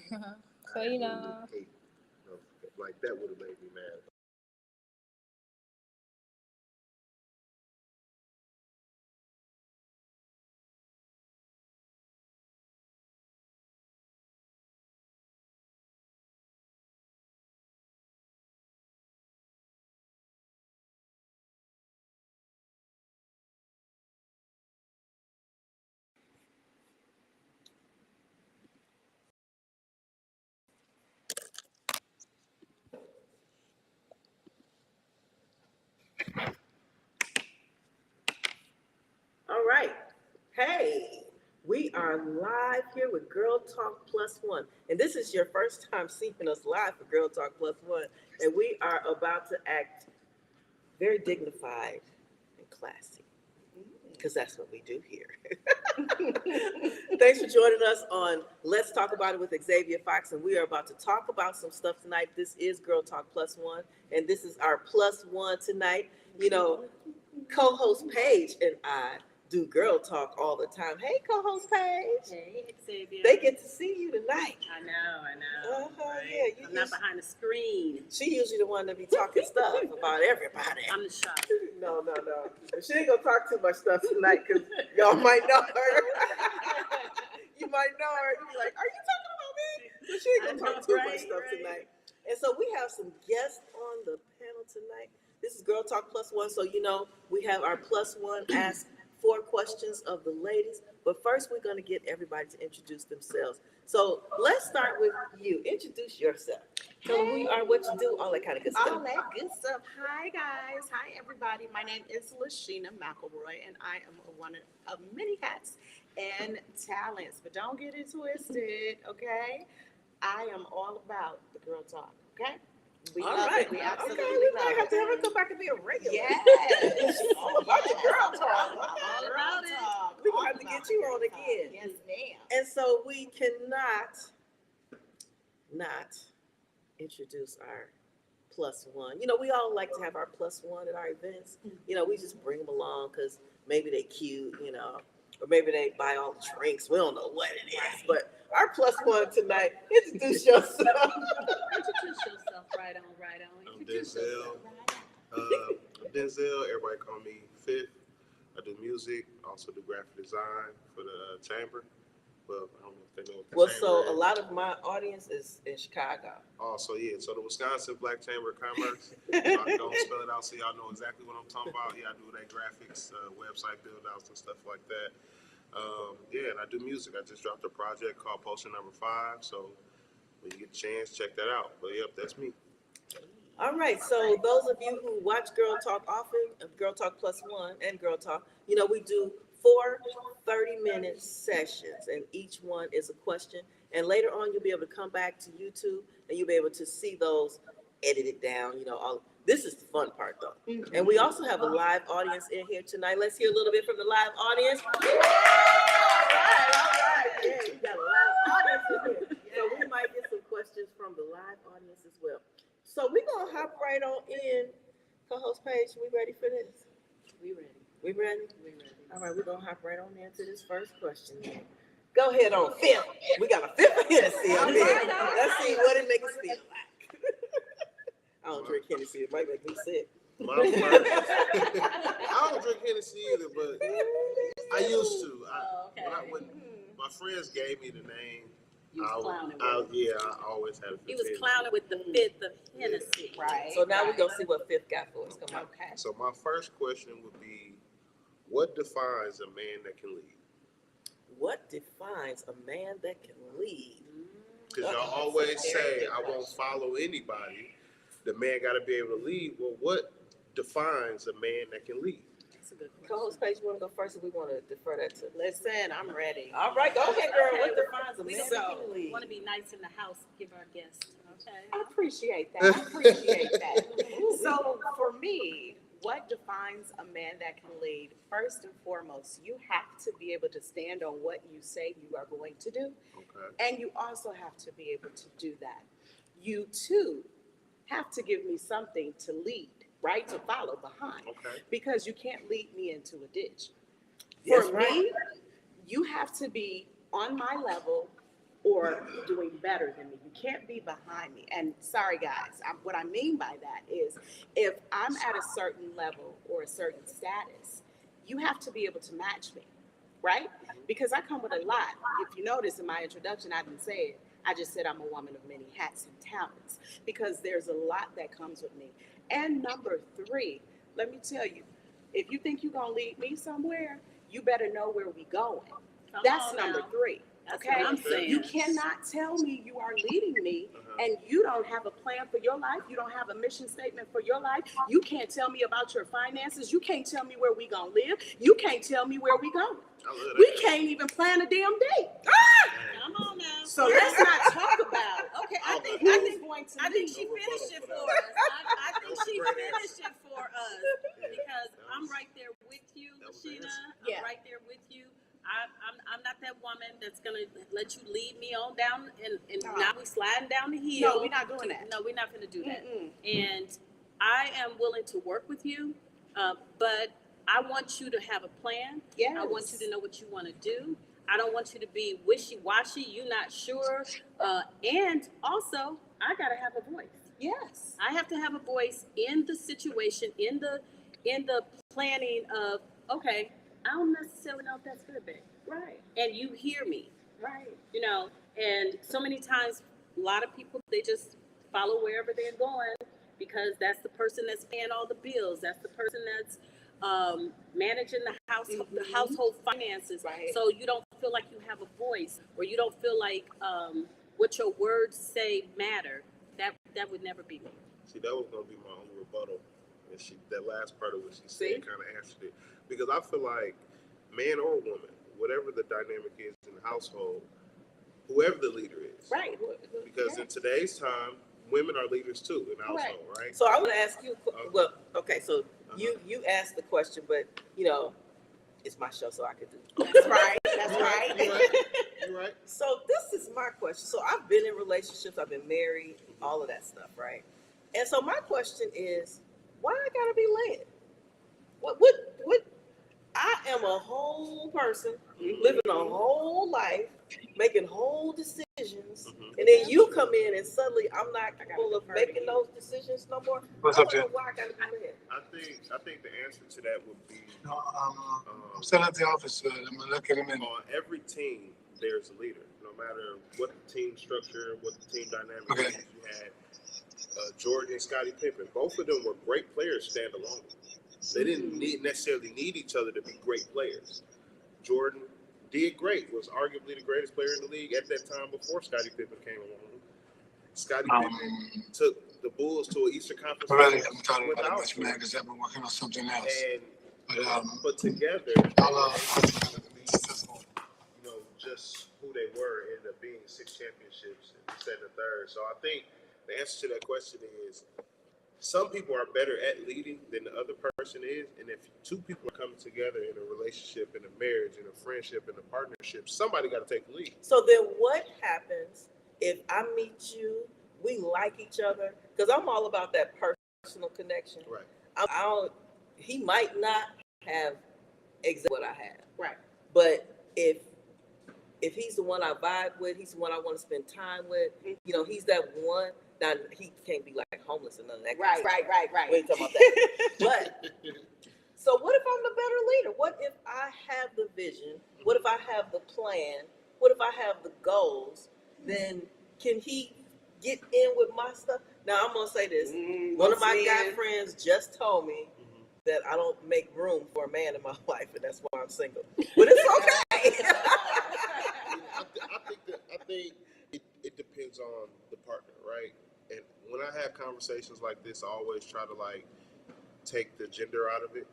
So I really hate, like that would have made me mad. All right. Hey, we are live here with Girl Talk Plus One. And this is your first time seeing us live for Girl Talk Plus One. And we are about to act very dignified and classy because that's what we do here. Thanks for joining us on Let's Talk About It with Xavia Fox. And we are about to talk about some stuff tonight. This is Girl Talk Plus One. And this is our plus one tonight. You know, co-host Paige and I do girl talk all the time. Hey, co-host Paige. Hey, Xavia. They get to see you tonight. I know. Right? Yeah, I'm not behind the screen. She usually the one that be talking stuff about everybody. I'm the shop. No. She ain't gonna talk too much stuff tonight because y'all might know her. You might know her. You be like, "Are you talking about me?" But she ain't gonna talk too much stuff tonight. And so we have some guests on the panel tonight. This is Girl Talk Plus One. So, you know, we have our plus one ask 4 questions of the ladies. But first, we're going to get everybody to introduce themselves. So let's start with you. Introduce yourself. Tell them who you are, what you do, all that kind of good stuff. All that good stuff. Hi, guys. Hi, everybody. My name is Lashina McElroy, and I am one of many hats and talents. But don't get it twisted, okay? I am all about the girl talk, okay? We All love right. it. We Okay, absolutely we love might have it. to have her come back and be a regular. Yes. All about the girl talk. All about it. We're going to have to get you on again. Yes, ma'am. And so we cannot not introduce our plus one. You know, we all like to have our plus one at our events. You know, we just bring them along because maybe they cute, you know, or maybe they buy all the drinks. We don't know what it is. But our plus one tonight, introduce yourself. Introduce yourself right on. I'm Introduce Denzel. yourself. I'm Denzel. Everybody call me Fifth. I do music. Also do graphic design for the chamber. Well, I don't know if they know what the Well, chamber so is. a lot of my audience is in Chicago. So the Wisconsin Black Chamber of Commerce. I don't spell it out so y'all know exactly what I'm talking about. Yeah, I do their graphics, website build outs and stuff like that. And I do music. I just dropped a project called Poster Number 5. So when you get a chance, check that out. But yep, that's me. All right, so those of you who watch Girl Talk often, Girl Talk Plus One and Girl Talk, you know, we do 4 30-minute sessions, and each one is a question. And later on, you'll be able to come back to YouTube, and you'll be able to see those edited down, you know, all. This is the fun part, though. And we also have a live audience in here tonight. Let's hear a little bit from the live audience. All right. Yeah, we got a live audience in here. So we might get some questions from the live audience as well. So we're going to hop right on in. Co-host Paige, we ready for this? We ready. We ready? We ready. All right, we're going to hop right on into this first question. Go ahead on, Fifth. We got a fifth of Hennessy up here. Let's see what it makes us feel like. I don't drink Hennessy. It might make me sick. My first, I don't drink Hennessy either, but I used to. When my friends gave me the name, You was clowning with I always had a He was Hennessy. clowning with the 5th of Hennessy. Right. So now we're going to see what Fifth got for us. Come on. Okay. So my first question would be, what defines a man that can lead? What defines a man that can lead? Because y'all always say, I won't follow anybody. The man got to be able to lead. Well, what defines a man that can lead? That's a good question. Co-host Paige, you want to go first, or we want to defer that to? Listen, I'm ready. All right, go ahead, girl. Okay, What defines a man we that can lead? want to be nice in the house. Give our guests. Okay. I appreciate that. So for me, what defines a man that can lead? First and foremost, you have to be able to stand on what you say you are going to do. Okay. And you also have to be able to do that. You too have to give me something to lead, right? To follow behind. Okay. Because you can't lead me into a ditch. Yes, For right. me, you have to be on my level or doing better than me. You can't be behind me. And sorry, guys, what I mean by that is if I'm at a certain level or a certain status, you have to be able to match me, right? Because I come with a lot. If you notice in my introduction, I didn't say it. I just said I'm a woman of many hats and talents because there's a lot that comes with me. And number three, let me tell you, if you think you're going to lead me somewhere, you better know where we're going. That's number three. That's Okay, what I'm saying. you cannot tell me you are leading me and you don't have a plan for your life. You don't have a mission statement for your life. You can't tell me about your finances. You can't tell me where we gonna live. You can't tell me where we going. We can't even plan a damn date. Come on now. So let's not talk about. Okay, I think she finished it for us. I think she finished it for us because I'm right there with you, Sheena. Yeah. I'm right there with you. I'm not that woman that's gonna let you lead me on down and now we sliding down the hill. No, we're not doing that. No, we're not gonna do that. Mm-mm. And I am willing to work with you, but I want you to have a plan. Yes. I want you to know what you want to do. I don't want you to be wishy-washy. You're not sure. And also, I gotta have a voice. Yes. I have to have a voice in the situation, in the planning of, okay, I don't necessarily know if that's good, babe. Right. And you hear me, Right. you know. And so many times, a lot of people, they just follow wherever they're going because that's the person that's paying all the bills. That's the person that's managing the household finances. Right. So you don't feel like you have a voice, or you don't feel like what your words say matter. That would never be me. See, that was gonna be my only rebuttal, and that last part of what she See? said kind of answered it, because I feel like man or woman, whatever the dynamic is in the household, whoever the leader is, Right. because in today's time, women are leaders too in the household, right? So I want to ask you. Well, okay. So you asked the question, but it's my show, so I could do. That's right. That's right. You're right. So this is my question. So I've been in relationships, I've been married, all of that stuff, right? And so my question is, why I gotta be led? What? I am a whole person living a whole life, making whole decisions, and then you come in and suddenly I'm not capable of making those decisions no more. What's I up, don't know Jen? why I gotta be led. I think the answer to that would be No, I'm still at the office. I'm gonna look at him in. on every team. There's a leader, no matter what the team structure, what the team dynamic Okay. is. You had Jordan and Scottie Pippen. Both of them were great players standalone. They didn't necessarily need each other to be great players. Jordan did great, was arguably the greatest player in the league at that time before Scottie Pippen came along. Scottie Pippen took the Bulls to an Eastern Conference Really, Finals I'm talking about it without much, man, because I've been working on something else. and But together, I'll just who they were ended up being 6 championships and this, that, and the third. So I think the answer to that question is some people are better at leading than the other person is, and if two people are coming together in a relationship, in a marriage, in a friendship, in a partnership, somebody got to take the lead. So then what happens if I meet you, we like each other? Because I'm all about that personal connection. Right. He might not have exactly what I have. Right. But if he's the one I vibe with, he's the one I want to spend time with, he's that one. Now, he can't be like homeless or none of that. Right. We ain't talking about that. But, so what if I'm the better leader? What if I have the vision? What if I have the plan? What if I have the goals? Then can he get in with my stuff? Now, I'm going to say this. One of my guy friends just told me that I don't make room for a man in my life, and that's why I'm single. But it's okay. I think it depends on the partner, right? And when I have conversations like this, I always try to take the gender out of it,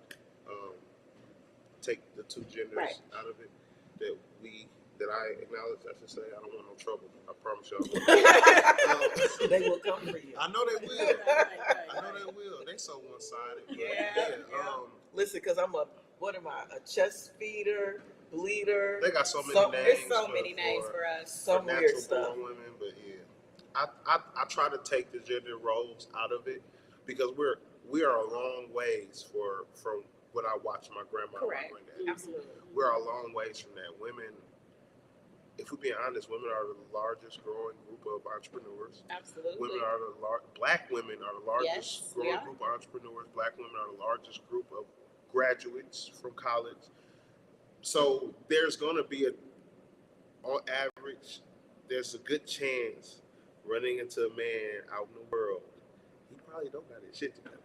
take the two genders out of it. That I acknowledge. I should say I don't want no trouble. I promise y'all. They will come for you. I know they will. They so one-sided. Yeah. Listen, because I'm a chest feeder, bleeder. They got so many names. There's so many names for us. Some weird stuff. Women, but yeah, I try to take the gender roles out of it because we are a long ways from what I watched my grandma and my granddad. Absolutely. We're a long ways from that. Women, if we're being honest, women are the largest growing group of entrepreneurs. Absolutely. Women are Black women are the largest Yes, growing group of entrepreneurs. Black women are the largest group of graduates from college. So there's going to be on average, there's a good chance running into a man out in the world. He probably don't got his shit together,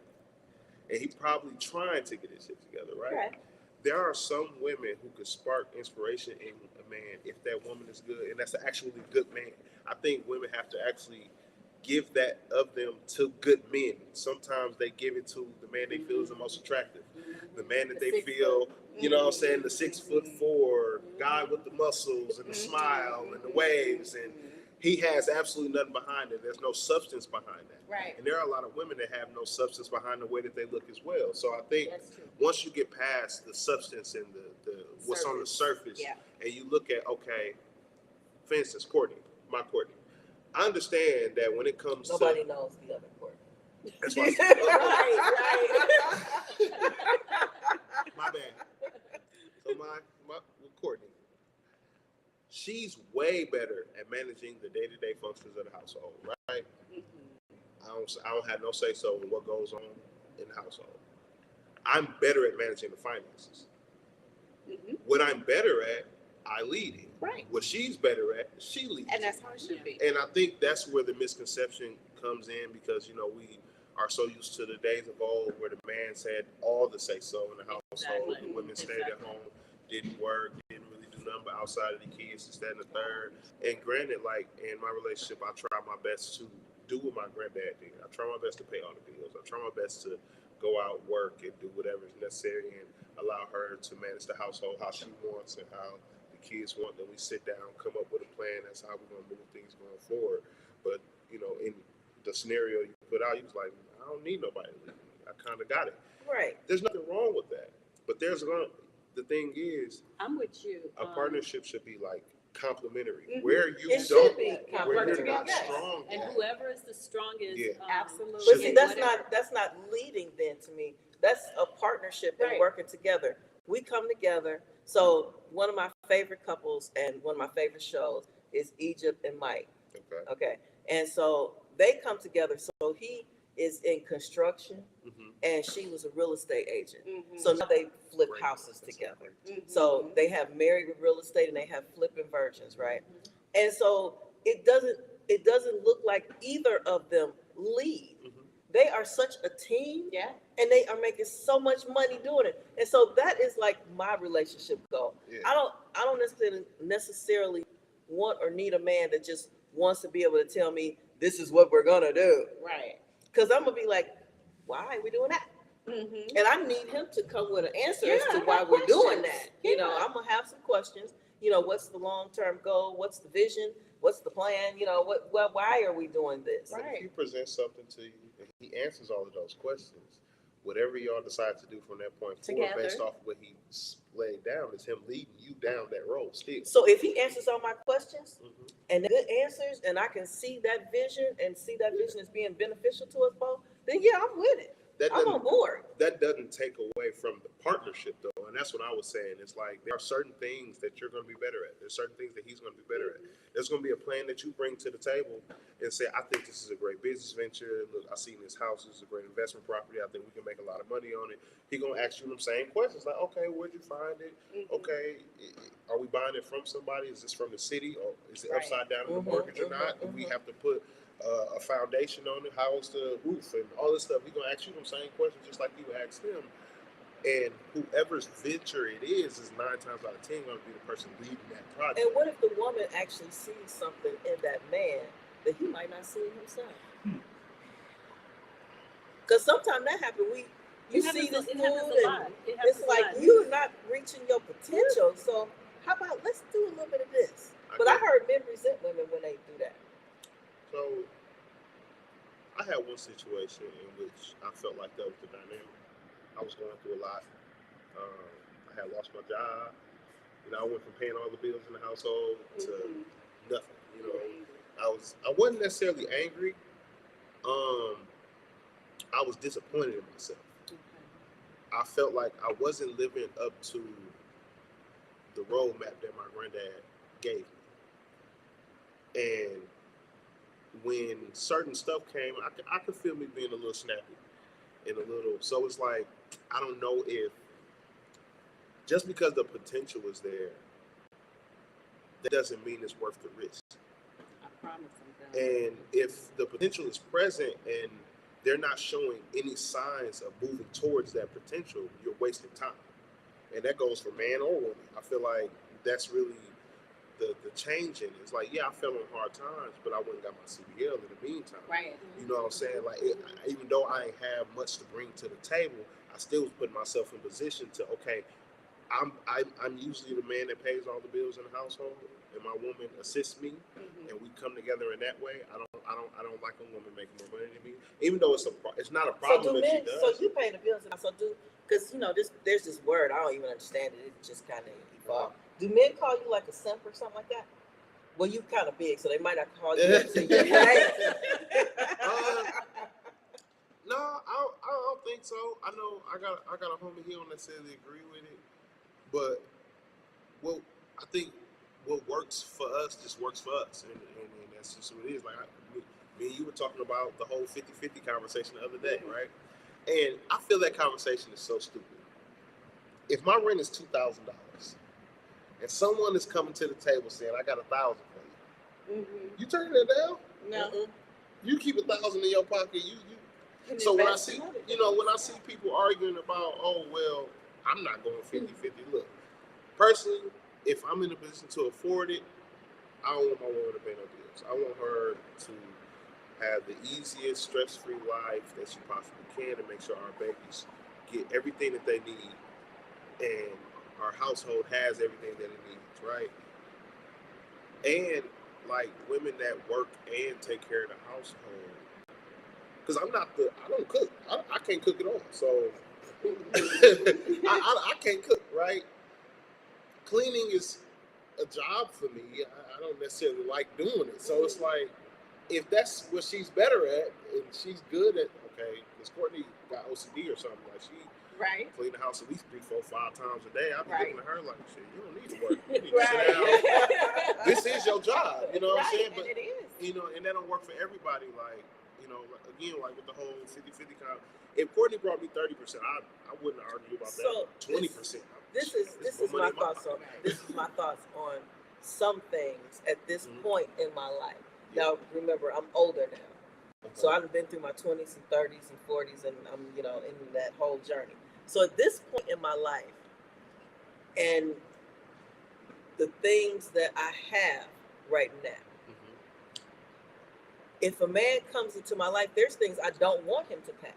and he's probably trying to get his shit together, right? Okay. There are some women who could spark inspiration in a man if that woman is good, and that's actually a good man. I think women have to actually give that of them to good men. Sometimes they give it to the man they feel is the most attractive, the man that they feel, you know what I'm saying, the 6'4" guy with the muscles and the smile and the waves, and he has absolutely nothing behind it. There's no substance behind that. Right. And there are a lot of women that have no substance behind the way that they look as well. So I think once you get past the substance and the what's on the surface, and you look at, okay, for instance, Courtney. I understand that when it comes Nobody to knows the other Courtney. that's why I said, Right. my bad. So my with Courtney, she's way better at managing the day-to-day functions of the household, right? I don't have no say so in what goes on in the household. I'm better at managing the finances. What I'm better at, I lead it. Right. What she's better at, she leads. And that's how it should be. And I think that's where the misconception comes in, because, you know, we are so used to the days of old where the man said all the say so in the household. The women stayed at home, didn't work, didn't really do nothing but outside of the kids, this, that, and the third. And granted, like in my relationship, I try my best to do what my granddad did. I try my best to pay all the bills. I try my best to go out, work, and do whatever is necessary, and allow her to manage the household how she wants and how the kids want. Then we sit down, come up with a plan. That's how we're gonna move things going forward. But you know, in the scenario you put out, you was like, I don't need nobody to leave me. I kind of got it. Right. There's nothing wrong with that. But the thing is, I'm with you. a partnership should be like complementary, Mhm. where you It don't, should be where you're complementary. not Yes. strong. And whoever is the strongest, Yeah. Absolutely. But see, in that's whatever- not leading then to me. That's a partnership and Right. working together. We come together. So one of my favorite couples and one of my favorite shows is Egypt and Mike. Okay. Okay. And so they come together. So he is in construction Mhm. and she was a real estate agent. Mhm. So now they flip Great. houses That's together. Mhm. So they have married with real estate and they have flipping virgins, right? And so it doesn't look like either of them lead. Mhm. They are such a team Yeah. and they are making so much money doing it. And so that is like my relationship goal. Yeah. I don't necessarily want or need a man that just wants to be able to tell me this is what we're gonna do. Right. Because I'm gonna be like, why are we doing that? Mm-hmm. And I need him to come with an answer as Yeah, to I why have we're doing questions. that. You know, Yeah. I'm gonna have some questions. You know, what's the long-term goal? What's the vision? What's the plan? You know, why are we doing this? But if Right. he presents something to you and he answers all of those questions, whatever y'all decide to do from that point forward, Together. based off of what he laid down, is him leading you down that road still. So if he answers all my questions Mhm. and the good answers, and I can see that vision and see that vision as being beneficial to us both, then yeah, I'm with it. That I'm on doesn't, board. that doesn't take away from the partnership, though, and that's what I was saying. It's like there are certain things that you're going to be better at. There's certain things that he's going to be better at. There's going to be a plan that you bring to the table and say, I think this is a great business venture. Look, I seen this house. This is a great investment property. I think we can make a lot of money on it. He's going to ask you them same questions, like, okay, where'd you find it? Mm-hmm. Okay, are we buying it from somebody? Is this from the city, or is it Right. upside down in the Mhm, mortgage or mhm, not? Do we mhm. have to put a foundation on it? How's the roof and all this stuff? He's gonna ask you them same questions just like you asked him. And whoever's venture it is 9 times out of 10 gonna be the person leading that project. And what if the woman actually sees something in that man that he might not see in himself? Because sometimes that happens. You see this It food happens a and lot. It it's happens a like lot. you're not reaching your potential. So how about let's do a little bit of this? But I heard men resent women when they do that. So I had one situation in which I felt like that was the dynamic. I was going through a lot. I had lost my job. You know, I went from paying all the bills in the household to nothing. You know, I wasn't necessarily angry. I was disappointed in myself. I felt like I wasn't living up to the roadmap that my granddad gave me. And when certain stuff came, I could feel me being a little snappy and a little. So it's like, I don't know if just because the potential is there, that doesn't mean it's worth the risk. I promise I'm done. And if the potential is present and they're not showing any signs of moving towards that potential, you're wasting time. And that goes for man or woman. I feel like that's really the change in it. It's like, yeah, I fell on hard times, but I went and got my CBL in the meantime. Right. You know what I'm saying? Like, even though I ain't have much to bring to the table, I still was putting myself in position to, okay, I'm usually the man that pays all the bills in the household, and my woman assists me, and we come together in that way. I don't like a woman making more money than me, even though it's not a problem that she does. So you pay the bills, and so because there's this word I don't even understand it. It just kind of evolved. Do men call you like a simp or something like that? Well, you kind of big, so they might not call you that. So you're right. No, I don't think so. I know I got a homie, he don't necessarily agree with it, but I think what works for us just works for us, and that's just what it is. Like me and you were talking about the whole 50-50 conversation the other day, right? And I feel that conversation is so stupid. If my rent is $2,000 and someone is coming to the table saying, "I got $1,000 for you," you turn that down? No. You keep $1,000 in your pocket. So when I see, when I see people arguing about, oh, well, I'm not going 50-50. Look, personally, if I'm in a position to afford it, I don't want my woman to pay no bills. I want her to have the easiest, stress-free life that she possibly can, and make sure our babies get everything that they need, and our household has everything that it needs, right? And like women that work and take care of the household. Because I don't cook. I can't cook at all. So I can't cook, right? Cleaning is a job for me. I don't necessarily like doing it. So it's like, if that's what she's better at and she's good at, okay, because Courtney got OCD or something, like she clean the house at least 3, 4, 5 times a day. I'd be looking at her like, shit, you don't need to work. You need to sit down. This is your job. You know what I'm saying? But, and it is. And that don't work for everybody. Like, again, like with the whole 50-50 if Courtney brought me 30%, I wouldn't argue about that. 20%. This is my thoughts on some things at this point in my life. Now, remember, I'm older now. So I've been through my 20s and 30s and 40s, and I'm, in that whole journey. So at this point in my life, and the things that I have right now, if a man comes into my life, there's things I don't want him to pay.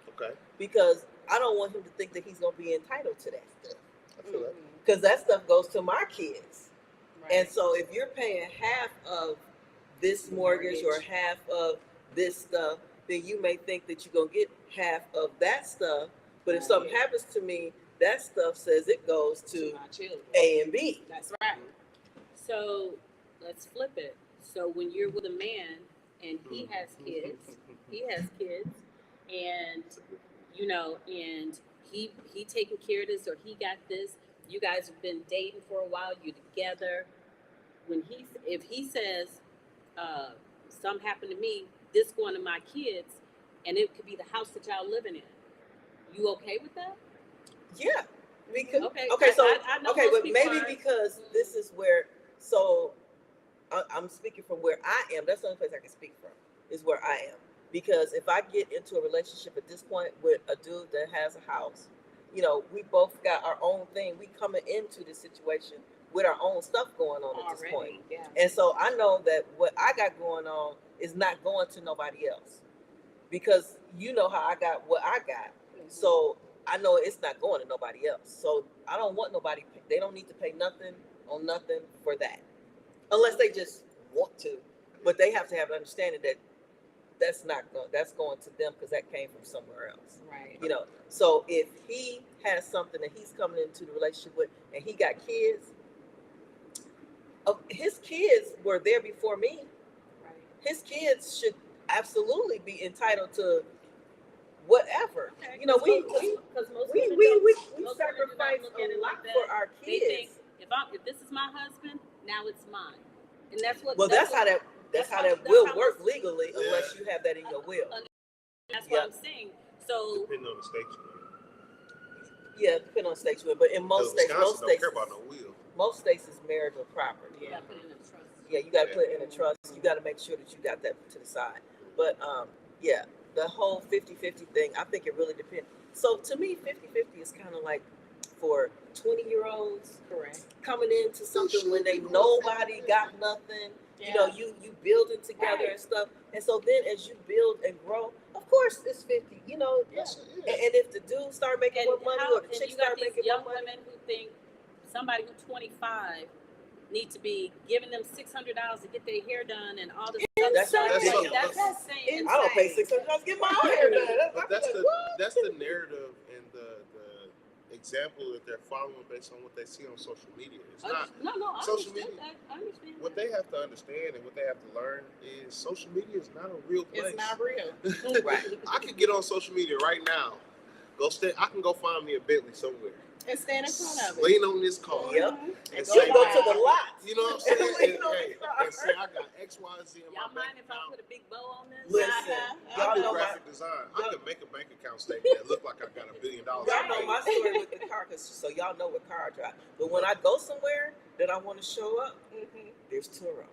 Okay. Because I don't want him to think that he's going to be entitled to that stuff. I feel that. Because that stuff goes to my kids. Right. And so if you're paying half of this mortgage or half of this stuff, then you may think that you're going to get half of that stuff. But if something happens to me, that stuff says it goes to my children. A and B. That's right. So let's flip it. So when you're with a man and he has kids, and and he taking care of this, or he got this, you guys have been dating for a while, you're together. If he says something happened to me, this going to my kids, and it could be the house that y'all living in, you okay with that? Yeah. Because, Okay, I know but most people maybe are. because this is where, so I'm speaking from where I am. That's the only place I can speak from, is where I am. Because if I get into a relationship at this point with a dude that has a house, we both got our own thing. We coming into this situation with our own stuff going on at this point. Yeah. And so I know that what I got going on is not going to nobody else. Because you know how I got what I got. So I know it's not going to nobody else. So I don't want nobody, they don't need to pay nothing on nothing for that. Unless they just want to. But they have to have an understanding that that's going to them because that came from somewhere else. Right. So if he has something that he's coming into the relationship with and he got kids, his kids were there before me. Right. His kids should absolutely be entitled to whatever. Okay. We most we most sacrifice women don't look at a it lot like that. for our They think kids. if this is my husband, now it's mine. And that's what. Well, that's how that will work legally, unless you have that in your will. That's what I'm saying. So depending on the state you're in. Yeah, depending on the state you're in, but in most states, don't care about no will. Most states is marital property. you gotta put it in a trust. Yeah, you got to put it in a trust. You got to make sure that you got that to the side. But yeah, the whole 50-50 thing, I think it really depends. So to me, 50-50 is kind of like for 20-year-olds, Correct. coming into something when they nobody got nothing. You know, you building together and stuff. And so then as you build and grow, of course it's 50. You know, and if the dudes start making more money or the chicks start making more money, women who think somebody who's 25 need to be giving them $600 to get their hair done and all this stuff. That's insane. I don't pay $600 to get my hair done. But that's the narrative and the example that they're following based on what they see on social media. It's not I social understand media. that. I understand What they have to understand and what they have to learn is social media is not a real place. It's not real. Right. I could get on social media right now. I can go find me a Bentley somewhere. And stand in front of it. Lean on this car. Yep. And Go to the lot. You know what I'm saying? and say I got X, Y, Z in my Y'all mind bank if I account. put a big bow on this? Listen, I y'all do know graphic design. I could make a bank account statement that look like I got $1 billion. Y'all know my story with the car, so y'all know what car I drive. But when I go somewhere that I want to show up, there's Turo.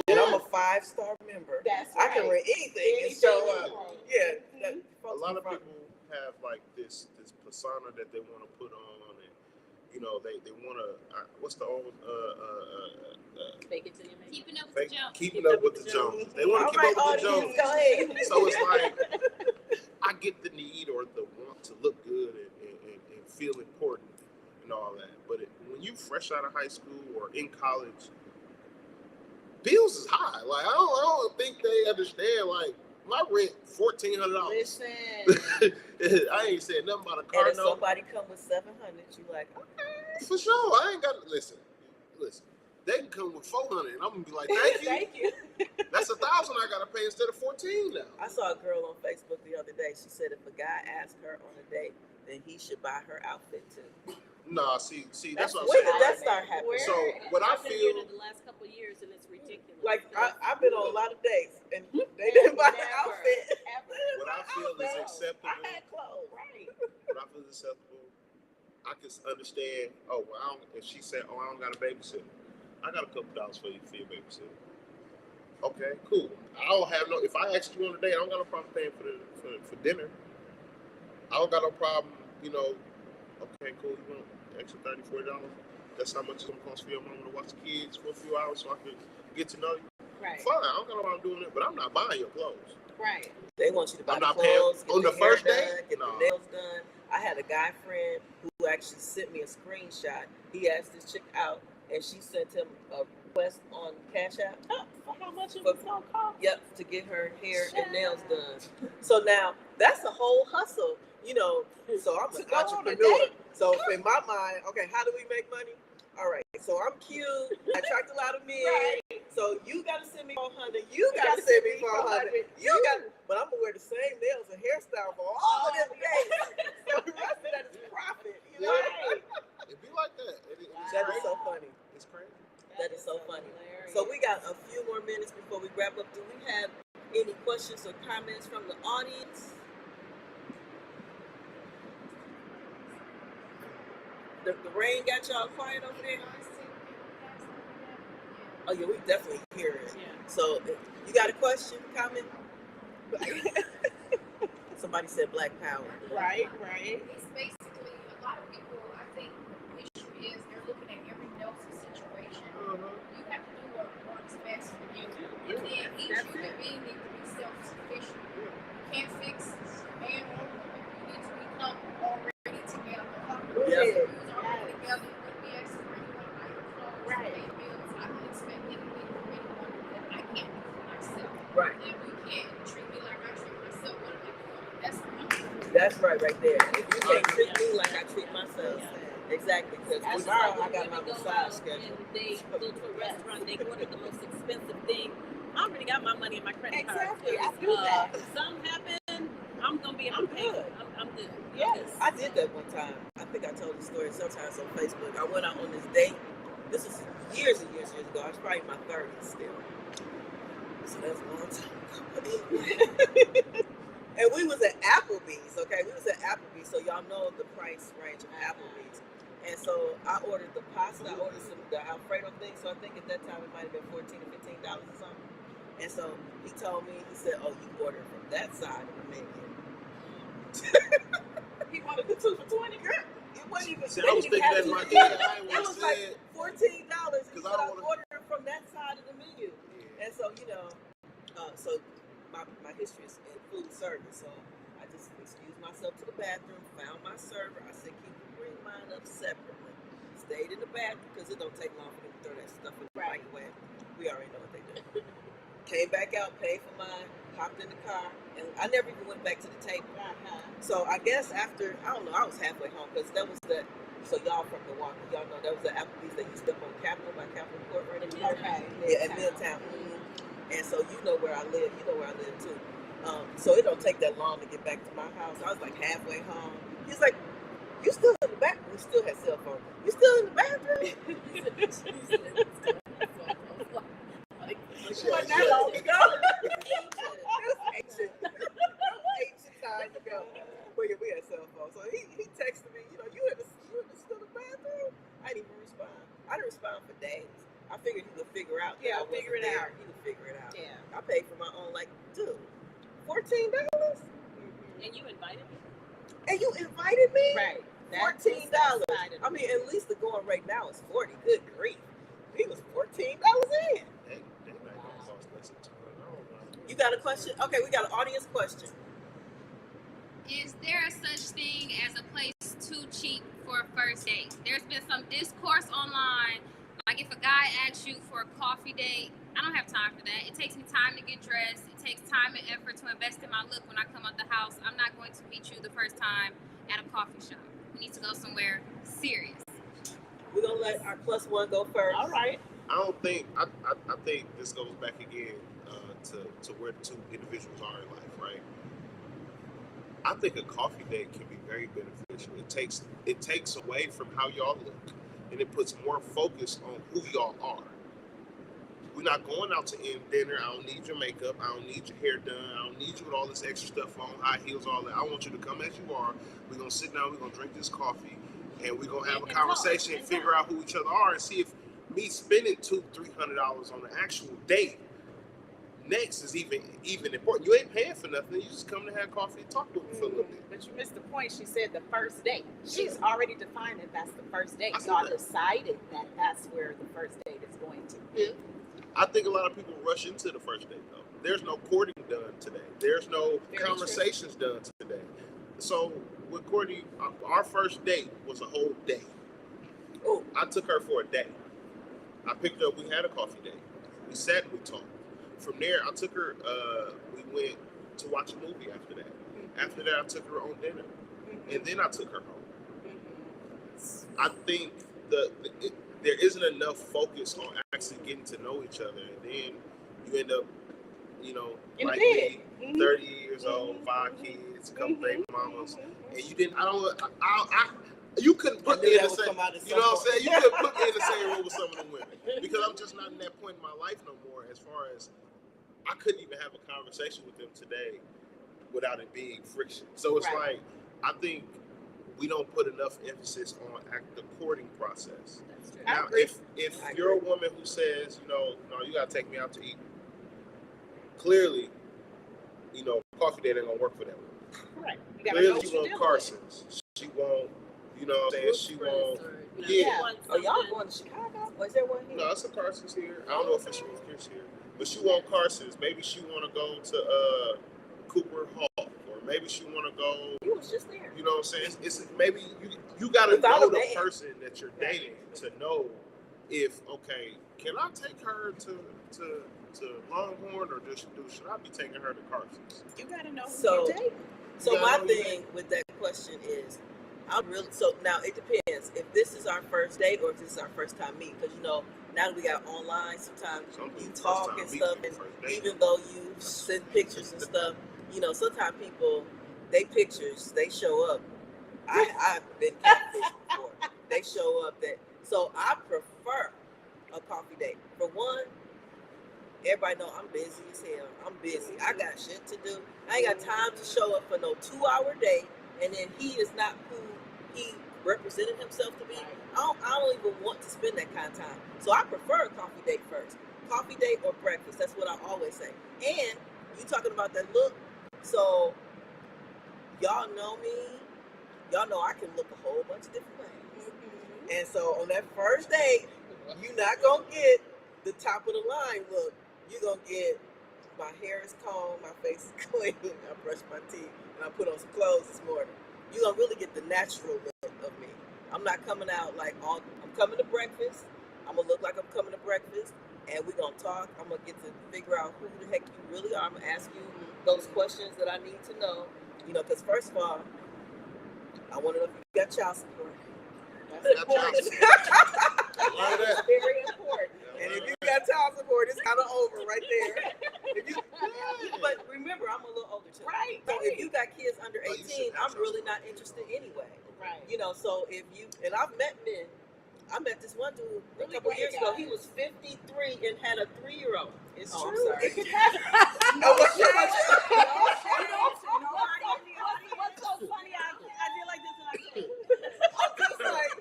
And I'm a 5-star member. That's I can rent anything and show up. Yeah. A lot of people have like this persona that they want to put on, and you know they want to. What's the old Fake it till you make it. Keeping up with the Jones. keeping up with the Jones. They want to keep up with the Jones. Go ahead. So it's like I get the need or the want to look good and feel important and all that, but when you fresh out of high school or in college, bills is high. Like I don't think they understand. Like my rent $1,400. Listen. I ain't said nothing about a car And if note. somebody come with 700, you like, okay. For sure, I ain't got to listen. They can come with 400, and I'm gonna be like, thank you. Thank you. That's $1,000 I gotta pay instead of 14 now. I saw a girl on Facebook the other day. She said if a guy asked her on a date, then he should buy her outfit too. Nah, see, that's what I'm When saying. did that start happening? So what I I've been hearing feel, it the last couple of years, and it's ridiculous. Like I've been on a lot of dates, and they didn't buy the outfit. what I feel is acceptable. I had clothes, right? What I feel is acceptable. I can understand. Oh, well, if she said, "Oh, I don't got a babysitter," I got a couple dollars for your babysitter. Okay, cool. I don't have no. If I asked you on a date, I don't got no problem paying for dinner. I don't got no problem. You know. Okay, cool. You want extra $30, $40? That's how much it's gonna cost for your mom to watch the kids for a few hours so I can get to know you. Right. Fine. I don't got no problem doing it, but I'm not buying your clothes. Right. They want you to buy I'm the not paying clothes, get on the the hair first done, date? get No. the nails done. I had a guy friend who actually sent me a screenshot. He asked this chick out, and she sent him a request on Cash App. For how much it was gonna cost? Yep, to get her hair and nails done. So now that's a whole hustle, you know. So I'm an To go on a entrepreneur. date? So in my mind, okay, how do we make money? All right, so I'm cute. I attract a lot of men. Right. So you gotta send me 400. You gotta send me 400. You got, but I'm gonna wear the same nails and hairstyle for all of them days. So the rest of that is profit. You know? It be like that. It's That crazy. is so funny. It's crazy. That is so funny. So we got a few more minutes before we wrap up. Do we have any questions or comments from the audience? The rain got y'all quiet over there? Oh yeah, we definitely hear it. Yeah. So you got a question, comment? Somebody said Black Power. Right. It's basically a lot of people. I think the issue is they're looking at everyone else's situation. You have to do what works best for you, and then each human being needs to be self-sufficient. You can't fix man or woman. You need to become already together. Yeah. Already together. You wouldn't be asking for anyone to buy your clothes, pay bills. I don't expect anything from anyone that I can't do for myself. Right. If you can't treat me like I treat myself, what am I doing? That's wrong. That's right there. If you can't treat me like I treat myself. Exactly, because That's tomorrow why I got when my women go massage out schedule. and they go to a restaurant, they order the most expensive thing. I already got my money in my credit card. Exactly. I do that. Something happened, I'm good. I'm good. Yes. I did that one time. I think I told the story sometimes on Facebook. I went out on this date This is years and years ago. I was probably in my 30s still. So that's a long time ago. And we was at Applebee's, okay? We was at Applebee's, so y'all know the price range of Applebee's. And so I ordered the pasta, I ordered the Alfredo thing, so I think at that time it might have been $14 or $15 or something. And so he told me, he said, oh, you ordered from that side of the menu. He wanted the 2 for $20, girl. It wasn't even, See, I was thinking that in my head. I ain't it want was to like say it. $14. He said I wanna- ordered it from that side of the menu. And so, you know, so my history is in food service. So I just excused myself to the bathroom, found my server. I said, can you bring mine up separately? Stayed in the bathroom because it don't take long for them to throw that stuff in the microwave. We already know what they do. Came back out, paid for mine, hopped in the car, and I never even went back to the table. So I guess after, I don't know, I was halfway home because that was the, so y'all from Milwaukee, y'all know that was the Applebee's that used to up on Capitol by Capitol Court right in there. Okay. Yeah, at Milltown. And so you know where I live too. So it don't take that long to get back to my house. I was like halfway home. He's like, you still in the bathroom? We still had cell phone. You still in the bathroom? It wasn't that long ago. Ancient times ago. But yeah, we had cell phone. So he texted me, you know, you in the still in the bathroom? I didn't even respond. I didn't respond for days. I figured he would figure out. Yeah, I'll figure it out. He would figure it out. Yeah. I paid for my own, like, dude, $14? And you invited me? And you invited me? Right. $14. I mean, at least the going rate now is $40. Good grief. He was $14 in. They might not cost less than $200. You got a question? Okay, we got an audience question. Is there a such thing as a place too cheap for a first date? There's been some discourse online. Like if a guy asks you for a coffee date, I don't have time for that. It takes me time to get dressed. It takes time and effort to invest in my look when I come out the house. I'm not going to meet you the first time at a coffee shop. We need to go somewhere serious. We're going to let our plus one go first. All right. I think this goes back again to where the two individuals are in life, right? I think a coffee date can be very beneficial. It takes away from how y'all look, and it puts more focus on who y'all are. We're not going out to end dinner. I don't need your makeup. I don't need your hair done. I don't need you with all this extra stuff on, high heels, all that. I want you to come as you are. We're going to sit down. We're going to drink this coffee, and we're going to have a conversation and figure out who each other are and see if me spending $200-$300 on an actual date next is even important. You ain't paying for nothing. You just come to have coffee and talk to them for a little bit. But you missed the point. She said the first date. She's already defined that that's the first date. I see Y'all that. decided that that's where the first date is going to be. I think a lot of people rush into the first date, though. There's no courting done today. There's no Very conversations done today. So with Courtney, our first date was a whole day. Oh, I took her for a day. I picked her up. We had a coffee date. We sat and we talked. From there, I took her. We went to watch a movie after that. After that, I took her on dinner, and then I took her home. I think there isn't enough focus on actually getting to know each other, and then you end up, In like bed. me, 30 years old, 5 kids, a couple baby mamas, and you didn't. You couldn't put me in the same. You know what I'm saying? You couldn't put me in the same room with some of them women because I'm just not in that point in my life no more. As far as I couldn't even have a conversation with them today without it being friction. So it's like I think we don't put enough emphasis on the courting process. That's true. Now, if you're a woman who says, no, you gotta take me out to eat, clearly, coffee date ain't gonna work for that woman. Right. You gotta know Clearly, what she you're want dealing Carson's. She won't, what I'm saying? She won't. Yeah. are y'all going to Chicago? Or is there one here? No, it's a Carson's here. I don't know if it's here, but she want Carson's. Maybe she want to go to Cooper Hall, or maybe she want to go. You was just there. You know what I'm saying? It's maybe you got to Without know a the man. person that you're dating to know if can I take her to Longhorn, or should I be taking her to Carson's? You gotta know who So- you're dating. So Yeah, my I know you thing with that question is, now it depends if this is our first date or if this is our first time meeting. Because now that we got online, sometimes Some you people talk first and time stuff, meeting and first date. even though you send pictures and stuff, sometimes people, they pictures, they show up. I've been catfished before. They show up so I prefer a coffee date. For one, everybody know I'm busy as hell. I'm busy. I got shit to do. I ain't got time to show up for no 2-hour date, and then he is not who he represented himself to be. I don't even want to spend that kind of time. So I prefer a coffee date first. Coffee date or breakfast. That's what I always say. And you talking about that look. So y'all know me. Y'all know I can look a whole bunch of different ways. And so on that first date, you're not going to get the top of the line look. You're going to get my hair is combed, my face is clean, I brushed my teeth, and I put on some clothes this morning. You're going to really get the natural look of me. I'm not coming out like I'm coming to breakfast. I'm going to look like I'm coming to breakfast, and we're going to talk. I'm going to get to figure out who the heck you really are. I'm going to ask you those questions that I need to know. You know, because first of all, I want to know if you got child support. That's important. That's very important. And if you got child support, it's kind of over right there. But remember, I'm a little older too. Right. So if you got kids under 18, I'm really not interested anyway. Right. You know, so if you, and I've met men, I met this one dude a couple years ago. He was 53 and had a 3-year-old. It's true. I'm sorry. It can happen. What's so funny? I did like this and I said, I'm just like,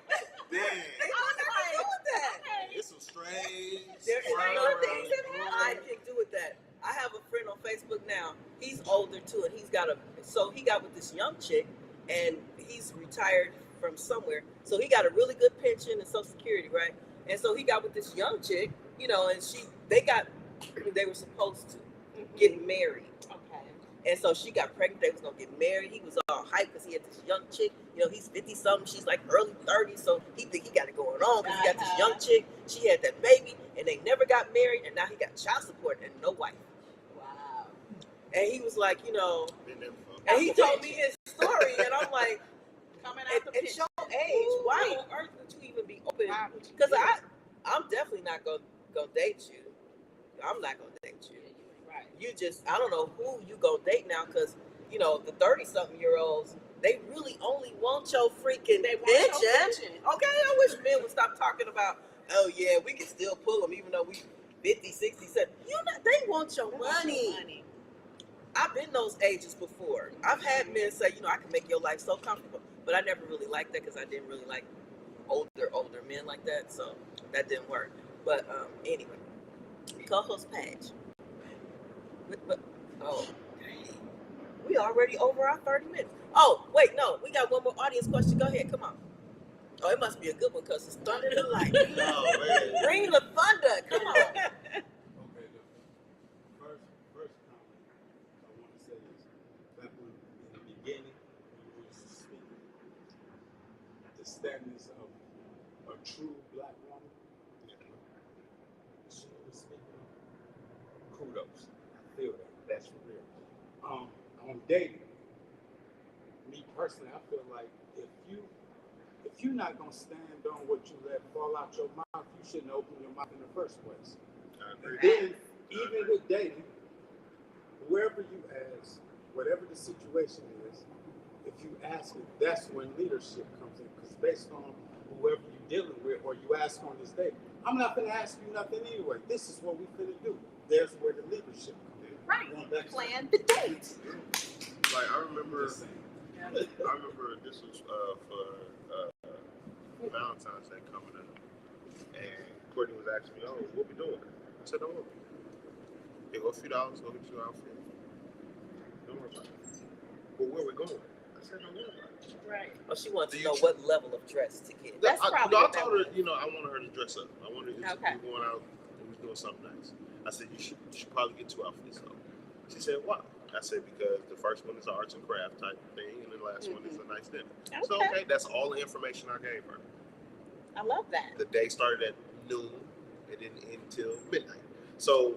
it's some strange. There's nothing I can do with that. I have a friend on Facebook now. He's older too, and he got with this young chick, and he's retired from somewhere. So he got a really good pension and Social Security, right? And so he got with this young chick, you know, and they were supposed to get married. And so she got pregnant. They was gonna get married. He was all hyped because he had this young chick. You know, he's 50 something. She's like early 30s. So he think he got it going on because he got this young chick. She had that baby, and they never got married. And now he got child support and no wife. Wow. And he was like, you know, and he told me his story, and I'm like, at your age, why on earth would you even be open? Because I'm definitely not gonna date you. I'm not gonna date you. Right. You just, I don't know who you gonna date now, because, you know, the 30-something-year-olds, they really only want your freaking pension. Okay, I wish men would stop talking about, oh yeah, we can still pull them even though we 50, 60, 70. They want your money. I've been those ages before. I've had men say, you know, I can make your life so comfortable, but I never really liked that because I didn't really like older men like that, so that didn't work. But anyway, co-host Paige. We already over our 30 minutes. Oh, wait, no, we got one more audience question. Go ahead, come on. Oh, it must be a good one because it's thunder and lightning. Bring the thunder, come on. Okay, the first comment I want to say is that when in the beginning when you was speaking, the standards of a true black woman, she was speaking. Kudos. I feel that. That's for real. On dating, me personally, I feel like if you're not gonna stand on what you let fall out your mouth, you shouldn't open your mouth in the first place. And then, even with dating, whoever you ask, whatever the situation is, if you ask it, that's when leadership comes in. Because based on whoever you're dealing with, or you ask on this date, I'm not gonna ask you nothing anyway. This is what we finna do. There's where the leadership comes in. Right. Plan the date. Like I remember this was for Valentine's Day coming up, and Courtney was asking me, "Oh, what we doing?" I said, "Don't worry. Hey, go a few dollars, go get you an outfit. Don't worry about it. But where we going?" I said, "Don't worry about it." Right. Oh, she wants to know what level of dress to get. I told her, you know, I wanted her to dress up. I wanted if we were going out and we were doing something nice. I said, you should probably get 2 outfits. So she said, why? I said, because the first one is an arts and craft type thing, and the last one is a nice dinner. Okay. So, okay, that's all the information I gave her. I love that. The day started at noon and didn't end until midnight. So,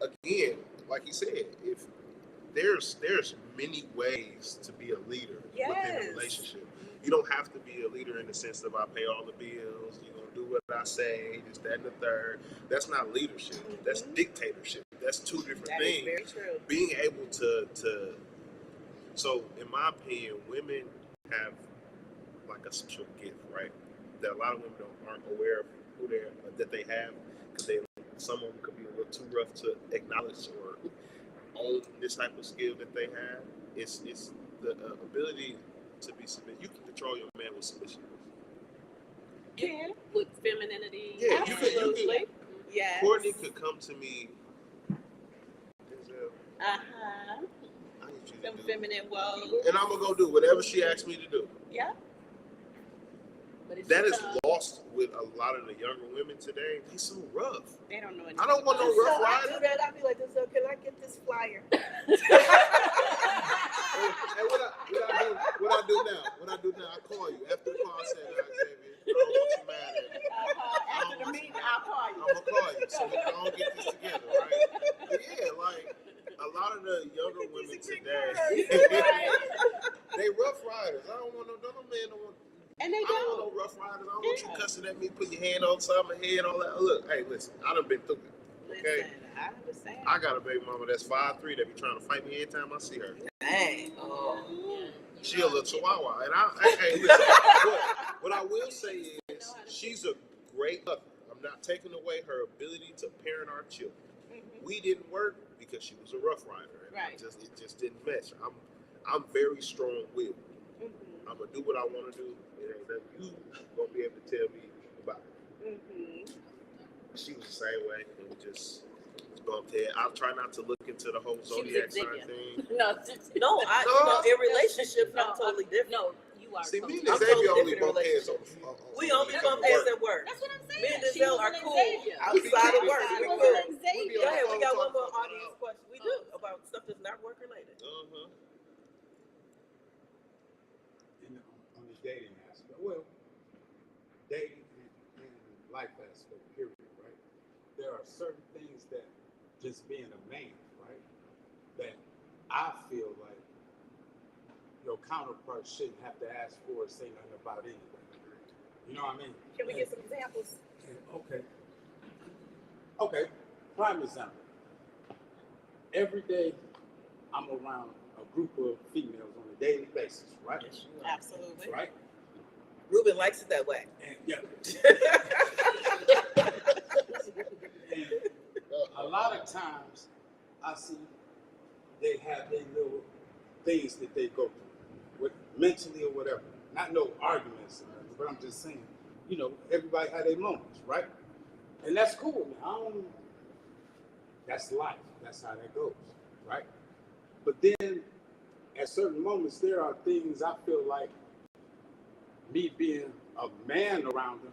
again, like you said, if there's many ways to be a leader within a relationship. You don't have to be a leader in the sense of I pay all the bills, you're going to do what I say, this, that, and the third. That's not leadership. That's dictatorship. That's two different things. That is very true. Being able to, so in my opinion, women have like a special gift, right? That a lot of women aren't aware of who they're that they have, because some of them could be a little too rough to acknowledge or own this type of skill that they have. It's the ability to be submissive. You can control your man with submission. Can with femininity. Yeah, Absolutely. Yes. Courtney could come to me. Uh-huh. I need you to Some do, feminine woes. and I'm gonna go do whatever she asks me to do. Yeah. But if That she is comes- lost with a lot of the younger women today. They so rough. They don't know anything. I don't want no So rough I do rider. that. I'll be like, so can I get this flyer? Hey, what I do now, I call you. After the call, I say, Xavia, I don't want you mad at me. After the meeting, I'll call you. I'm gonna call you so we can all get this together, right? But yeah, like a lot of the younger women today, they rough riders. I don't want no man. And they I don't want no rough riders. I don't want you cussing at me, putting your hand on top of my head, all that. Look, hey, listen, I done been through it. Okay, Listen, I understand. I got a baby mama that's 5'3" that be trying to fight me anytime I see her. Dang. Oh. She a little chihuahua, and hey, listen, what I will say is she's a great mother. I'm not taking away her ability to parent our children. Mm-hmm. We didn't work because she was a rough rider, and Right. it just didn't mesh. I'm very strong-willed. Mm-hmm. I'm gonna do what I want to do. It ain't nothing you gonna be able to tell me about it. Mm-hmm. She was the same way, and we just bumped head. I'll try not to look into the whole zodiac sign Xavia. thing. No, In relationships, I'm totally different. No, you are. See, me totally and I'm Xavia totally only different bump heads on relationships. We only on bump work. heads at work. That's what I'm saying. Me and She Denzel was are an cool Xavia. outside of work. She We was cool. an Xavia. Go ahead, we got one more audience question. We do about stuff that's not work related. Uh-huh. On the dating aspect. Well, dating and life aspect, period, right? There are certain things that just being a man, right, that I feel like your counterpart shouldn't have to ask for or say nothing about anyway. You know what I mean? Can we get some examples? Okay. Prime example. Every day I'm around a group of females on a daily basis, right? Absolutely. Right? Ruben likes it that way. And yeah. And a lot of times I see they have their little things that they go through, with mentally or whatever. Not no arguments, but I'm just saying, everybody had their moments, right? And that's cool. That's life. That's how that goes, right? But then at certain moments, there are things I feel like me being a man around them,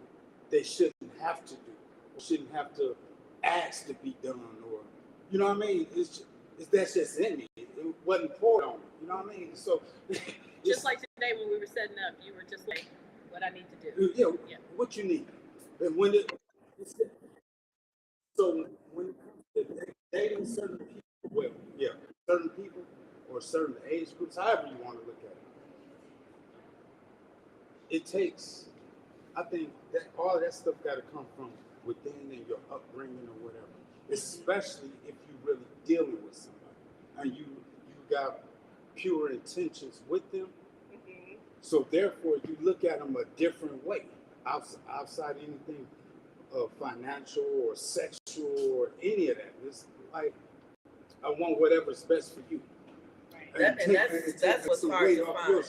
they shouldn't have to do, shouldn't have to ask to be done, or, you know what I mean? That's just in me. It wasn't poured on me, you know what I mean? So, Just like today when we were setting up, you were just like, what I need to do. yeah. What you need. And when it comes to dating certain people, certain people or certain age groups, however you want to look at it takes, I think that all that stuff got to come from within and your upbringing or whatever, especially if you're really dealing with somebody and you got pure intentions with them. Mm-hmm. So therefore, you look at them a different way, outside anything financial or sexual or any of that. It's like, I want whatever's best for you. Right. That's what's hard to find.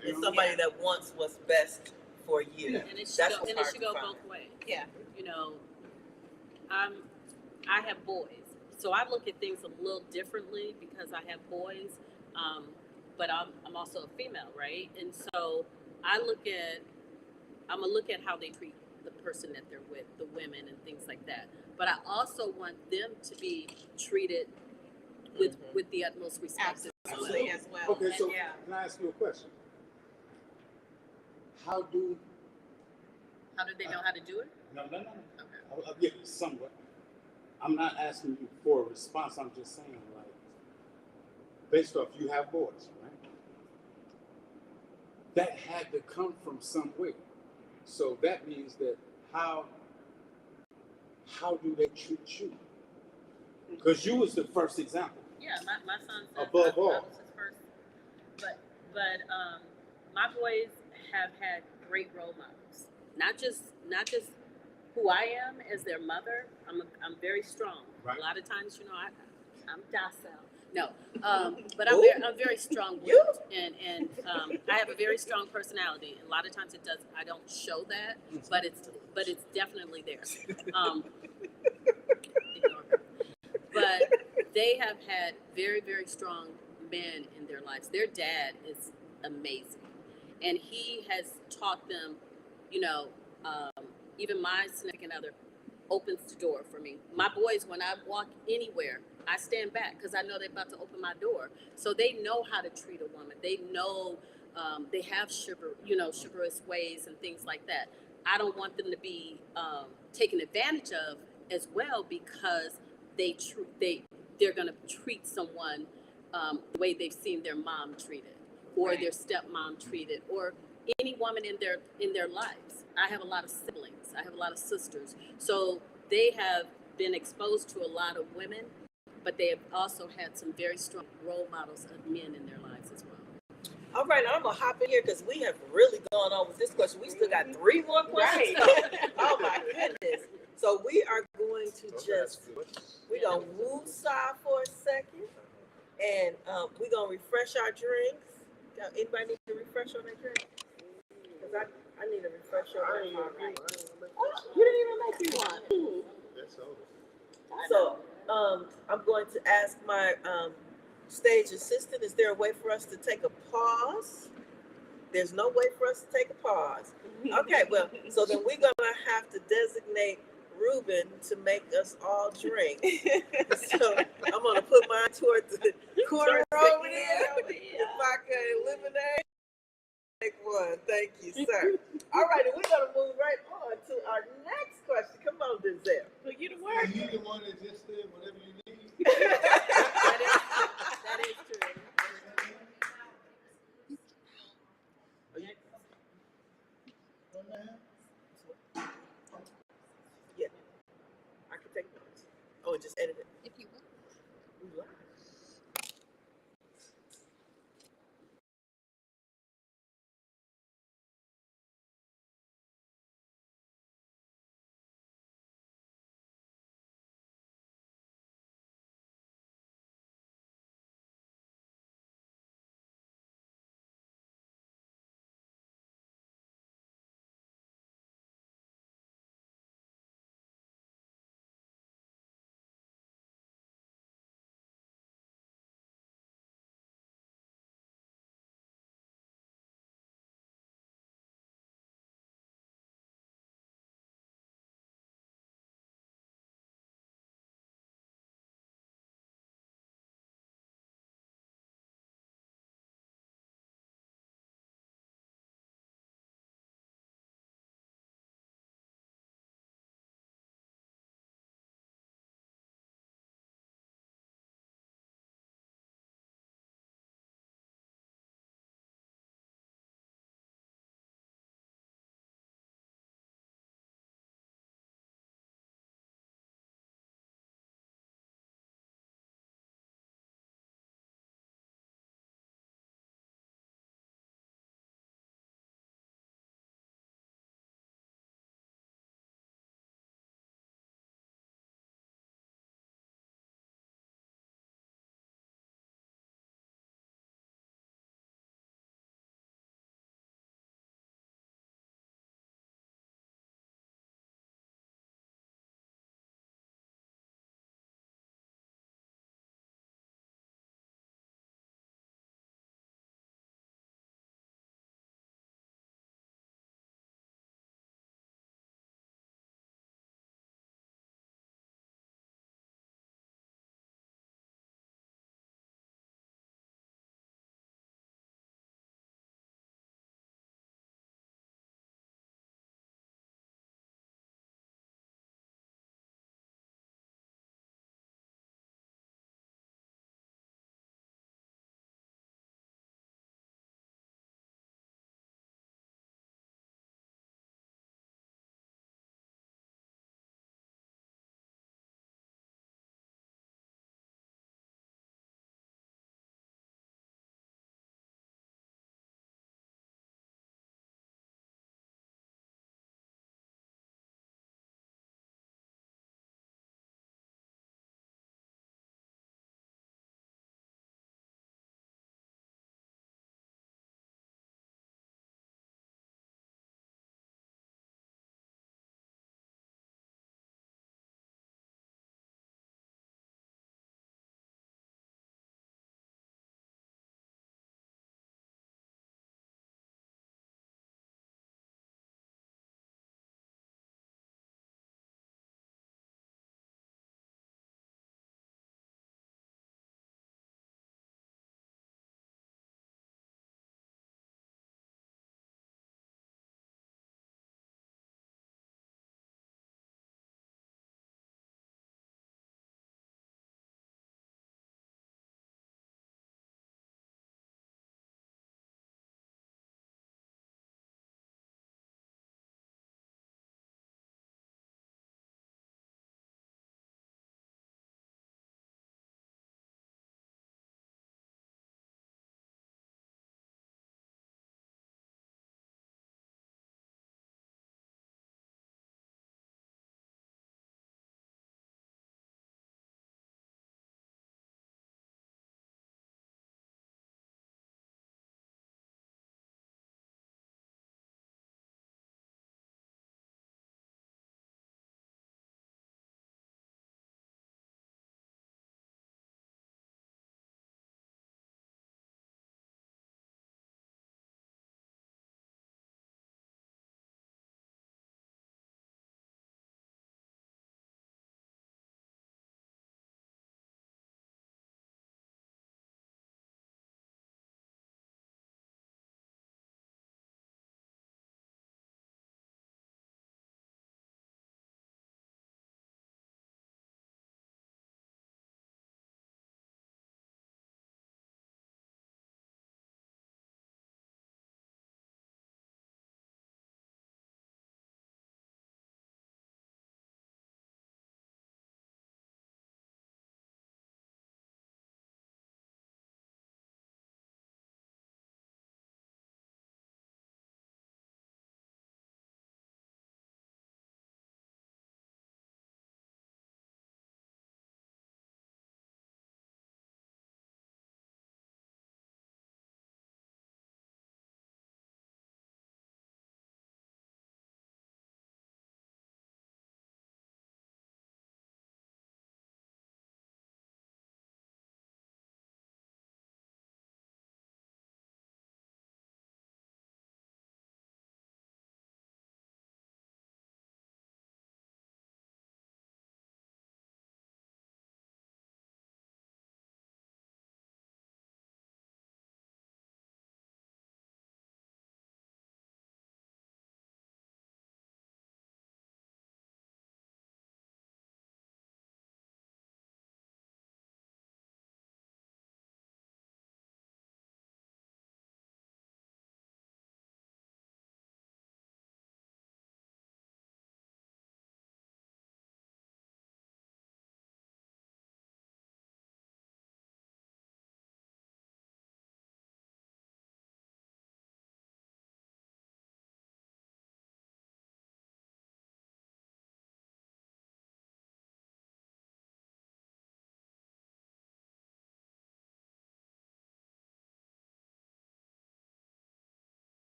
It's somebody that wants what's best for you. And it should go both ways. Yeah. I have boys, so I look at things a little differently because I have boys, but I'm also a female, right? And so I'm gonna look at how they treat the person that they're with, the women and things like that. But I also want them to be treated with the utmost respect. Absolutely, as well. Okay, so can I ask you a question? How do they know how to do it? No. Okay. I'll give you somewhat. I'm not asking you for a response. I'm just saying, like, based off you have boys, right? That had to come from somewhere. So that means that how do they treat you? Because you was the first example. Yeah, my son said Above I all. was his first. But my boys have had great role models. Not just who I am as their mother, I'm very strong. Right. A lot of times, I'm docile. No, but I'm very strong-willed, and I have a very strong personality. A lot of times I don't show that, but it's definitely there. Ignore her. But they have had very, very strong men in their lives. Their dad is amazing, and he has taught them, even my significant other opens the door for me. My boys, when I walk anywhere, I stand back because I know they're about to open my door. So they know how to treat a woman. They know they have chivalrous ways and things like that. I don't want them to be taken advantage of as well because they're going to treat someone the way they've seen their mom treated or their stepmom treated or any woman in their lives. I have a lot of siblings. I have a lot of sisters. So they have been exposed to a lot of women, but they have also had some very strong role models of men in their lives as well. All right, I'm going to hop in here because we have really gone on with this question. We still got 3 more questions. Right. Oh, my goodness. So we are going to we're going to woosah for a second, and we're going to refresh our drinks. Anybody need to refresh on their drink? Because I need a refresher on my drink. You didn't even make me one. So I'm going to ask my stage assistant, is there a way for us to take a pause? There's no way for us to take a pause. Okay, well, so then we're going to have to designate Ruben to make us all drink. So I'm going to put mine towards the corner over there. If I can eliminate. Take one. Thank you, sir. All right, and we're going to move right on to our next question. Come on, Denzel. Look, you the word. You the one that just said whatever you need. That is true. Yeah, I can take notes. Oh, and just edit it. If you will.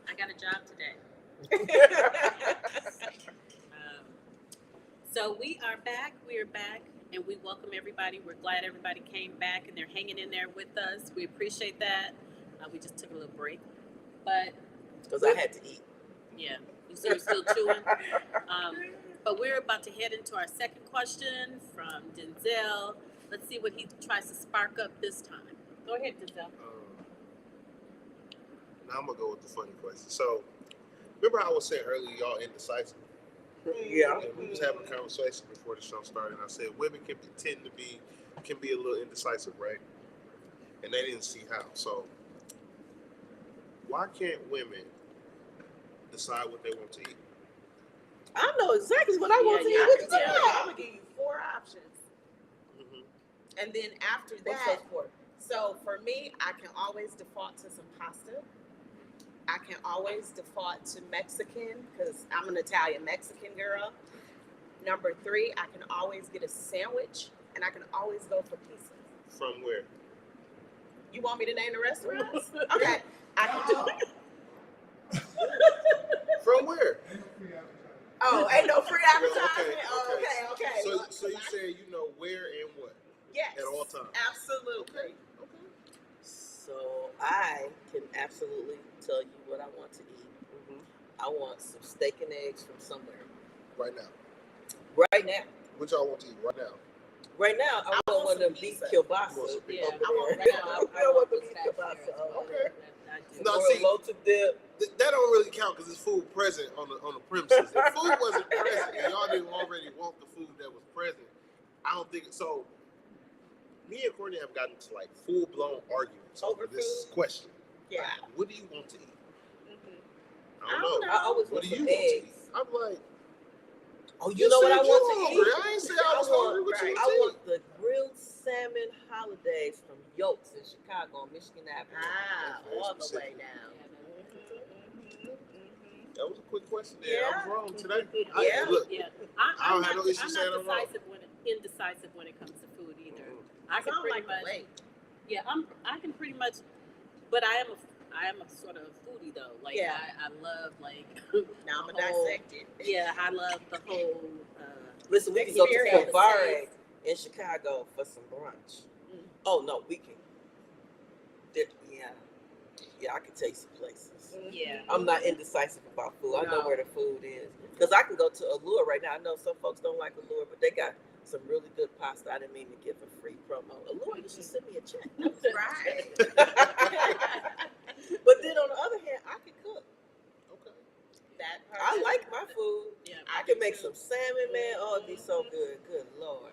I got a job today. So we are back. We are back, and we welcome everybody. We're glad everybody came back, and they're hanging in there with us. We appreciate that. We just took a little break, but because I had to eat. Yeah, you see, you're still chewing. But we're about to head into our second question from Denzel. Let's see what he tries to spark up this time. Go ahead, Denzel. Now I'm gonna go with the funny question. So, remember how I was saying earlier, y'all indecisive? Yeah. And we was having a conversation before the show started, and I said women can be a little indecisive, right? And they didn't see how. So, why can't women decide what they want to eat? I know exactly what I want to eat. I What can you tell talking you. about? I'm gonna give you 4 options, and then after What's that, those for? so for me, I can always default to some pasta. I can always default to Mexican because I'm an Italian Mexican girl. Number 3, I can always get a sandwich, and I can always go for pizza. From where? You want me to name the restaurants? Okay, I can do. From where? Oh, ain't no free advertising. Okay. Oh, okay. So you say you know where and what? Yes. At all times. Absolutely. Okay. So I can absolutely tell you what I want to eat. I want some steak and eggs from somewhere. Right now. Right now. What y'all want to eat right now? Right now, I want one of them beef pizza. kielbasa. Yeah, over I want there. that. I want the beef kielbasa. Okay. I do. No, Or see, loaded dip. that don't really count because it's food present on the premises. If food wasn't present and y'all didn't already want the food that was present, I don't think so. Me and Courtney have gotten to like full blown arguments over this food? question. Yeah. What do you want to eat? I I don't don't know. I always What want do you some want to eat? eggs. I'm like, Oh, you know what I said want you to hungry. eat? I ain't say I was hungry. What you I want to want the grilled salmon holidays from Yolks in Chicago on Michigan Avenue. All the way down. That was a quick question there. I was wrong today. Yeah. Look, Yeah, I don't have no issue I'm saying not I'm wrong. indecisive when it comes to food either. I can Sound pretty like much. wait. Yeah, I can pretty much, but I am a sort of foodie though. Like Yeah. I love like. Now I'm the gonna whole- dissect it. Yeah, I love the whole. Listen, we can go to Experience. Favare in Chicago for some brunch. Oh, no, we can. Yeah, I can tell you some places. Yeah. I'm not indecisive about food. I know No. where the food is. Because I can go to Allure right now. I know some folks don't like Allure, but they got some really good pasta. I didn't mean to give a free promo. Allure, you should send me a check. Right. But then on the other hand, I can cook. Okay. That part. I like my food. Yeah. I can make some salmon, man. Oh, it'd be so good. Good Lord.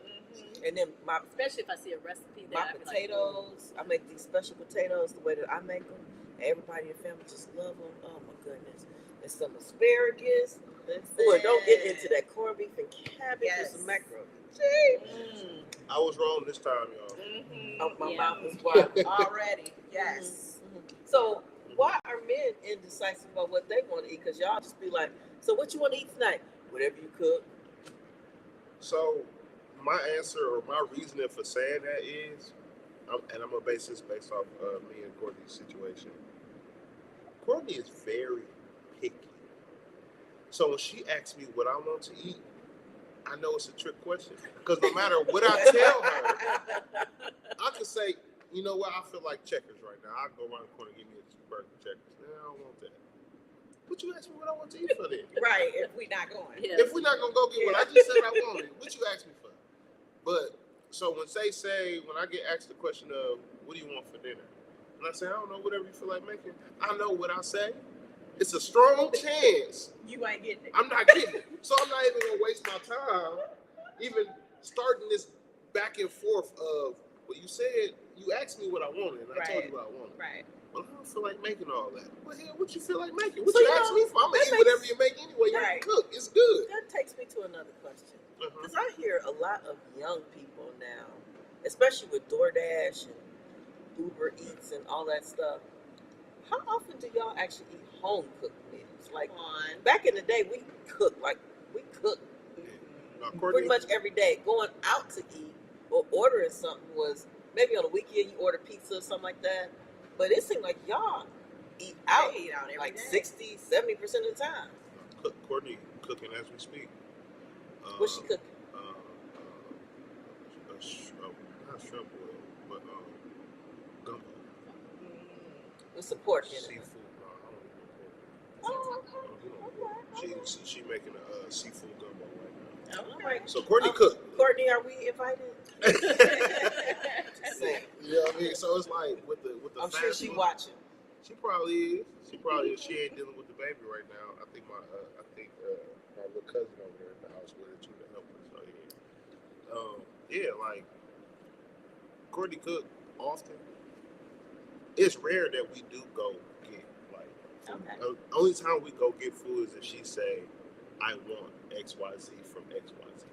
And then my Especially if I see a recipe that my I be like, potatoes, I make these special potatoes the way that I make them. Everybody in the family just love them. Oh my goodness. And some asparagus. Boy, don't get into that corned beef and cabbage with some macaroni. I was wrong this time, y'all. Oh, my Yeah. mouth is wild. Already. Yes. So why are men indecisive about what they want to eat? Because y'all just be like, so what you want to eat tonight? Whatever you cook. So my answer or my reasoning for saying that is, and I'm gonna base this based off me and Courtney's situation. Courtney is very picky. So when she asks me what I want to eat, I know it's a trick question. Because no matter what I tell her, I can say, you know what, I feel like checkers right now. I'll go around the corner and give me a cheeseburger checkers. I don't want that. But you ask me what I want to eat for then. Right. If we not going. Yeah. If we're not gonna go get what I just said I wanted, what you ask me for? But so when they say, when I get asked the question of what do you want for dinner, and I say I don't know, whatever you feel like making, I know what I say. It's a strong chance You ain't getting it. I'm not getting it. So I'm not even gonna waste my time even starting this back and forth of, well, you said you asked me what I wanted, and I told you what I wanted. Right. Well, I don't feel like making all that. Well, hell, what you feel like making? What So, you you ask know, me for? I'm gonna that eat makes- whatever you make anyway. You Right. can cook. It's good. That takes me to another question. Uh-huh. Because I hear a lot of young people now, especially with DoorDash and Uber Eats and all that stuff. How often do y'all actually eat home cooked meals? Like back in the day, we cooked Now, pretty Courtney, much every day. Going out to eat or ordering something was maybe on a weekend you order pizza or something like that. But it seemed like y'all eat out They eat out every like day. 60-70% of the time. Courtney cooking as we speak. What's she cooking? Not shrimp boil, but gumbo. With some pork in it. Seafood. I Oh, don't know. She making a seafood gumbo right now. all right. So Courtney cooked. Courtney, are we invited? Just saying. You know what I mean? So it's like with the I'm fast sure she food, watching. She probably is. She ain't dealing with the baby right now. I think my little cousin over there in the house with her too to help her. So yeah, like Courtney cook often. It's rare that we do go get like. Okay. The only time we go get food is if she say, "I want XYZ from XYZ."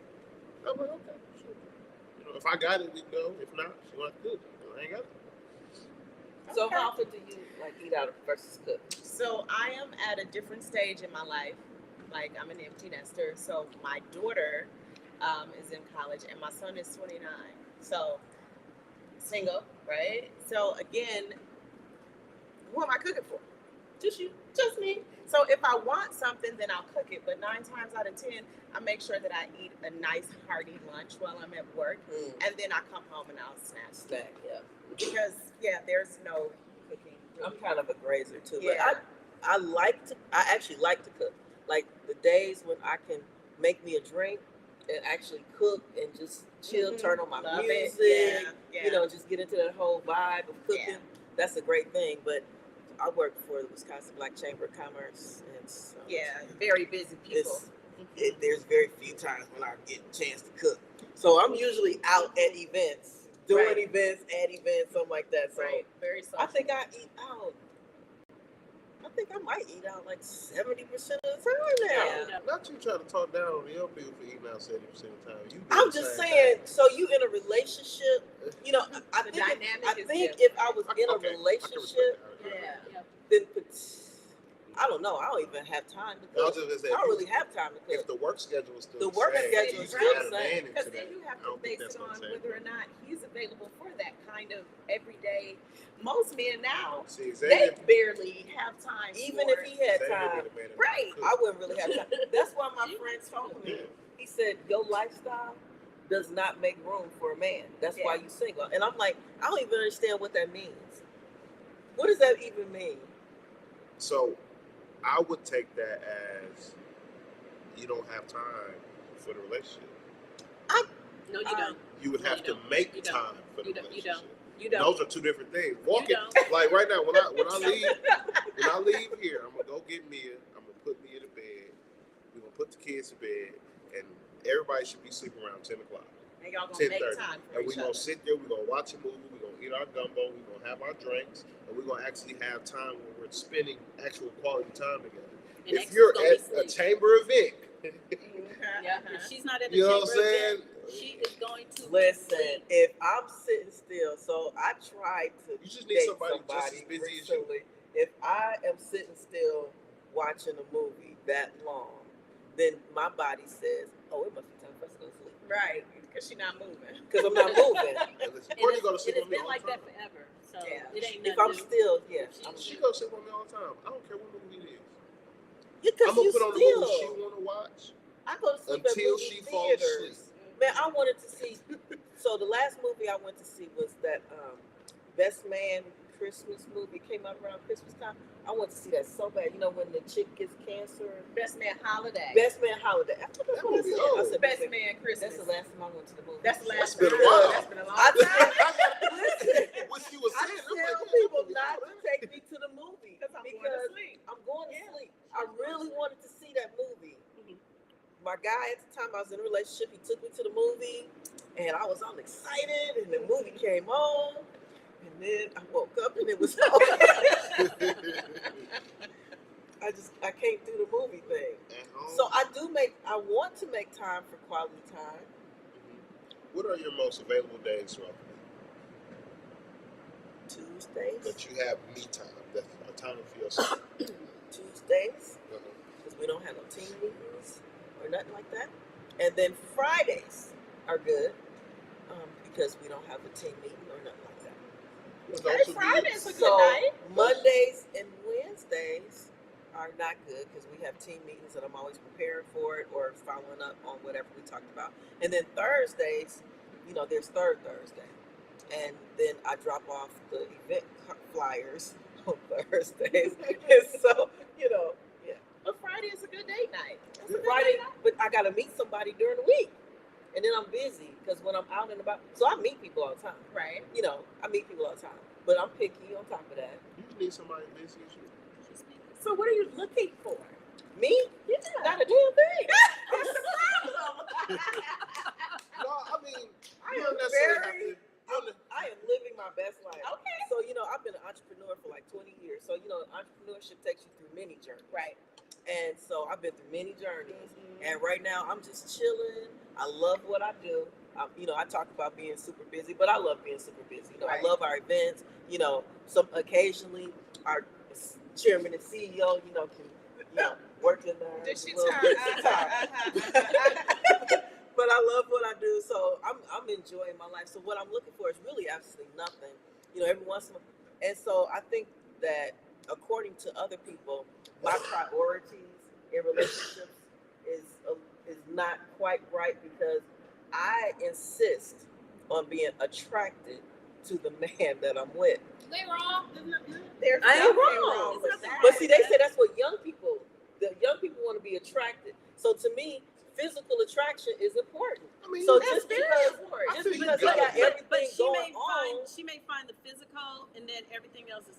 I'm like, okay, sure. You know, if I got it, we go. If not, she want to cook. I ain't got it. So Okay. how often do you like eat out versus cook? So I am at a different stage in my life. Like I'm an empty nester. So my daughter is in college and my son is 29. So single, right? So again, who am I cooking for? Just you, just me. So if I want something, then I'll cook it. But 9 times out of 10, I make sure that I eat a nice hearty lunch while I'm at work, and then I come home and I'll snack. Yeah. Because there's no cooking. I'm kind of a grazer too, Yeah. but I actually like to cook. Like the days when I can make me a drink and actually cook and just chill, turn on my Love music, it. Yeah. you know, just get into that whole vibe of cooking. Yeah. That's a great thing. But I work for the Wisconsin Black Chamber of Commerce, and so very busy people. there's very few times when I get a chance to cook. So I'm usually out at events, doing Right. events, at events, something like that. So Right. Very social. I think I eat out. I think I might eat out like 70% of the time now. Yeah. Not you trying to talk down on the young people for eating out 70% of the time. You do I'm the just same saying. thing. So you in a relationship? You know, I The think dynamic is if different. I was in a Okay, I can relationship, respect that. then I don't know. I don't even have time to I was cook. just I gonna say, don't really have time to if cook. the work schedule is still The work same, schedule you is can still add the a man same. into Because that. then you have I to don't think base that's it gonna on change. whether or not he's available for that kind of everyday. Most men now, See, they barely have time. Even for if he had Xavier time, be the man that Right. cook. I wouldn't really have time. That's why my friend told me. He said, "Your lifestyle does not make room for a man. That's why you single." And I'm like, I don't even understand what that means. What does that even mean? So, I would take that as you don't have time for the relationship. No, you don't. You would No, have you to don't. make You don't. time for the You don't. You relationship. don't. You don't. Those are two different things. Walking, don't. like right now, when I leave here, I'm gonna go get Mia. I'm gonna put Mia to bed. We're gonna put the kids to bed, and everybody should be sleeping around 10 o'clock. And y'all gonna make 10:30. time for And we're each gonna other. sit there, we're gonna watch a movie, we're gonna eat our gumbo, we're gonna have our drinks, and we're gonna actually have time when we're spending actual quality time together. And If X you're is gonna at be a asleep. chamber event, Yeah, if she's not at the you know chamber what I'm saying? event, she is going to Listen, sleep. if I'm sitting still, so I tried to You just need date somebody just as busy as you. recently. If I am sitting still watching a movie that long, then my body says, "Oh, it must be time for us to go to sleep." Right, because she's not moving. Because I'm not moving. And listen, And Courtney go to sleep it's on me been all like the that time. forever. So Yeah. it ain't If nothing I'm new. still, yeah. She go to sleep on me all the time. I don't care what movie it is. Yeah, I'm because gonna you put on the movie she still. wanna watch I go to sleep until at she movie falls theaters. asleep. Man, I wanted to see. So the last movie I went to see was that Best Man Christmas movie. Came out around Christmas time. I went to see that so bad. You know when the chick gets cancer. Best Man Holiday. Best Man Holiday. I thought that's That what I movie said. old. I said Best Man Christmas. That's the last time I went to the movie. That's the It's last been a time. while. That's been a long I time. listen. What she was I saying, I'm tell like, yeah, people that movie not old, to take me to the movie Because I'm going to because sleep. I'm going to Yeah. sleep. I really wanted to see that movie. Mhm. My guy at the time I was in a relationship, he took me to the movie, and I was all excited, and the movie came on, and then I woke up and it was over. I can't do the movie thing. At home. So I want to make time for quality time. What are your most available days throughout the week Tuesdays, that you have me time? That's a time for yourself. Tuesdays, because we don't have no team meetings or nothing like that. And then Fridays are good because we don't have a team meeting or nothing like that. Those Hey, would be- Friday's a good So night. Mondays and when? Wednesdays are not good because we have team meetings and I'm always preparing for it or following up on whatever we talked about. And then Thursdays, there's Third Thursday. And then I drop off the event flyers on Thursdays. And so, yeah. But Friday is a good date night. It's a good Friday, date night. but I got to meet somebody during the week. And then I'm busy because when I'm out and about, so I meet people all the time. Right. I meet people all the time. But I'm picky on top of that. You need somebody busy as you. So what are you looking for? Me? Yeah. Not a damn thing. What's the problem? No, I mean, I you am don't necessarily very- have to. I am living my best life. Okay. So, I've been an entrepreneur for like 20 years. So, entrepreneurship takes you through many journeys. Right. And so I've been through many journeys. Mhm. And right now I'm just chilling. I love what I do. I talk about being super busy, but I love being super busy. Right. I love our events. Some occasionally our chairman and CEO, can work in there. Did she a little turn? bit. But I love what I do, so I'm enjoying my life. So what I'm looking for is really absolutely nothing. Every once in a while. And so I think that according to other people, my priorities in relationships is not quite right because I insist on being attracted to the man that I'm with. They wrong. There's I ain't nothing wrong. with that. But see, they say that's what the young people want to be attracted. So to me, physical attraction is important. I mean, So That's just very because, important. just I think because you they got gotta- everything going on, she may find the physical, and then everything else is.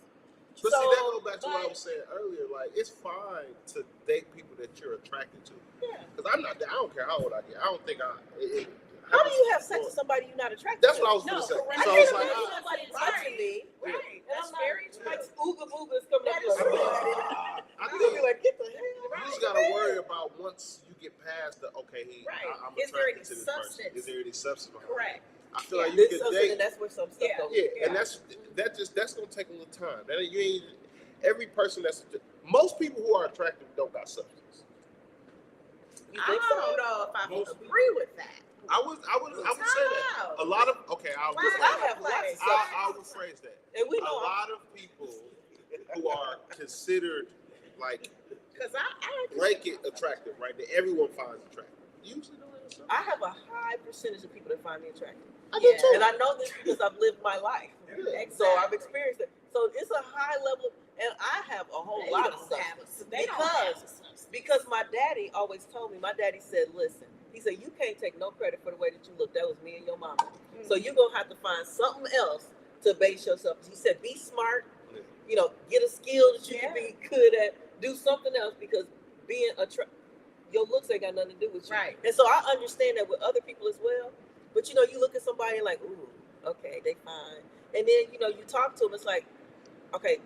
But see, So, that goes back to what I but- was saying earlier. Like, it's fine to date people that you're attracted to. Yeah. Because I don't care how old I get. I don't think How do you have sex with somebody you're not attracted That's to? what I was going to say. correct. So I it's can't like, imagine somebody touching me. Right. And That's I'm not, very true. like ooga booga's coming That up. is Like, true. I I'm think be like, get the hell you out just of got to here. worry about once you get past the, okay, Right. I'm Is there attracted any to this substance? person. Is there any substance behind it? Correct. I feel like you This can something, date. and that's where some stuff Yeah. goes. Yeah, and that's gonna take a little time. That you ain't every person most people who are attractive don't got substance. You I think so? don't know if I Most agree with that. I would say that a lot of I'll Why? I have lots of stuff. I'll rephrase that. And we A know lot of people who are considered like Because I blanket attractive, right? That everyone finds attractive. Usually don't have substance. I have a high percentage of people that find me attractive. I do too. And I know this because I've lived my life. Yeah. So I've experienced it. So it's a high level, and I have a whole They lot don't of stuff. have a- they don't have a substance. Because my daddy always told me, my daddy said, listen, he said, you can't take no credit for the way that you look. That was me and your mama. So you're going to have to find something else to base yourself. He said, be smart, get a skill that you can be good at, do something else because being your looks ain't got nothing to do with you. Right. And so I understand that with other people as well. But you look at somebody and like, ooh, okay, they fine. And then, you talk to them, it's like, okay,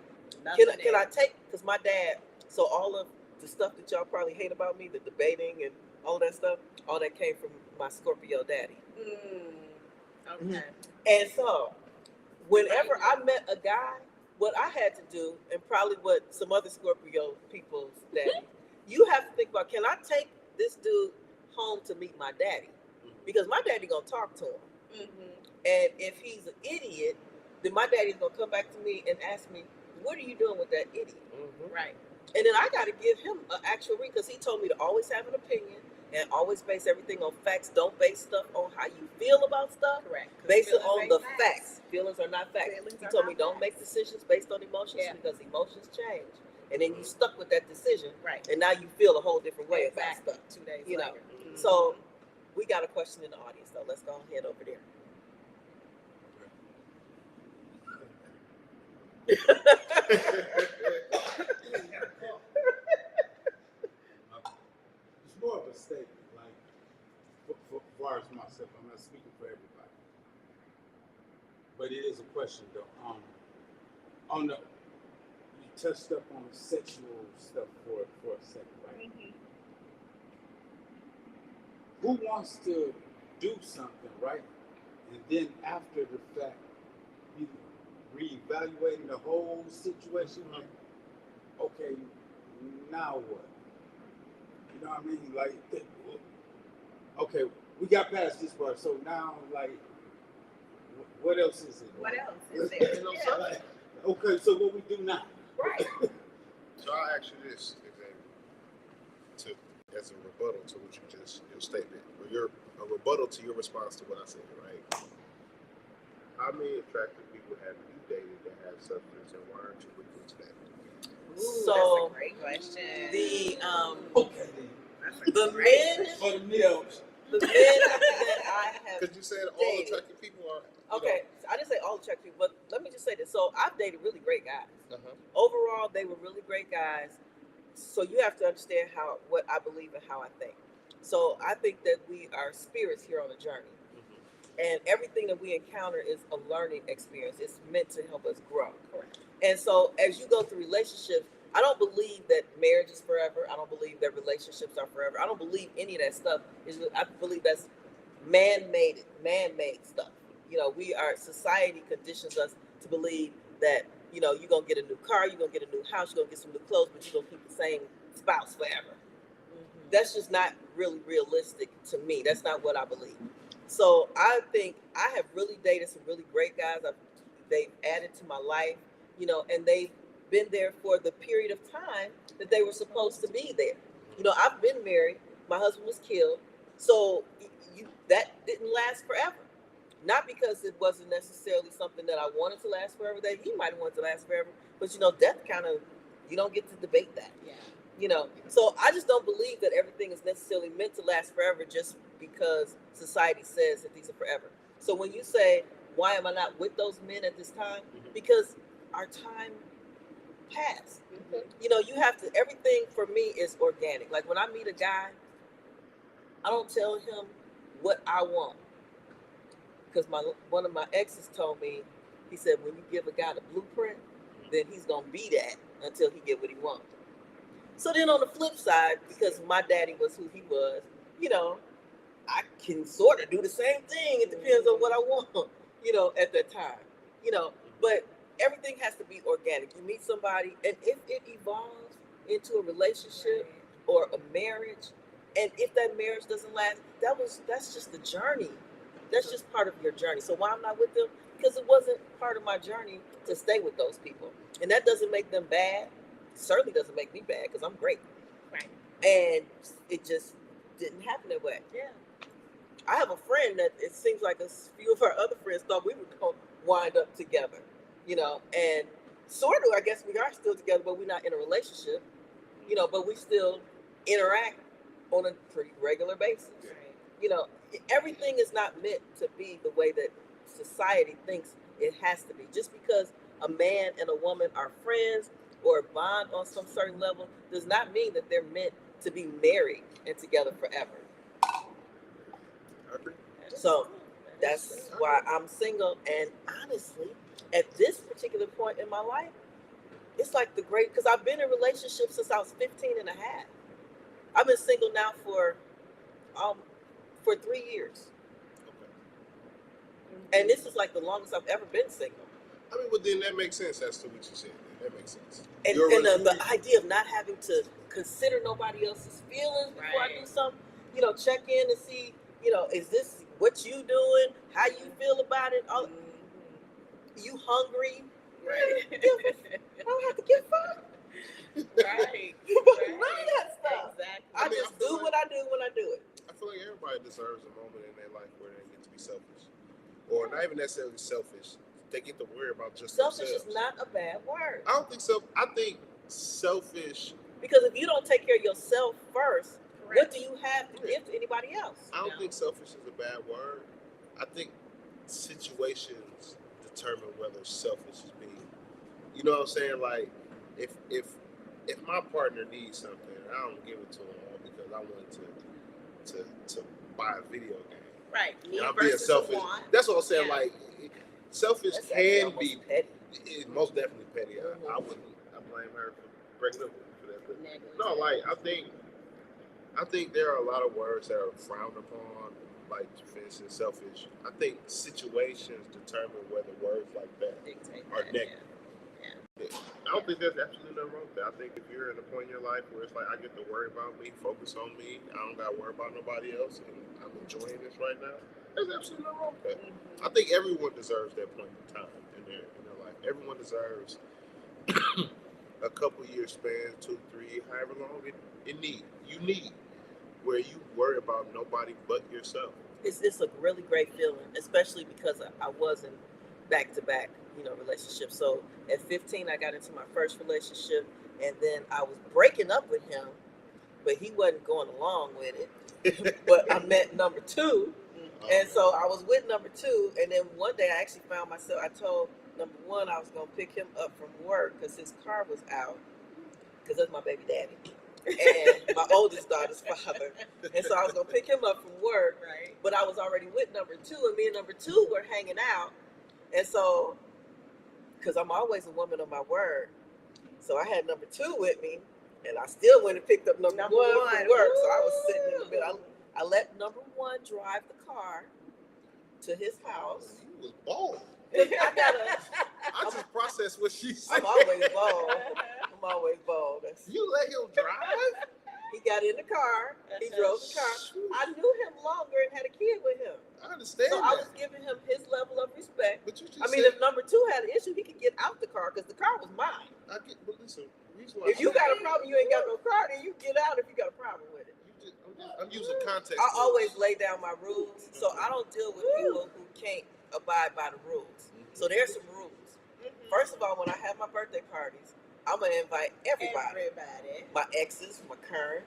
can I take, because my dad, so all of the stuff that y'all probably hate about me, the debating and all that stuff, all that came from my Scorpio daddy. Okay. And so, whenever I met a guy, what I had to do, and probably what some other Scorpio people's daddy, you have to think about, can I take this dude home to meet my daddy? Because my daddy gonna talk to him. And if he's an idiot, then my daddy's gonna come back to me and ask me, what are you doing with that idiot? Right. And then I gotta give him an actual reason, because he told me to always have an opinion and always base everything on facts. Don't base stuff on how you feel about stuff. Correct. 'Cause Base it feelings on ain't the facts. Feelings are not facts. Feelings He are told not me don't facts. make decisions based on emotions because emotions change. And then you stuck with that decision, Right. and now you feel a whole different way Exactly. about stuff. 2 days You know. later. So we got a question in the audience, though. Let's go head over there. It's more of a statement, like for far as myself, I'm not speaking for everybody, but it is a question though. On the you touched up on the sexual stuff for a second, right? Who wants to do something, right? And then after the fact, you reevaluating the whole situation, like, okay, now what? You know what I mean? Like, okay, we got past this part, so now, like, what else is it? What else is there? Like, okay, so what we do now? Right. So I'll ask you this, Xavier, as a rebuttal to what you just, your statement, or a rebuttal to your response to what I said, right? How many attractive people have you dated that have substance, and why aren't you with them today? So that's a great question. Okay, the men for the meals. that I have Because you said all dated. attractive people are. Okay, so I didn't say all attractive people, but let me just say this. So I've dated really great guys. Uh-huh. Overall, they were really great guys. So you have to understand what I believe and how I think. So I think that we are spirits here on a journey. And everything that we encounter is a learning experience. It's meant to help us grow. Correct. And so as you go through relationships, I don't believe that marriage is forever. I don't believe that relationships are forever. I don't believe any of that stuff. I believe that's man-made stuff. You know, society conditions us to believe that, you know, you're going to get a new car, you're going to get a new house, you're going to get some new clothes, but you're going to keep the same spouse forever. That's just not really realistic to me. That's not what I believe. So I think I have really dated some really great guys. They've added to my life, you know, and they've been there for the period of time that they were supposed to be there. You know, I've been married. My husband was killed. So that didn't last forever. Not because it wasn't necessarily something that I wanted to last forever, that he might have wanted to last forever. But, you know, death you don't get to debate that. Yeah. You know, so I just don't believe that everything is necessarily meant to last forever just because society says that these are forever. So when you say, why am I not with those men at this time? Because our time passed. You know, everything for me is organic. Like when I meet a guy, I don't tell him what I want. Because one of my exes told me, he said, when you give a guy the blueprint, then he's going to be that until he get what he wants. So then on the flip side, because my daddy was who he was, you know, I can sort of do the same thing. It depends on what I want, you know, at that time, you know, but everything has to be organic. You meet somebody, and if it evolves into a relationship or a marriage, and if that marriage doesn't last, that's just the journey. That's just part of your journey. So why I'm not with them? Because it wasn't part of my journey to stay with those people. And that doesn't make them bad. Certainly doesn't make me bad because I'm great. Right. And it just didn't happen that way. Yeah. I have a friend that it seems like a few of our other friends thought we were going to wind up together, you know, and sort of, I guess we are still together, but we're not in a relationship, you know, but we still interact on a pretty regular basis. Right. You know, everything is not meant to be the way that society thinks it has to be. Just because a man and a woman are friends or bond on some certain level does not mean that they're meant to be married and together forever. So that's why I'm single. And honestly, at this particular point in my life, it's like because I've been in relationships since I was 15 and a half. I've been single now for 3 years. And this is like the longest I've ever been single. I mean, well, then that makes sense as to what you said. That makes sense. And the idea of not having to consider nobody else's feelings before I do something, you know, check in and see, you know, is this what you doing? How you feel about it? You hungry? Right. I don't have to give a fuck. Right. None of that stuff. Exactly. I just do what I do when I do it. I feel like everybody deserves a moment in their life where they get to be selfish. Or not even necessarily selfish. They get to worry about just selfish themselves. Is not a bad word. I don't think so. I think selfish. Because if you don't take care of yourself first, Correct. what do you have to give to anybody else? I don't think selfish is a bad word. I think situations determine whether selfish is being. You know what I'm saying? Like, if my partner needs something, I don't give it to him all because I want to buy a video game. Right. And I'm being selfish. That's what I'm saying. Yeah. Like, selfish That's can be petty. It's most definitely petty. I wouldn't. I blame her for breaking up for that. But no, like I think there are a lot of words that are frowned upon, like for instance, selfish. I think situations determine whether words like that are negative. Yeah. I don't think there's absolutely nothing wrong with that. I think if you're at a point in your life where it's like I get to worry about me, focus on me, I don't got to worry about nobody else, and I'm enjoying this right now, there's absolutely nothing wrong with that. I think everyone deserves that point in time in their life. Everyone deserves a couple years span, 2, 3, however long you need, where you worry about nobody but yourself. It's a really great feeling, especially because I wasn't back-to-back, relationships. So at 15, I got into my first relationship, and then I was breaking up with him, but he wasn't going along with it. But I met number two, and so I was with number two, and then one day I actually found myself, I told number one I was going to pick him up from work because his car was out, because that's my baby daddy. And my oldest daughter's father. And so I was going to pick him up from work, Right. but I was already with number two, and me and number two were hanging out. And so, because I'm always a woman of my word, so I had number two with me, and I still went and picked up number one from work. So I was sitting in the middle. I let number one drive the car to his house. You was bold. I just processed what she said. I'm always bold. You let him drive? He got in the car. He drove the car. I knew him longer and had a kid with him. I understand So that. I was giving him his level of respect. But you just if number two had an issue, he could get out the car because the car was mine. but listen, If you got a problem, you ain't got no car, then you get out if you got a problem with it. I'm using context. I always lay down my rules, so I don't deal with people who can't abide by the rules. So there's some rules. First of all, when I have my birthday parties, I'm gonna invite everybody. My exes, my current.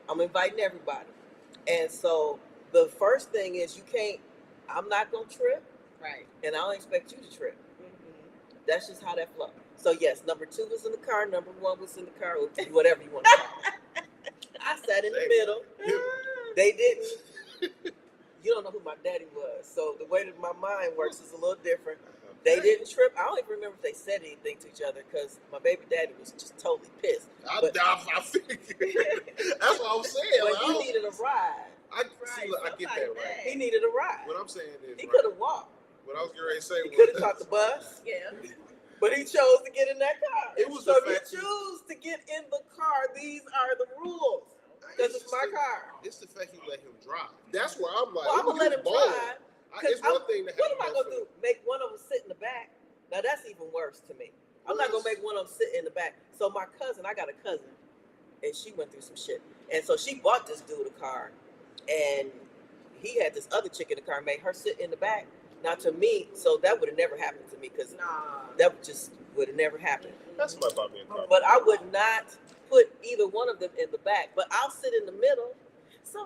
I'm inviting everybody. And so the first thing is I'm not gonna trip. Right. And I don't expect you to trip. That's just how that flows. So yes, number two was in the car, number one was in the car, whatever you want to call it. I sat in the middle. They didn't. You don't know who my daddy was. So the way that my mind works is a little different. They didn't trip. I don't even remember if they said anything to each other because my baby daddy was just totally pissed. I figured. That's what I was saying. But he needed a ride. I get that right. He needed a ride. What I'm saying is, he could have walked. What I was getting ready to say He was, could have caught the bus. Yeah. But he chose to get in that car. It was so the if fact you choose to get in the car, these are the rules. Because it's my car. It's the fact you let him drive. That's where I'm like, I'm going to let him drive. It's one thing to have. What am I going to do? Make one of them sit in the back? Now, that's even worse to me. I'm not going to make one of them sit in the back. So my cousin, I got a cousin, and she went through some shit. And so she bought this dude a car, and he had this other chick in the car, made her sit in the back. Now, to me, so that would have never happened to me because that just would have never happened. That's my bought me a car. But I would not put either one of them in the back. But I'll sit in the middle. So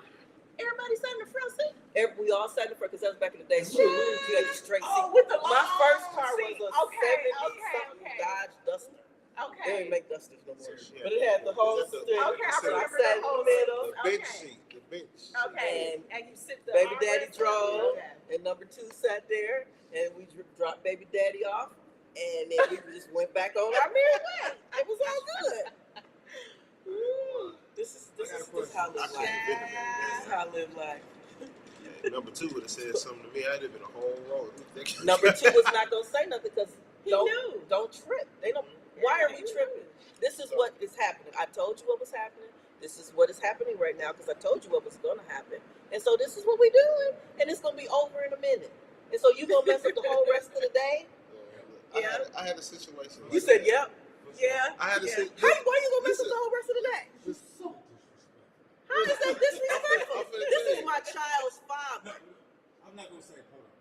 everybody sat in the front seat. We all sat in the front because that was back in the day. So you had the straight seat. With the My first car seat. was a 70-something Dodge Duster. Okay. They didn't make Dusters no more. So, But it had the whole Okay, thing. I So I remember sat in the whole the middle. The bench Okay. seat. The bench. Okay. And you sit the Baby daddy armrest drove, on? and number two sat there, and we dropped baby daddy off, and then we just went back on our merry way. It was all good. This is how I live life. This is how I live life. Number two would have said something to me. I'd have been a whole roll. Number two was not gonna say nothing because He don't knew. trip. They don't. Why are we tripping? This is what is happening. I told you what was happening. This is what is happening right now because I told you what was gonna happen. And so this is what we're doing, and it's gonna be over in a minute. And so you gonna mess up the whole rest of the day? I had a situation. You like said that. yep. Yeah. I had to say. Why you gonna mess up the whole rest of the day? It's so disrespectful. How is that disrespectful? I'm finna This tell is you. my child's father. I'm not gonna say hold on.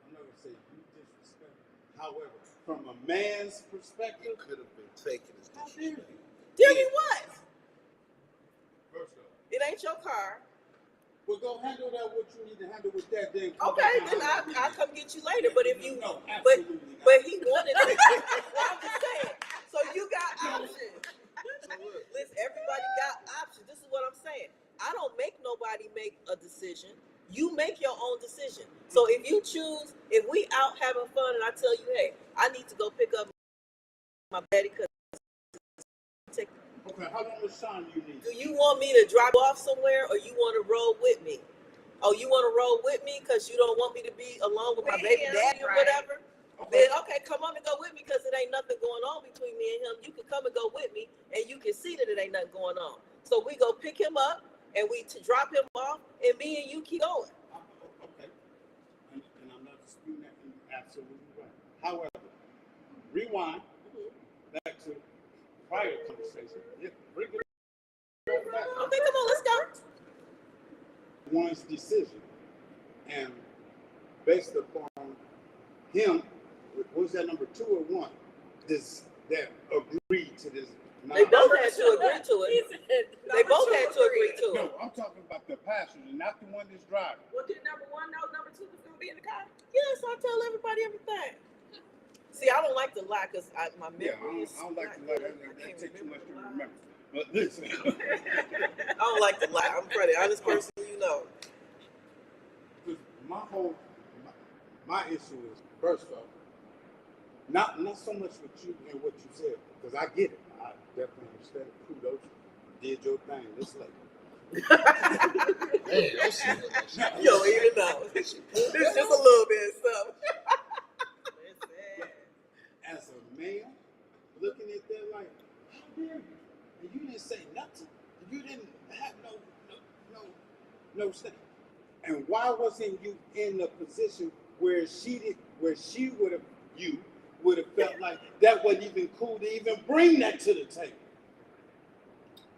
I'm not gonna say you disrespectful. However, from a man's perspective, It could have been taken as how dare disrespect. you? Tell me what? First off, It ain't your car. well, go handle that what you need to handle with that. Then Okay, then I'll come get you later. But if you, no, but absolutely not. but he wanted it. I'm just saying. So you got options. Listen, everybody got options. This is what I'm saying. I don't make nobody make a decision. You make your own decision. So if you choose, if we out having fun and I tell you, hey, I need to go pick up my daddy because Okay, how long of time you need? do you want me to drop off somewhere or you want to roll with me? Oh, you want to roll with me because you don't want me to be alone with my baby daddy or right. whatever? Okay. Then okay, come on and go with me because it ain't nothing going on between me and him. You can come and go with me and you can see that it ain't nothing going on. So we go pick him up and we drop him off and me and you keep going. Okay. And I'm not disputing that, and you're absolutely right. However, rewind back to prior conversation. Yeah, bring it back. Okay, come on, let's go. One's decision, and based upon him, was that number 2 or 1? This that agreed to this. They both had to agree to it. They both had to agree to No, it. I'm talking about the passenger, not the one that's driving. Well, did number 1 know number 2 was gonna be in the car? Yes, I tell everybody everything. See, I don't like to lie because my Yeah, memory is. I don't like to lie. That takes too much to remember. But listen, I don't like to lie. I'm a pretty honest person, you know. my issue is, first off, not so much with you and what you said, because I get it. I definitely understand it. Kudos, you did your thing. This lady. Hey, I see that. You don't even know. It's just a little bit of stuff. As a man, looking at that like, how dare you? And you didn't say nothing. You didn't have no say. And why wasn't you in the position where she would have felt like that wasn't even cool to even bring that to the table?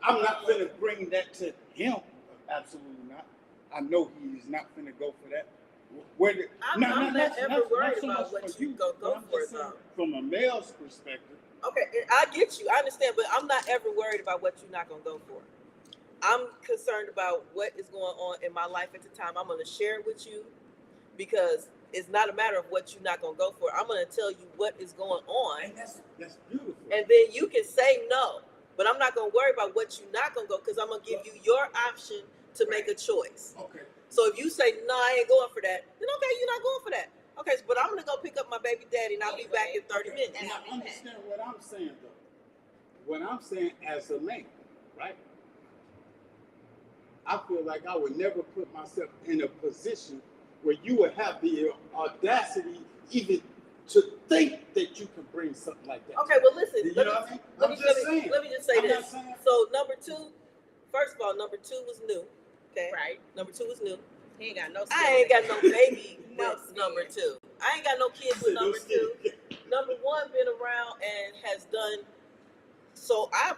I'm not gonna bring that to him. Absolutely not. I know he's not gonna go for that. I'm not ever worried about what you go for, though. From a male's perspective. Okay, I get you. I understand, but I'm not ever worried about what you're not gonna go for. I'm concerned about what is going on in my life at the time. I'm gonna share it with you because it's not a matter of what you're not gonna go for. I'm gonna tell you what is going on, And that's beautiful. and then you can say no. But I'm not gonna worry about what you're not gonna go because I'm gonna give you your option to make a choice. Okay. So if you say no, I ain't going for that, then okay, you're not going for that. Okay, but I'm gonna go pick up my baby daddy and I'll be back in 30 minutes. And I understand what I'm saying though. What I'm saying as a man, right? I feel like I would never put myself in a position where you would have the audacity even to think that you can bring something like that. Okay, well listen, You know what I mean? let I'm me just say I'm this. not saying- So number 2, first of all, number 2 was new. Okay. Right. Number 2 was new. He ain't got no. I ain't got no baby No with number 2. I ain't got no kids with number 2. Number 1 been around and has done. So I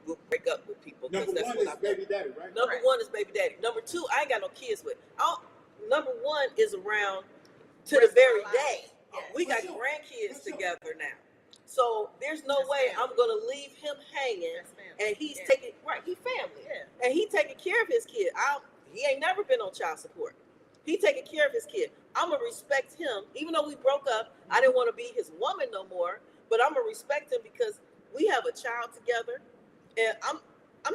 will break up with people because Number that's one what is I've done. baby daddy, right? Number 1 is baby daddy. Number 2, I ain't got no kids with. Number 1 is around to the very day. We got grandkids together now. So there's no way I'm gonna leave him hanging, and he's taking he family, and he taking care of his kid. He ain't never been on child support. He taking care of his kid. I'm gonna respect him, even though we broke up. I didn't want to be his woman no more, but I'm gonna respect him because we have a child together, and I'm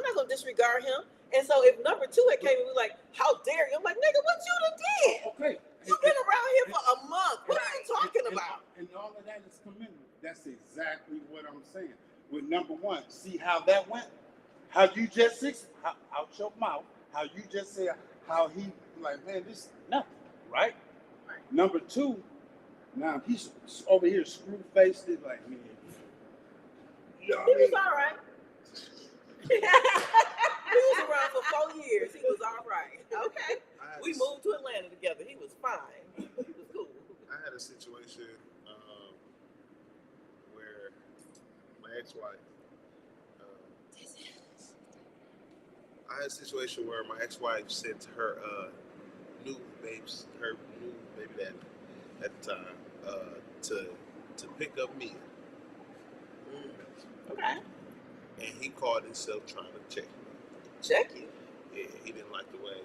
not gonna disregard him. And so if number 2 had came and was like, "How dare you?" I'm like, "Nigga, what you done did? Okay. You've been around here for a month. What are you talking about?" And all of that is commendable. That's exactly what I'm saying. With number 1, see how that went? How you just out your mouth, how you just said how he like, man, this is nothing, right? Number 2, now he's over here screw faced it like me. You know He what I mean? was all right. He was around for 4 years. He was all right. Okay. We moved to Atlanta together. He was fine. He was cool. I had a situation where my ex-wife, sent her new baby daddy at the time to pick up me. Okay. And he called himself trying to check me. Check you. Yeah, he didn't like the way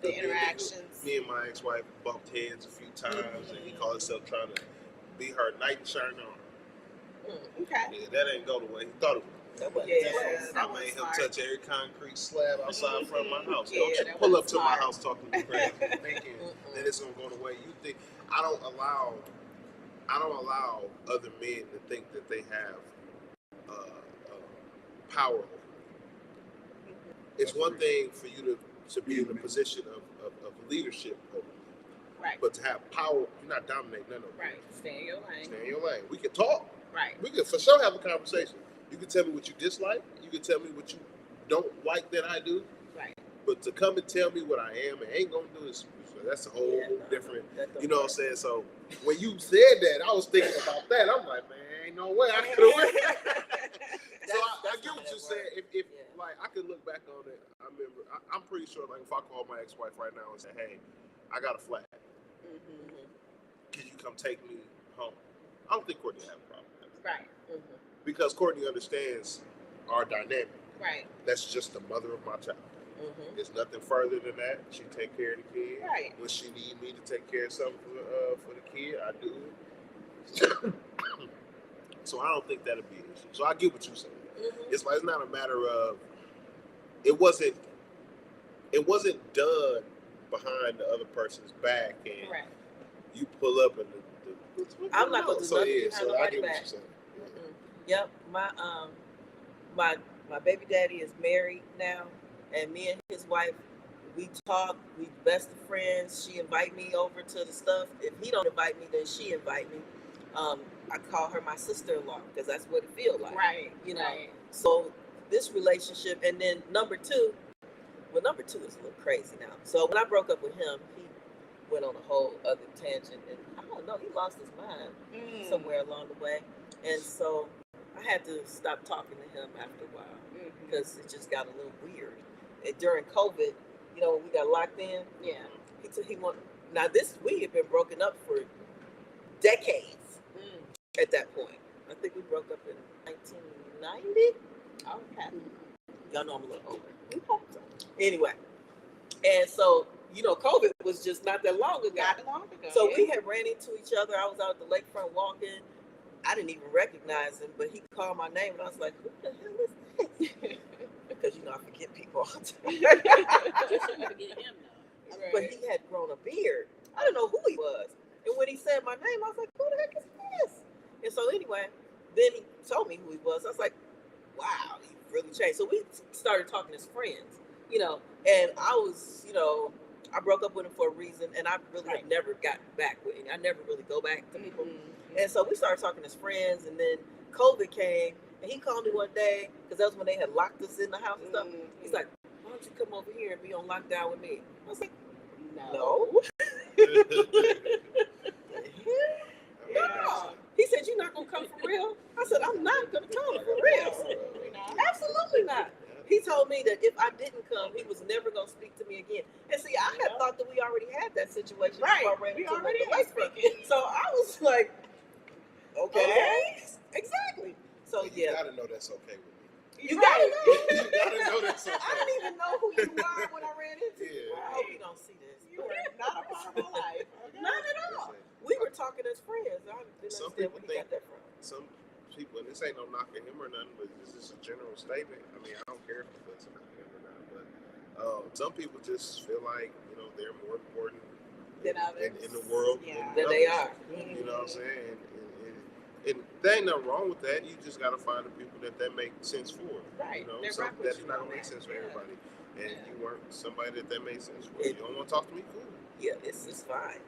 The interactions. Me and my ex-wife bumped heads a few times, and he called himself trying to be her knight in shining armor. Okay. Yeah, that ain't go the way he thought it would. Yeah. I made him touch every concrete slab outside front of my house. Yeah, Don't you that pull up wasn't to my smart. house talking to me crazy, thinking that it's gonna go the way you think. I don't allow other men to think that they have power. It's one thing for you to be in a position of leadership, Right. but to have power, you're not dominating none of them. Right. Stay in your lane. Stay in your lane. We can talk. Right. We can for sure have a conversation. You can tell me what you dislike. You can tell me what you don't like that I do. Right. But to come and tell me what I am and ain't gonna do is that's a whole different. You know what I'm saying? So when you said that, I was thinking about that. I'm like, man, ain't no way I could have. my ex-wife right now and say, hey, I got a flat. Can you come take me home? I don't think Courtney have a problem with that. Right. Because Courtney understands our dynamic. Right. That's just the mother of my child. There's nothing further than that. She take care of the kid. Right. When she need me to take care of something for the kid, I do it. So I don't think that'll be an issue. So I get what you're saying. It's like, it's not a matter of, it wasn't done behind the other person's back, and you pull up and I'm not gonna do nothing behind so I nobody's get what back. you're saying. Yep, my baby daddy is married now, and me and his wife, we talk. We best of friends. She invite me over to the stuff. If he don't invite me, then she invite me. I call her my sister-in-law because that's what it feels like. Right. You know. So this relationship, and then number two is a little crazy now. So when I broke up with him, he went on a whole other tangent, and I don't know, he lost his mind somewhere along the way, and so I had to stop talking to him after a while because it just got a little weird. And during COVID, you know, when we got locked in, he wanted. Now we had been broken up for decades. At that point, I think we broke up in 1990. Okay, y'all know I'm a little older. Anyway, and so you know, COVID was just not that long ago. So we had ran into each other. I was out at the lakefront walking. I didn't even recognize him, but he called my name, and I was like, "Who the hell is that?" Because you know I forget people all the time. But he had grown a beard. I didn't know who he was, and when he said my name, I was like, "Who the heck is this?" And so anyway, then he told me who he was. I was like, "Wow, he really changed." So we started talking as friends, you know. And I was, you know, I broke up with him for a reason, and I really have never gotten back with him. I never really go back to people. And so we started talking as friends, and then COVID came, and he called me one day, because that was when they had locked us in the house and stuff. He's like, "Why don't you come over here and be on lockdown with me?" I was like, "No." No. He said, "You're not going to come for real?" I said, "I'm not going to come for real." Absolutely not. He told me that if I didn't come, he was never going to speak to me again. And see, I had thought that we already had that situation. Right. Before I ran We into already the had lakefront. So I was like, okay. Exactly. So You gotta know that's okay with me. You gotta know. You gotta know that's okay. I didn't even know who you were when I ran into you. Yeah. I hope you don't see this. You were not a part of my life. Okay? Not at all. We were talking as friends. I didn't Some understand people where he got that from. Some people, and this ain't no knocking him or nothing, but this is a general statement. I mean, I don't care if it looks like him or not, but some people just feel like, you know, they're more important Than others. in the world Than they are. You know what I'm saying? And there ain't nothing wrong with that. You just got to find the people that make sense for. Right. You know, They some rock with that's you not on gonna make that. sense for everybody. And you weren't somebody that made sense for. You don't want to talk to me? Cool. Yeah, it's fine.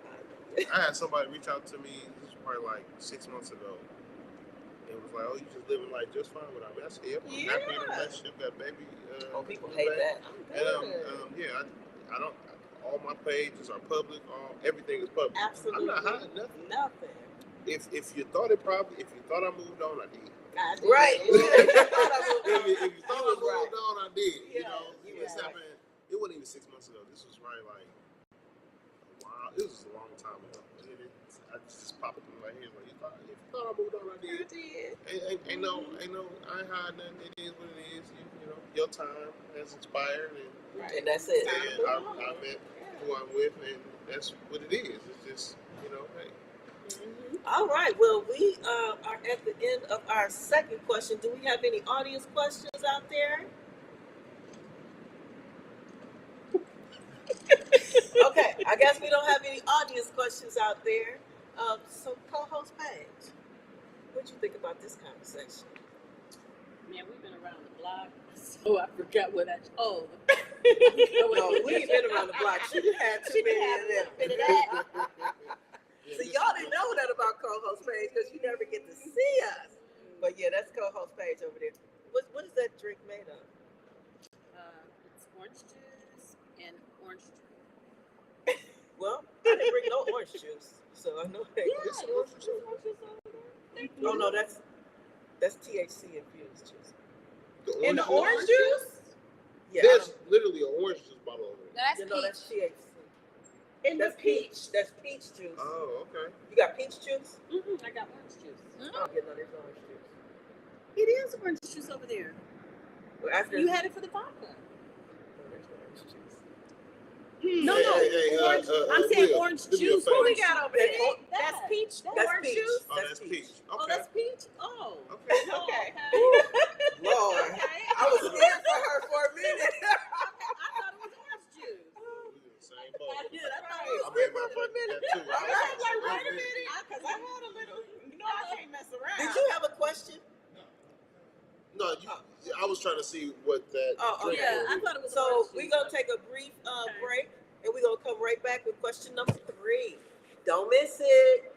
I had somebody reach out to me. This was probably like 6 months ago. It was like, "Oh, you just living like just fine without me." I said, "Yeah, I'm happy in a relationship, got baby." People hate that. And I don't. All my pages are public. Everything is public. Absolutely. I'm not hiding nothing. Nothing. If you thought I moved on, I did. Right. If you thought I moved on, I did. You know, this happened. It wasn't even 6 months ago. This was right like a while. It was a long time ago. I just popped up in my head like, if you thought I moved on, I did. Ain't no, I ain't hiding nothing. It is what it is. You know, your time has expired, And that's it. and I met who I'm with, and that's what it is. It's just, you know, hey. All right. Well, we are at the end of our second question. Do we have any audience questions out there? Okay. I guess we don't have any audience questions out there. So, co-host Paige, what'd you think about this conversation? Man, we've been around the block, so I forgot what I. Oh. No, we ain't been around the block. She had too many of them. See, y'all didn't know that about co-host Paige because you never get to see us. But yeah, that's co-host Paige over there. What is that drink made of? It's orange juice and orange juice. Well, I didn't bring no orange juice, so I know that. Oh no, that's THC infused juice. In the orange juice? Yeah, There's literally an orange juice bottle over there. That's you know that's peach. THC. In That's the peach. peach. That's peach juice. Oh, okay. You got peach juice? I got orange juice. Oh, yeah, no, there's orange juice. It is orange juice over there. Well, after You had it for the vodka. no, there's orange juice. No, orange. I'm saying Will, orange do me a juice. favor. What we got over there? That- That's peach. That's Orange peach. juice. Oh, that's peach. Oh, Okay. that's peach. Oh. Okay. Oh, Okay. Lord, I was scared for her for a minute. I thought it was orange juice. We in the same boat. I did. I thought I it was made my drink that too. I was like, Wait wait a minute, because I had a little. You know, I can't mess around. Did you have a question? No, I was trying to see what that. Oh, drink okay. Yeah, I was. thought it was So orange we're juice. gonna take a brief Okay. break, and we're gonna come right back with question number 3. Don't miss it.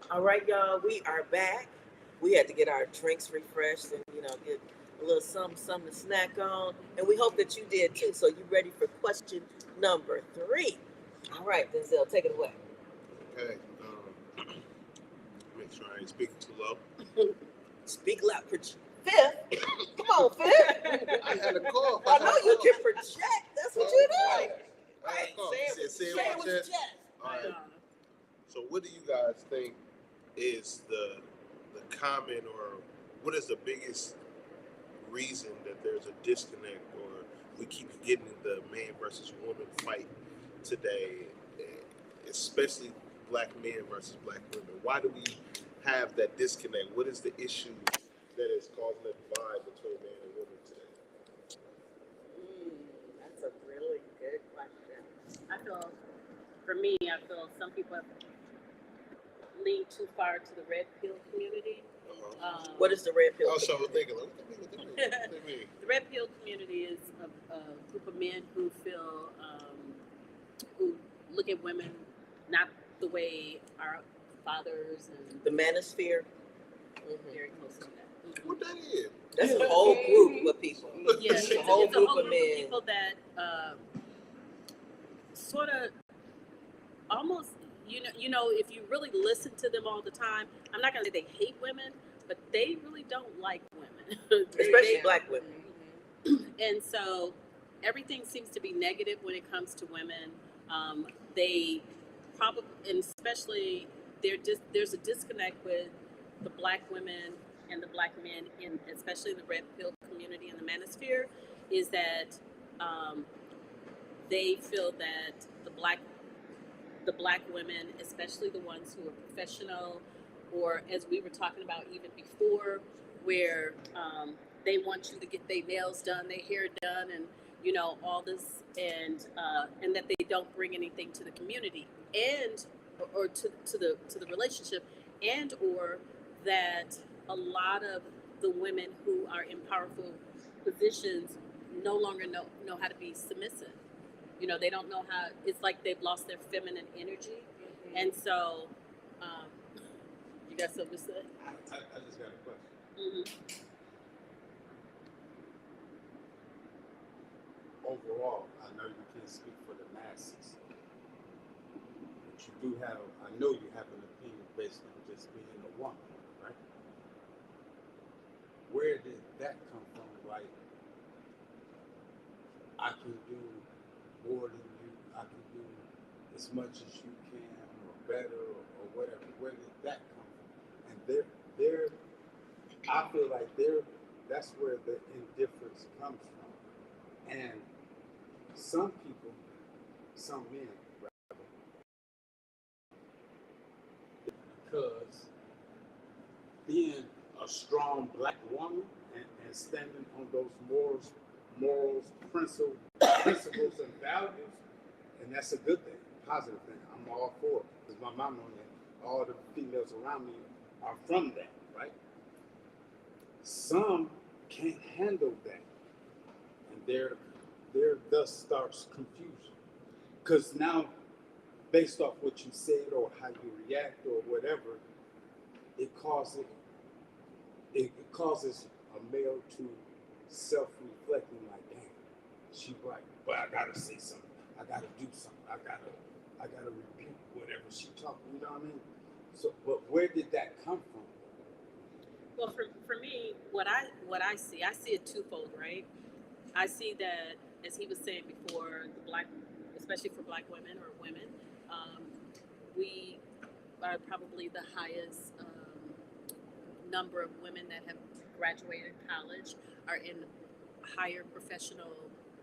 All right, y'all, we are back. We had to get our drinks refreshed and, get a little something to snack on. And we hope that you did too. So you ready for question number 3? All right, Denzel, take it away. Okay. Make sure I ain't speaking too low. Speak loud. Fifth? Come on, Fifth. I had a cough. I know you can project. That's what you do. I had a cough. Say it with your chest. All right. So what do you guys think is the common, or what is the biggest reason that there's a disconnect, or we keep getting the man versus woman fight today, especially black men versus black women? Why do we have that disconnect? What is the issue that is causing the divide between man and woman today? That's a really good question. I feel some people have lean too far to the red pill community. What is the red pill? Also, thinking, what do you mean? The red pill community is a group of men who feel, who look at women not the way our fathers and the manosphere. Very close to that. What that is? That's a whole group of people. Yes, it's a whole group of men. People that sort of almost, if you really listen to them all the time, I'm not going to say they hate women, but they really don't like women. Especially black women. And so everything seems to be negative when it comes to women. They probably, and especially, there's a disconnect with the black women and the black men, especially the red pill community and the manosphere, is that they feel that the black women, especially the ones who are professional, or as we were talking about even before, where they want you to get their nails done, their hair done, and all this, and that they don't bring anything to the community or to the relationship, and or that a lot of the women who are in powerful positions no longer know how to be submissive. They don't know how. It's like they've lost their feminine energy, and so you got something to say? I just got a question. Mm-hmm. Overall, I know you can't speak for the masses, but you do have. I know you have an opinion based on just being a woman, right? Where did that come from? Like, I can do more than you, I can do as much as you can, or better, or whatever. Where did that come from? And I feel like that's where the indifference comes from. And some people, some men, rather, because being a strong black woman and standing on those morals, principles, and values, and that's a good thing, positive thing. I'm all for it, because my mama and all the females around me are from that, right? Some can't handle that, and there thus starts confusion, because now, based off what you said or how you react or whatever, it causes a male to self-reflecting, like, damn, she right, but I gotta say something, I gotta do something, I gotta rebuke whatever she talking, you know what I mean? So, but where did that come from? Well, for me, what I see it twofold, right? I see that, as he was saying before, especially for black women or women, we are probably the highest number of women that have graduated college, are in higher professional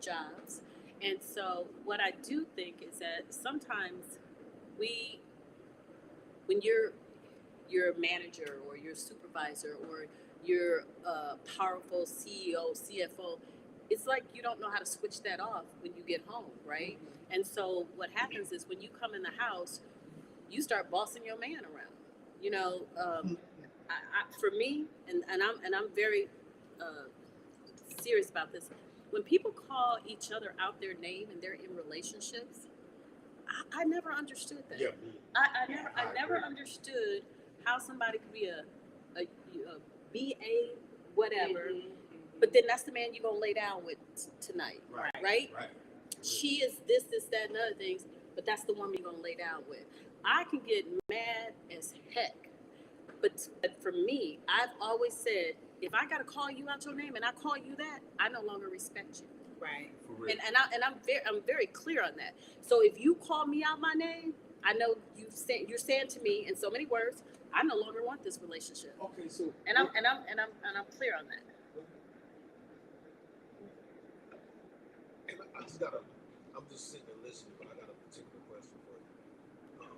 jobs. And so what I do think is that sometimes when you're a manager or you're a supervisor or you're a powerful CEO, CFO, it's like you don't know how to switch that off when you get home, right? And so what happens is when you come in the house, you start bossing your man around. For me, and I'm very serious about this. When people call each other out their name and they're in relationships, I never understood that. Yeah, I never understood how somebody could be a BA, whatever, but then that's the man you're gonna lay down with tonight, right? She is this, that, and other things, but that's the woman you're gonna lay down with. I can get mad as heck, but for me, I've always said, if I gotta call you out your name and I call you that, I no longer respect you. Right. I'm very clear on that. So if you call me out my name, I know you're saying to me in so many words, I no longer want this relationship. Okay, so And I'm clear on that. and I'm just sitting and listening, but I got a particular question for you.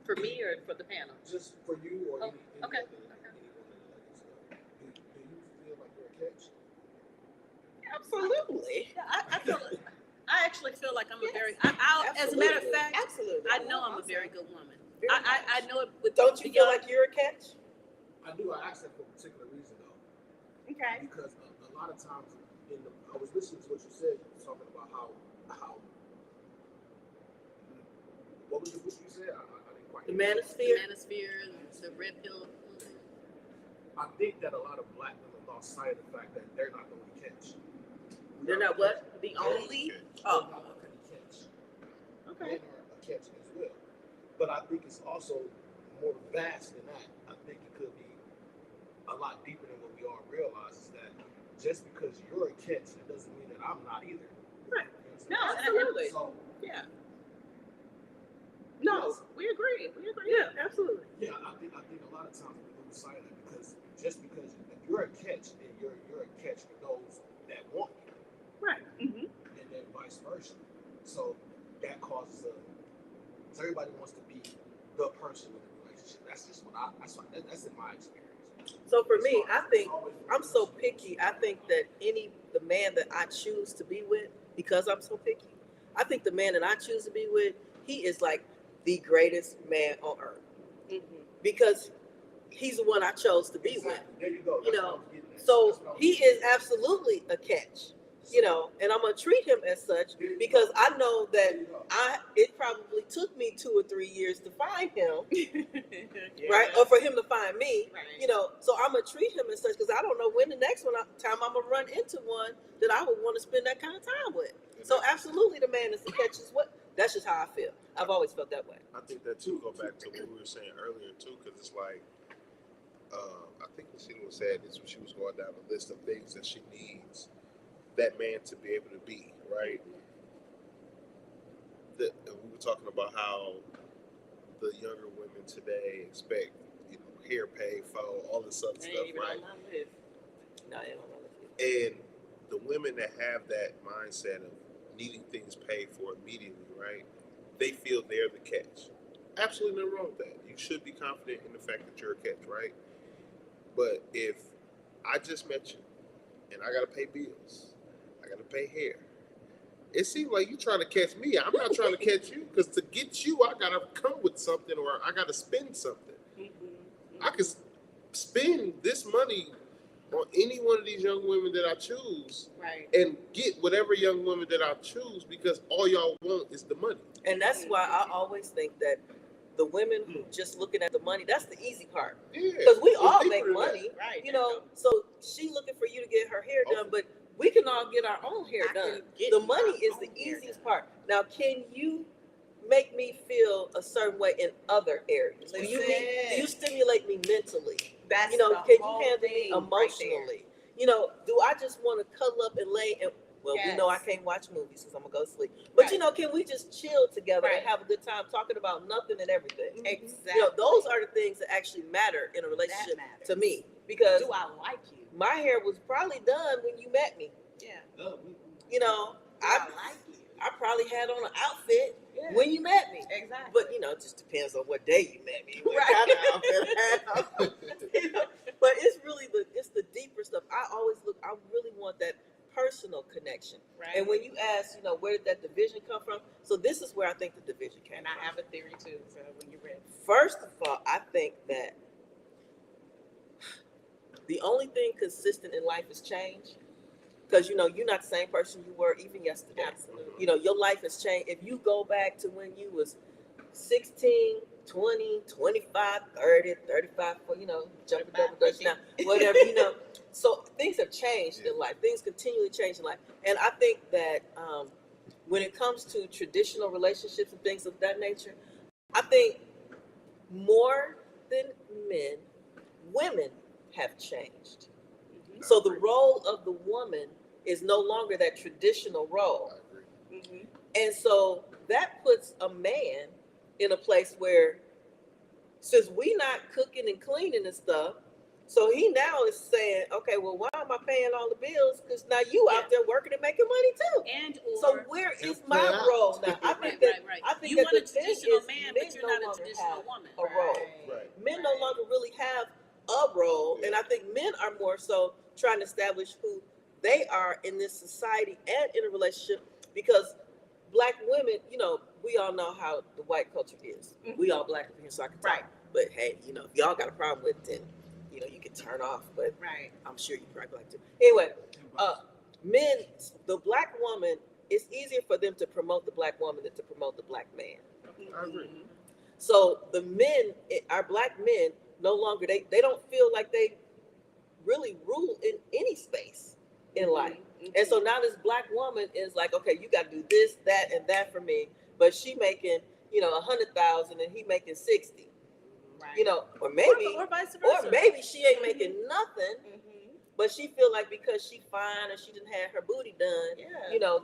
For me or for the panel? Just for you or Oh, okay. anyone in the ladies. Do you feel like you're a catch? Absolutely. Yeah, I actually feel like I'm a very, as a Absolutely. matter of fact, Absolutely. I know I'm a very good woman. Very I know it with Don't you the feel young- like you're a catch? I do. I asked that for a particular reason, though. Okay. Because a lot of times, I was listening to what you said, talking about how what was what you said? I didn't quite The hear. manosphere? manosphere, the red pill. I think that a lot of black women lost sight of the fact that they're not going to catch. They're not what? The only? Oh, They're not going to catch. Okay. Men are a catch as well. But I think it's also more vast than that. I think it could be a lot deeper than what we all realize, is that just because you're a catch, it doesn't mean that I'm not either. Right. You know what I'm No, saying? absolutely. So, Yeah. No. We agree. Yeah, absolutely. yeah, I think a lot of times we lose sight of that, because just because if you're a catch, then you're a catch for those that want you. Right. And then vice versa. So that causes so everybody wants to be the person in the relationship. That's just that's in my experience. So for me, It's I think always I'm so picky. I think that the man that I choose to be with, because I'm so picky, I think the man that I choose to be with, he is like the greatest man on earth. Because he's the one I chose to be with. There you go. You That's know, what I'm getting at. so That's what I'm he getting is absolutely a catch. You know, and I'm gonna treat him as such because I know that it probably took me 2 or 3 years to find him, right? Or for him to find me, Right. you know. So I'm gonna treat him as such because I don't know when the next time I'm gonna run into one that I would want to spend that kind of time with. So absolutely, the man is the catch is what. That's just how I feel. I've always felt that way. I think that too go back to what we were saying earlier too, because it's like I think what Sheila was saying is when she was going down the list of things that she needs that man to be able to be, right? We were talking about how the younger women today expect, hair pay, phone, all this other stuff, right? No, I don't know. And the women that have that mindset of needing things paid for immediately, right? They feel they're the catch. Absolutely nothing wrong with that. You should be confident in the fact that you're a catch, right? But if I just met you and I gotta pay bills, I gotta pay hair, it seems like you're trying to catch me. I'm not trying to catch you, because to get you, I gotta come with something, or I gotta spend something. I could spend this money on any one of these young women that I choose, Right. and get whatever young woman that I choose, because all y'all want is the money. And that's why I always think that the women who just looking at the money, that's the easy part. Yeah, Because we it's all deeper make than money, Right. you know. So she looking for you to get her hair done, but we can all get our own hair I done. can get The my money is the own hair easiest done. part. Now, can you make me feel a certain way in other areas? Do you stimulate me mentally? That's You know, the can you whole handle me thing right emotionally? You know, do I just want to cuddle up and lay and we know I Yes. can't watch movies because I'm gonna go to sleep. But Right. you know, can we just chill together Right. and have a good time talking about nothing and everything? there. Exactly. You know, those are the things that actually matter in a relationship matters. to me. Because Do I like you? my hair was probably done when you met me. Yeah. You know, Do I like you? I probably had on an outfit Yeah. when you met me. Exactly. But you know, it just depends on what day you met me. What Right. kind of outfit I had. You know, but it's really it's the deeper stuff. I really want that personal connection. Right. And when you ask, you know, where did that division come from? So this is where I think the division came And from. I have a theory too. So when you're ready. First of all, I think that the only thing consistent in life is change. Because, you know, you're not the same person you were even yesterday. Absolutely. You know, your life has changed. If you go back to when you was 16 20, 25, 30, 35, for, jumping double dutch now, whatever. So things have changed in life. Things continually change in life. And I think that when it comes to traditional relationships and things of that nature, I think more than men, women have changed. So the role of the woman is no longer that traditional role. And so that puts a man in a place where, since we not cooking and cleaning and stuff, so he now is saying, okay, well, why am I paying all the bills? Because now you out there working and making money too. And So where is my role now? I think I think you that want a the thing traditional is, man, men but you're no not a longer traditional have woman. a role. Men no longer really have a role, and I think men are more so trying to establish who they are in this society and in a relationship, because Black women, we all know how the white culture is. We all Black here, so I can talk. But hey, if y'all got a problem with it, then you can turn off. But I'm sure you probably like to. Anyway, men, the Black woman, it's easier for them to promote the Black woman than to promote the Black man. I agree. So the men, our Black men, no longer they don't feel like they really rule in any space in life. And so now this Black woman is like, okay, you got to do this, that, and that for me. But she making, 100,000 and he making 60. Or maybe, or vice versa. or maybe she ain't making nothing, but she feel like because she fine or she didn't have her booty done,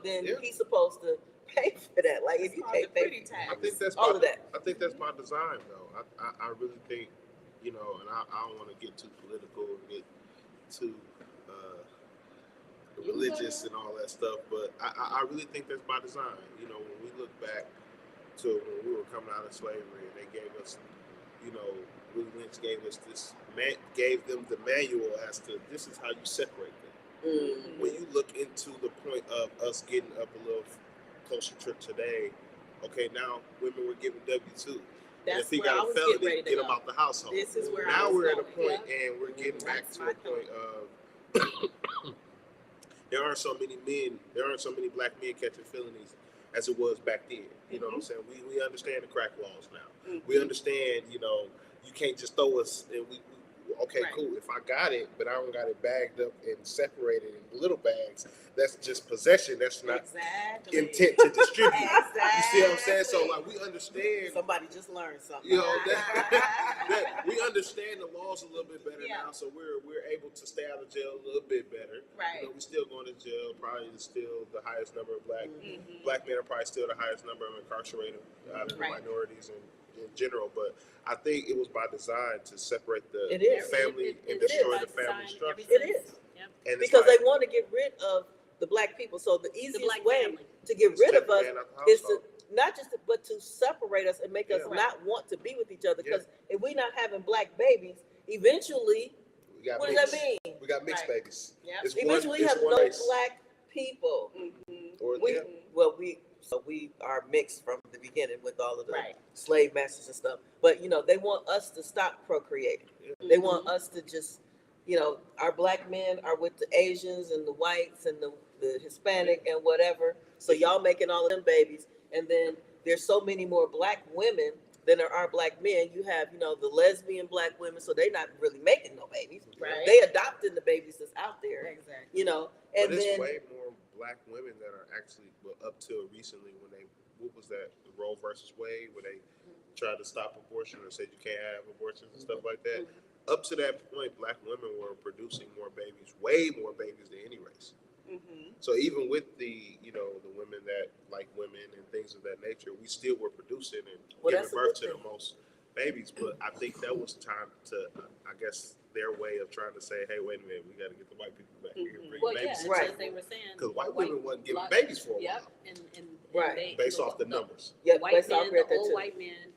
then he's supposed to pay for that. Like if you pay I think that's all by, of that. I think that's by design, though. I really think, and I don't want to get too political and get too religious and all that stuff, but I really think that's by design. When we look back to when we were coming out of slavery, and they gave us, Willie Lynch gave them the manual as to this is how you separate them. When you look into the point of us getting up a little closer to today, okay, now women were given W-2. And if he got a felony, get him out the household. This is where now we're at a going. point, and we're getting back to a point of there aren't so many Black men catching felonies as it was back then. You know what I'm saying? We understand the crack laws now. We understand, you can't just throw us and okay, cool. If I got it, but I don't got it bagged up and separated in little bags, that's just possession. That's not intent to distribute. You see what I'm saying? So like we understand. Somebody just learned something. That we understand the laws a little bit better now, so we're able to stay out of jail a little bit better. Right. We still going to jail. Probably still the highest number of black men are probably still the highest number of incarcerated out of the minorities and in general, but I think it was by design to separate the family and destroy the family structure. It is. And because they want to get rid of the Black people. So the easiest way family to get rid of us is to not just but to separate us and make us not want to be with each other. Because if we're not having Black babies, eventually, what does that mean? We got mixed babies. Yep. Eventually, we have no Black people. We are mixed from the beginning with all of the slave masters and stuff. But they want us to stop procreating. They want us to just, our Black men are with the Asians and the whites and the Hispanic and whatever. So y'all making all of them babies, and then there's so many more Black women than there are Black men. You have, the lesbian Black women, so they're not really making no babies. Right. They adopting the babies that's out there. Exactly. And but then there's way more Black women that are actually up till recently when what was that, the Roe versus Wade, where they tried to stop abortion or said you can't have abortions and stuff like that. Up to that point, Black women were producing more babies, way more babies than any race. So even with the the women that like women and things of that nature, we still were producing and giving birth to the most babies. But I think that was time to, I guess, their way of trying to say, hey, wait a minute, we got to get the white people back here and bring babies. As they were saying, because white women wasn't giving babies for a while. And based off the numbers. Yeah, white men, the old white men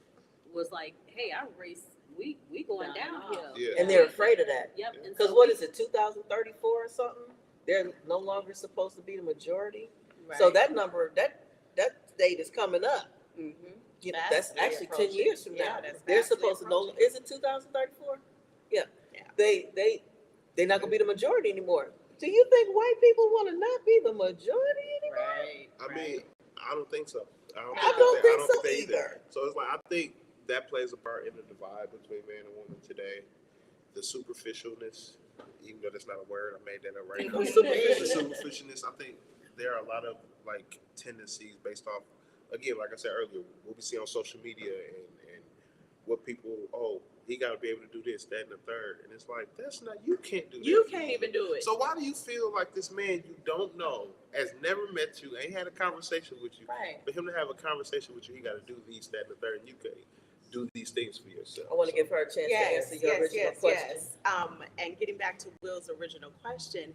was like, hey, our race, we going downhill. Yeah. And they're afraid of that. Yep. Because what is it, 2034 or something? They're no longer supposed to be the majority. Right. So that number, that date is coming up. That's actually 10 years from now. They're supposed to know. Is it 2034? Yeah. They're not gonna be the majority anymore. Do you think white people want to not be the majority anymore? I mean, I don't think so. I don't think so either. So it's like I think that plays a part in the divide between man and woman today. The superficialness, even though that's not a word, I made that up right now. The superficialness, I think there are a lot of like tendencies based off, again, like I said earlier, what we see on social media and what people, he got to be able to do this, that, and the third. And it's like, that's not, you can't do that. You can't even do it. So why do you feel like this man you don't know, has never met you, ain't had a conversation with you, Right. for him to have a conversation with you, he got to do these, that, and the third, and you can't do these things for yourself. I want to give her a chance to answer your original question. Yes. And getting back to Will's original question,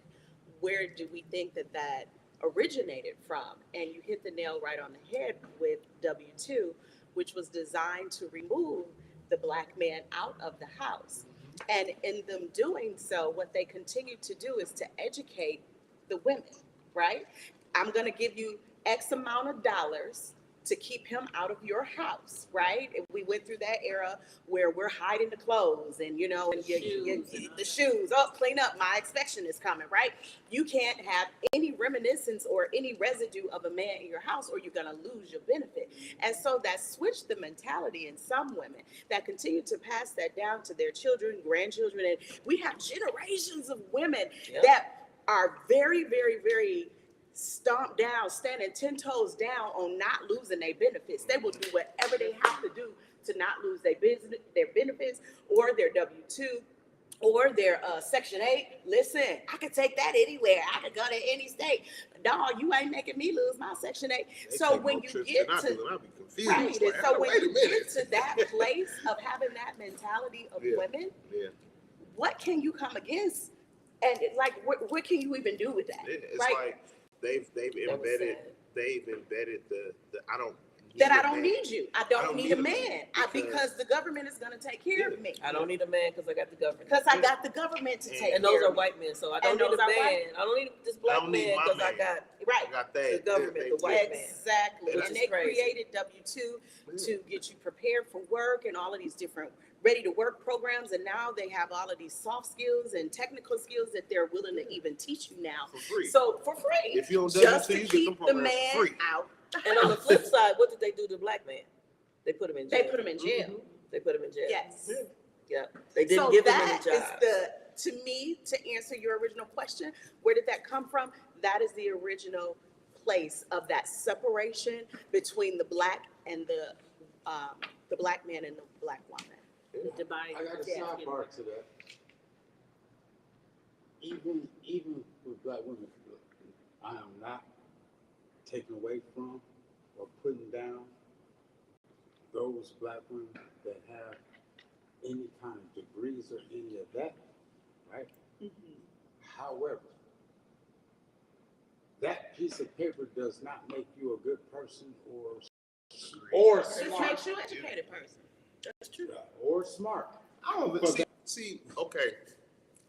where do we think that originated from? And you hit the nail right on the head with W-2, which was designed to remove the Black man out of the house. And in them doing so, what they continue to do is to educate the women, right? I'm going to give you X amount of dollars to keep him out of your house, right? And we went through that era where we're hiding the clothes and, you know, and the shoes. Oh, clean up, my inspection is coming, right? You can't have any reminiscence or any residue of a man in your house or you're gonna lose your benefit. And so that switched the mentality in some women that continue to pass that down to their children, grandchildren, and we have generations of women that are very, very, very stomped down, standing 10 toes down on not losing their benefits. They will do whatever they have to do to not lose their business, their benefits, or their W-2, or their Section 8. Listen, I could take that anywhere. I could go to any state. Dog, you ain't making me lose my Section 8. So when you get to, right, so when you get to that place of having that mentality of women, what can you come against? And like, what can you even do with that? It's right? like they've embedded the I don't need you. I don't need a man because the government is going to take care of me. I don't need a man because I got the government. Because I got the government to take care of me. And those are white men, so I don't need a man. I don't need this black man because I got the government, the white man. Exactly. And they created W-2 to get you prepared for work and all of these different ready to work programs, and now they have all of these soft skills and technical skills that they're willing to even teach you now. For free. So for free. If you don't just to keep the programs man for free. out. And on the flip side, what did they do to the black man? They put him in jail. They put him in jail. Mm-hmm. They put him in jail. Yes. Yeah. They didn't give him any jobs. To me, to answer your original question, where did that come from? That is the original place of that separation between the black and the black man and the black woman. I got a sidebar to that. Even with black women, I am not taking away from or putting down those black women that have any kind of degrees or any of that, right? Mm-hmm. However, that piece of paper does not make you a good person or smart. It makes you an educated person. That's true. Or smart. I don't see, okay,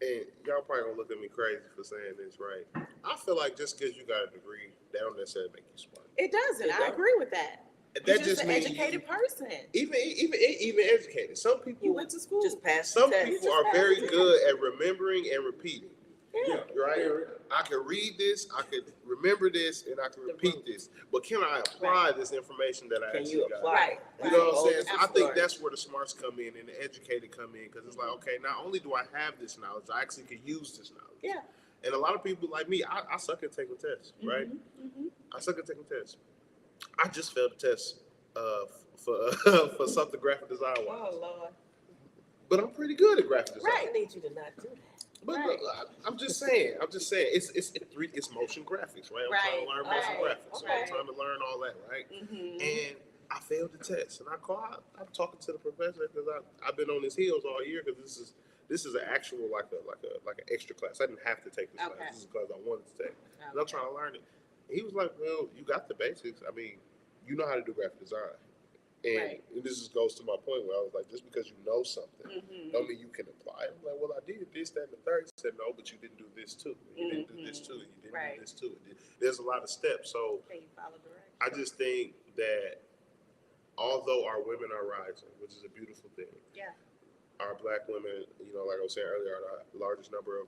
and y'all probably gonna look at me crazy for saying this, right? I feel like just because you got a degree, that don't necessarily make you smart. It doesn't. I agree with that. You're just an educated person. Even educated. Some people You went to school. Just pass Some the test. people are very good at remembering and repeating. Yeah. Right? I can read this, I can remember this, and I can repeat this. But can I apply this information that I actually got? Right. You know what I'm saying? So I think that's where the smarts come in and the educated come in, because it's like, okay, not only do I have this knowledge, I actually can use this knowledge. Yeah. And a lot of people like me, I suck at taking tests, right? Mm-hmm. I suck at taking tests. I just failed the test for something graphic design wise. Oh Lord. But I'm pretty good at graphic design. I need you to not do that. But look, I'm just saying, it's motion graphics, right? I'm trying to learn motion graphics, so I'm trying to learn all that, right? Mm-hmm. And I failed the test, and I'm talking to the professor because I've been on his heels all year because this is an actual like an extra class. I didn't have to take this class. This is a class I wanted to take, and I'm trying to learn it. And he was like, "Well, you got the basics. I mean, you know how to do graphic design." And this just goes to my point where I was like, just because you know something, don't mean you can apply it. I'm like, well, I did this, that, and the third. He said, no, but you didn't do this too. You didn't do this too. You didn't do this too. There's a lot of steps. So I just think that although our women are rising, which is a beautiful thing, our black women, you know, like I was saying earlier, are the largest number of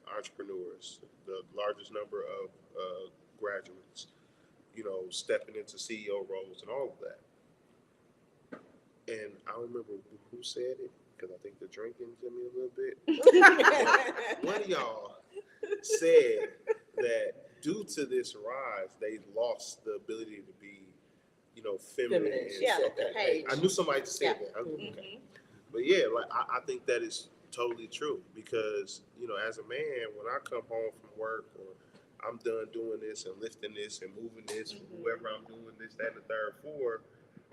entrepreneurs, the largest number of graduates, you know, stepping into CEO roles and all of that. and I don't remember who said it because I think the drinking to me a little bit. One of y'all said that due to this rise, they lost the ability to be, feminine. Yeah, Okay. Paige. I knew somebody said that. Okay. But yeah, like I think that is totally true because, as a man, when I come home from work or I'm done doing this and lifting this and moving this, whoever I'm doing this, that, and the third, fourth,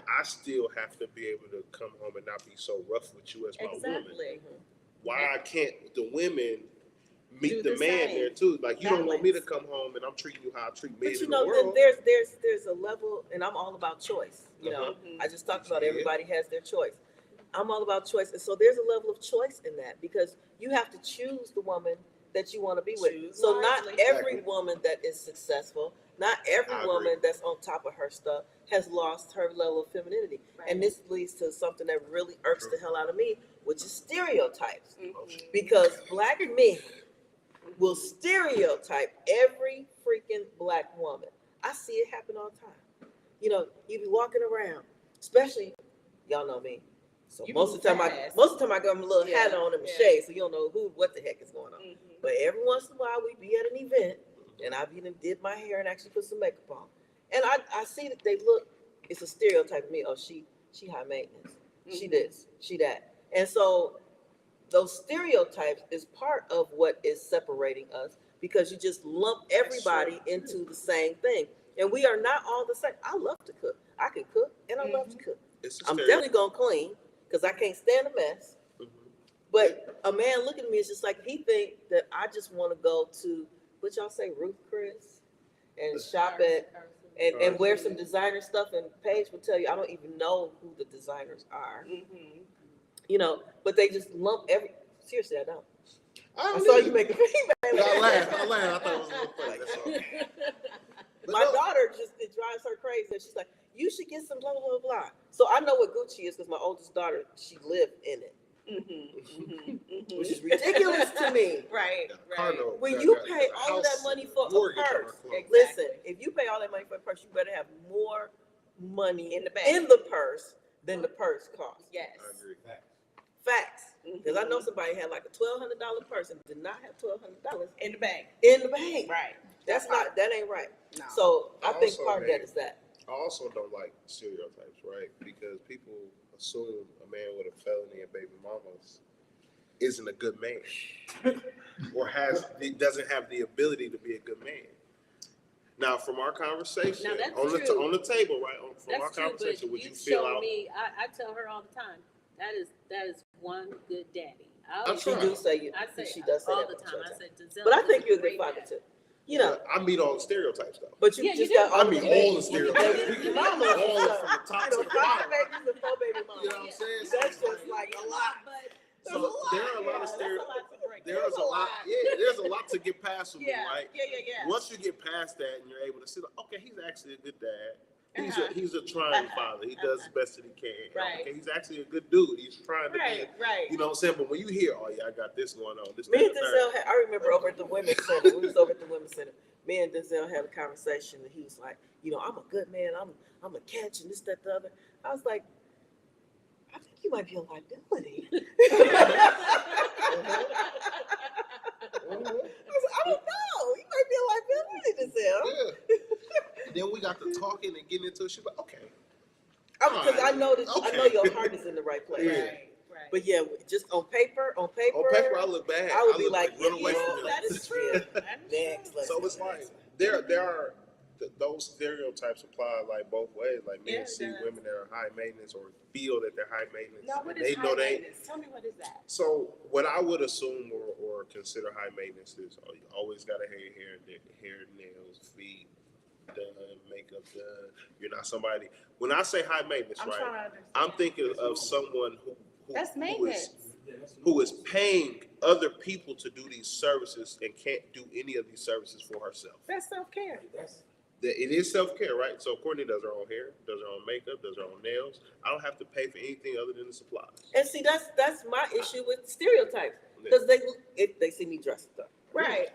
I still have to be able to come home and not be so rough with you as my woman. Why can't the women meet the man there too? Like you don't want me to come home and I'm treating you how I treat men in the world. There's a level, and I'm all about choice. I just talked about everybody has their choice. I'm all about choice, and so there's a level of choice in that because you have to choose the woman that you want to be with. So not every woman that is successful, not every woman that's on top of her stuff has lost her level of femininity. Right. And this leads to something that really irks the hell out of me, which is stereotypes. Because black men will stereotype every freaking black woman. I see it happen all the time. You be walking around, especially, y'all know me. So most of the time I got my little hat on and my shade, so you don't know what the heck is going on. But every once in a while we be at an event and I did my hair and actually put some makeup on. And I see that they look, it's a stereotype of me, oh she high maintenance. She this, she that. And so those stereotypes is part of what is separating us because you just lump everybody into the same thing. And we are not all the same. I love to cook. I can cook and I love to cook. I'm definitely gonna clean because I can't stand a mess. But a man looking at me is just like he think that I just want to go to what y'all say, Ruth Chris, and shop at and wear some designer stuff. And Paige will tell you I don't even know who the designers are. But they just lump seriously, I don't. I saw you make a face. I laughed. I thought it was a little funny. That's all. My daughter it drives her crazy. And she's like, you should get some blah, blah, blah, blah. So I know what Gucci is because my oldest daughter, she lived in it. Which is ridiculous to me. Right. When you pay all of that money for a purse, listen, if you pay all that money for a purse, you better have more money in the purse than the purse costs. Yes. I agree. Facts. Because I know somebody had like a $1,200 purse and did not have $1,200 in the bank. Right. That ain't right. No. So I think part of that is that. I also don't like stereotypes, right? Because people assume a man with a felony and baby mamas isn't a good man or doesn't have the ability to be a good man. Now, from our conversation on the table, right? From our conversation, would you feel out? I tell her all the time that is one good daddy. She does say all the time. I said, but I think you're a good father too. I meet all the stereotypes though. But you got I mean all the stereotypes. We can all from the top to the bottom. Babies and 4 baby mamas. You know what I'm saying? That's just like a lot. So there are a lot of stereotypes. There's a lot to get past from me, right? Yeah. Once you get past that and you're able to see, like, okay, he's actually a good dad. He's a trying father. He does the best that he can. Right. Okay, he's actually a good dude. He's trying to be. Right. You know what I'm saying? But when you hear, oh yeah, I got this going on. Me and Denzel I remember over at the Women's Center. We was over at the Women's Center. Me and Denzel had a conversation, and he was like, I'm a good man. I'm a catch, and this, that, the other. I was like, I think you might be a liability. I don't know. You might be a liability, Denzel. Yeah. Then we got to talking and getting into it. She's like, okay. Because I know your heart is in the right place. Yeah. Right. But yeah, just on paper, I look bad. I would be like, run away from that is true. Next. So it's like there are those stereotypes apply like both ways. Like men see women that are high maintenance or feel that they're high maintenance. No, what is high maintenance? Tell me what is that. So what I would assume or consider high maintenance is you always got to have your hair, nails, feet done, makeup done. You're not somebody. When I say high maintenance, I'm thinking of someone who is paying other people to do these services and can't do any of these services for herself. That's self-care. It is self-care, right? So Courtney does her own hair, does her own makeup, does her own nails. I don't have to pay for anything other than the supplies. And see, that's my issue with stereotypes. Because they see me dressed up. Right.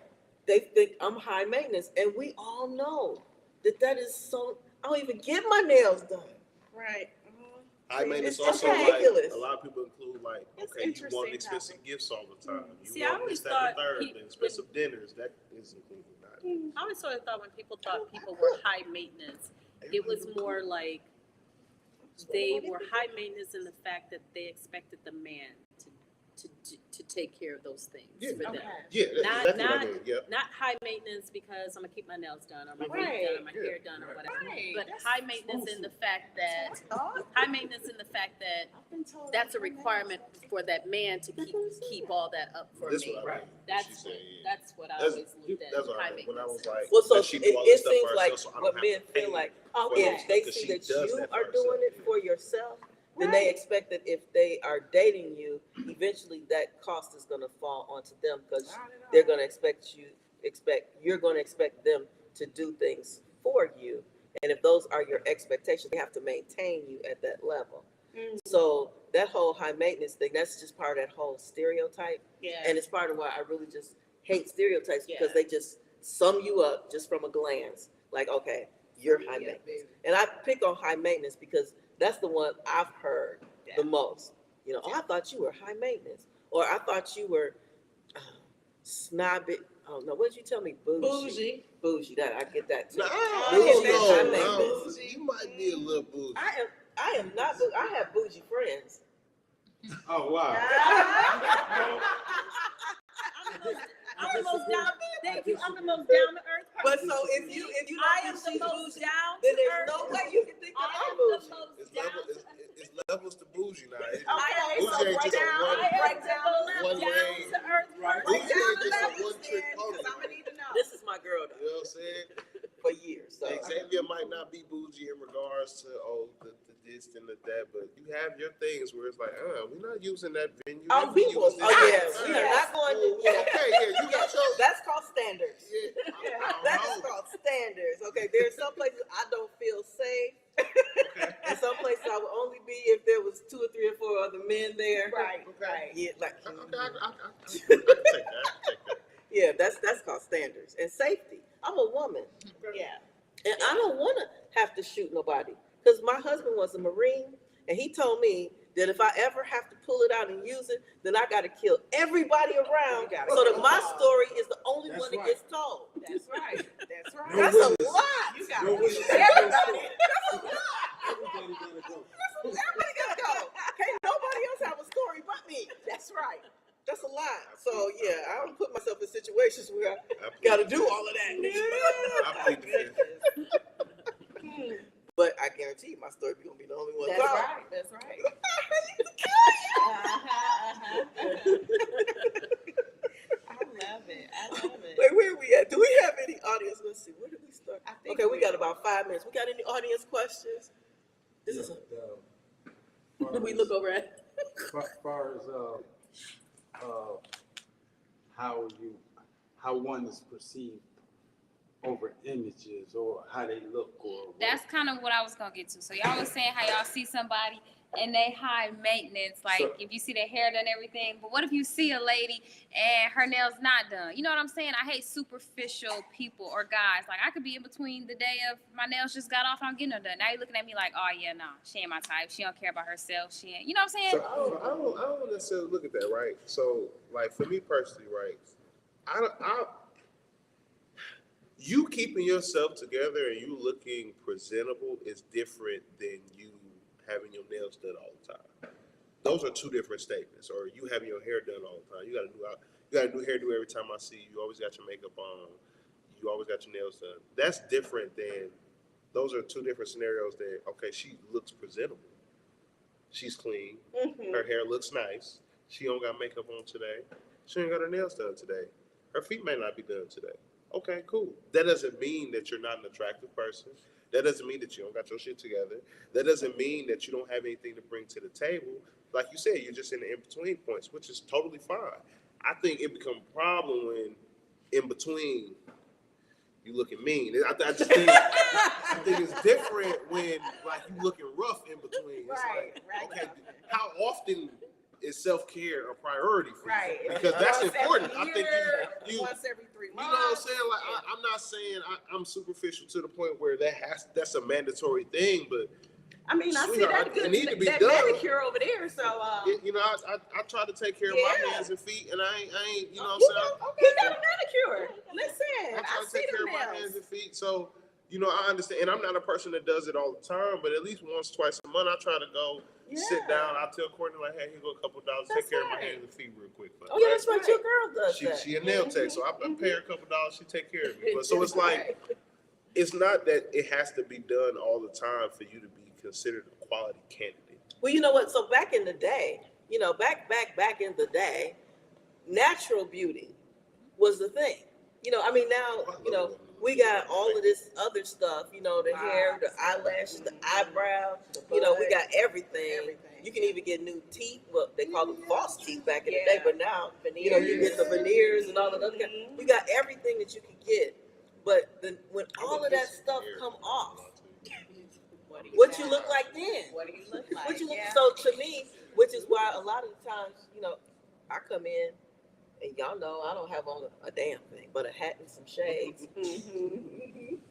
They think I'm high maintenance. And we all know that is so, I don't even get my nails done. Right. High maintenance it's also ridiculous. like a lot of people include like, It's okay, you interesting want expensive topic. gifts all the time. You See, I want always this, that, and thought the third, he- and expensive dinners. That is included. Not. I always sort of thought when people thought people were high maintenance, it was more like they were high maintenance in the fact that they expected the man to take care of those things Yeah. for them. Okay. Yeah, Not- that's what I not- mean. Yep. Not high maintenance because I'm gonna keep my nails done or my feet Right. done or my Yeah. hair done or whatever. Right. But That's high maintenance in the fact that thought. high maintenance in the fact that I've been told that's a that. requirement for that man to keep all that up for That's me. what I mean. That's She what, said, yeah. that's what I That's- always looked at. That's what I high mean. When I was maintenance. like, Well, so does she do all it this stuff seems for like herself, so I don't what have men to feel pay like, for if it they because see she that does you that for are herself. doing it for yourself, then they expect that if they are dating you, eventually that cost is gonna fall onto them because they're gonna you're gonna expect them to do things for you. And if those are your expectations, they have to maintain you at that level. So that whole high maintenance thing, that's just part of that whole stereotype. Yeah. And it's part of why I really just hate stereotypes because Yeah. they just sum you up just from a glance. Like, okay, you're high maintenance. And I pick on high maintenance because that's the one I've heard the most. You know, oh, I thought you were high maintenance. Or I thought you were snobby. Oh no, what did you tell me? Bougie. Bougie. That I get that too. No, Bougie no, is high no, maintenance. you might be a little bougie. I am not bougie. I have bougie friends. Oh, wow. I'm the most down. Thank you. I'm the most down to earth person. But so if you I don't am think the she's most bougie, down then to there's earth. no way you can think that I I'm am the bougie. most It's down levels. to It's levels to bougie now. Okay, Bougie so ain't break just a down, one. I am break the down most one down way. to earth Right. person. break Bougie down ain't the just a levels one-trick then, pony. because I'm gonna need to know. This is my girl You know what I'm saying? for years. So Xavia might not be bougie in regards to the this and the that, but you have your things where it's like, we're not using that venue. oh, That we venue will. is Oh this. yeah, we are not going to. Well, okay, yeah, you got your. That's called standards. Yeah, I That don't is know. called standards. Okay, there's some places I don't feel safe, and some places I would only be if there was 2 or 3 or 4 other men there. Right, right. Yeah, like I can take that. yeah, that's called standards and safety. I'm a woman, Yeah. and I don't want to have to shoot nobody because my husband was a Marine, and he told me that if I ever have to pull it out and use it, then I got to kill everybody around so that my story is the only That's one that right. gets told. That's right. That's right. No That's a witness. lot. You got No to witness. everybody. Everybody gotta go. Everybody gotta go. Can't nobody else have a story but me. That's right. That's a lot. So yeah, I don't put myself in situations where I I gotta do all of that. I plead the fifth. But I guarantee you my story gonna be the only one. That's told. right. That's right. I love it. I love it. Wait, where are we at? Do we have any audience? Let's see. Where did we start? I think Okay, we got about 5 minutes. We got any audience questions? This is. Did we look over at? As far as how one is perceived over images or how they look or That's kind of what I was gonna get to. So y'all was saying how y'all see somebody and they high maintenance, like So- if you see their hair done, everything. But what if you see a lady and her nails not done? You know what I'm saying? I hate superficial people or guys. Like I could be in between the day of my nails just got off and I'm getting them done. Now you're looking at me like, oh yeah, nah, she ain't my type. She don't care about herself. She ain't. You know what I'm saying? So I don't necessarily look at that, right? So like for me personally, right? You keeping yourself together and you looking presentable is different than you having your nails done all the time. Those are two different statements. Or you having your hair done all the time. You got a new hairdo every time I see you. You always got your makeup on. You always got your nails done. That's different than. Those are two different scenarios. That okay, she looks presentable. She's clean. Her hair looks nice. She don't got makeup on today. She ain't got her nails done today. Her feet may not be done today. Okay, cool. That doesn't mean that you're not an attractive person. That doesn't mean that you don't got your shit together. That doesn't mean that you don't have anything to bring to the table. Like you said, you're just in the in-between points, which is totally fine. I think it becomes a problem when in between you looking mean. I just think I think it's different when like you looking rough in between. It's Right, like, right. okay, how often is self-care a priority for Right. you? Because that's Once every important. I think you once every 3 you months. know what I'm saying? Like I'm not saying I'm superficial to the point where that's a mandatory thing, but I mean, I see Sweetheart, that it need to be that done. manicure over there. So, You know, I try to take care of my hands and feet, and I ain't, you know what I'm saying? he got a manicure. Listen, I try I to see take care the of my nails. hands and feet. So, you know, I understand. And I'm not a person that does it all the time, but at least once, twice a month, I try to go sit down. I tell Courtney, like, hey, here go a couple $, take care of my hands and feet real quick. Oh, yeah, that's what your girl does. She a nail tech, so I pay her a couple $, she take care of me. But so it's like, it's not that it has to be done all the time for you to be considered a quality candidate. Well, you know what? So back in the day, you know, back in the day, natural beauty was the thing. You know, I mean, now, you know, we got all of this other stuff, you know, the hair, the eyelashes, the eyebrows, you know, we got everything. You can even get new teeth. Well, they call them false teeth back in the day, but now, you know, you get the veneers and all of that. You got everything that you can get. But when all of that stuff come off, what you look like then? What do you look like? What you look, so to me, which is why a lot of the times, you know, I come in and y'all know I don't have on a damn thing, but a hat and some shades.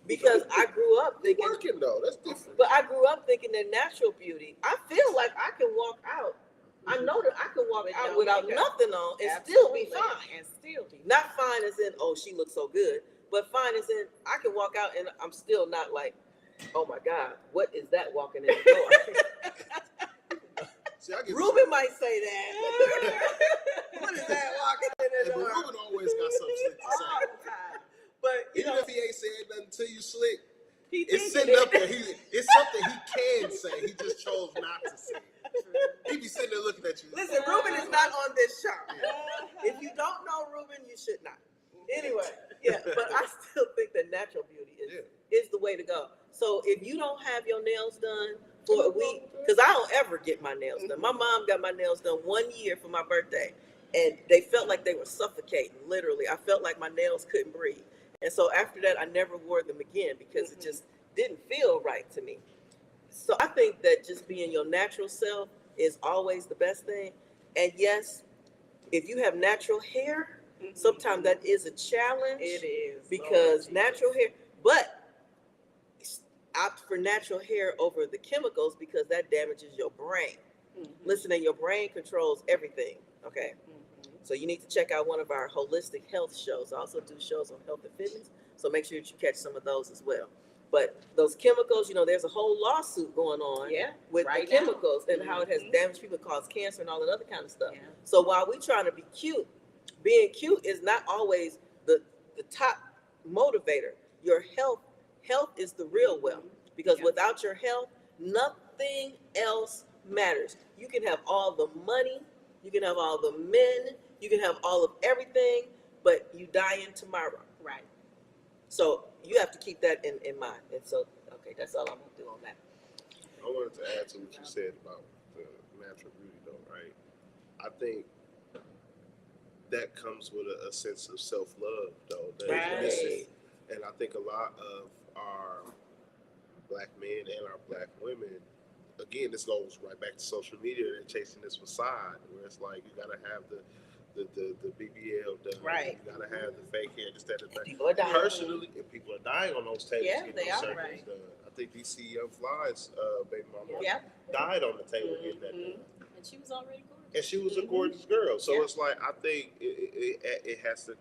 Because I grew up thinking, Working though, that's different. but I grew up thinking that natural beauty, I feel like I can walk out. I know that I can walk out without nothing on and still be fine. And still be Not fine as in, oh, she looks so good, but fine as in, I can walk out and I'm still not like, oh my God, what is that walking in the door? See, I get Ruben might say that. What is that walking in the But door? Ruben always got something slick to say. All the time. But you Even know, if he ain't said nothing to you slick, He it's thinking sitting up there. It's something he can say. He just chose not to say. He be sitting there looking at you. listen, Ruben is not on this show. If you don't know Ruben, you should not. Anyway, yeah, but I still think that natural beauty is the way to go. So if you don't have your nails done for a week, because I don't ever get my nails done. My mom got my nails done 1 year for my birthday, and they felt like they were suffocating, literally. I felt like my nails couldn't breathe. And so after that, I never wore them again because it just didn't feel right to me. So I think that just being your natural self is always the best thing. And yes, if you have natural hair, sometimes that is a challenge. It is. Because natural hair, but opt for natural hair over the chemicals because that damages your brain. Listen, and your brain controls everything. Okay. So you need to check out one of our holistic health shows. I also do shows on health and fitness. So make sure that you catch some of those as well. But those chemicals, you know, there's a whole lawsuit going on with the chemicals and how it has damaged people, caused cancer and all that other kind of stuff. So while we're trying to be cute, being cute is not always the top motivator. Your health is the real wealth, because without your health, nothing else matters. You can have all the money, you can have all the men, you can have all of everything, but you die in tomorrow. Right. So you have to keep that in mind. And so, okay, that's all I'm gonna do on that. I wanted to add to what you said about the natural beauty, though, right? I think that comes with a sense of self-love, though, that is missing. And I think a lot of our Black men and our Black women, again, this goes right back to social media. They're chasing this facade where it's like you gotta have the BBL done, Right? You gotta have the fake hair, just that. People are dying. Personally, and people are dying on those tables. Yeah, getting they those are. surgeries done. I think DC Young Fly's baby mama Yeah. died on the table getting that done. And she was already gorgeous. And she was a gorgeous girl. So it's like, I think it has to,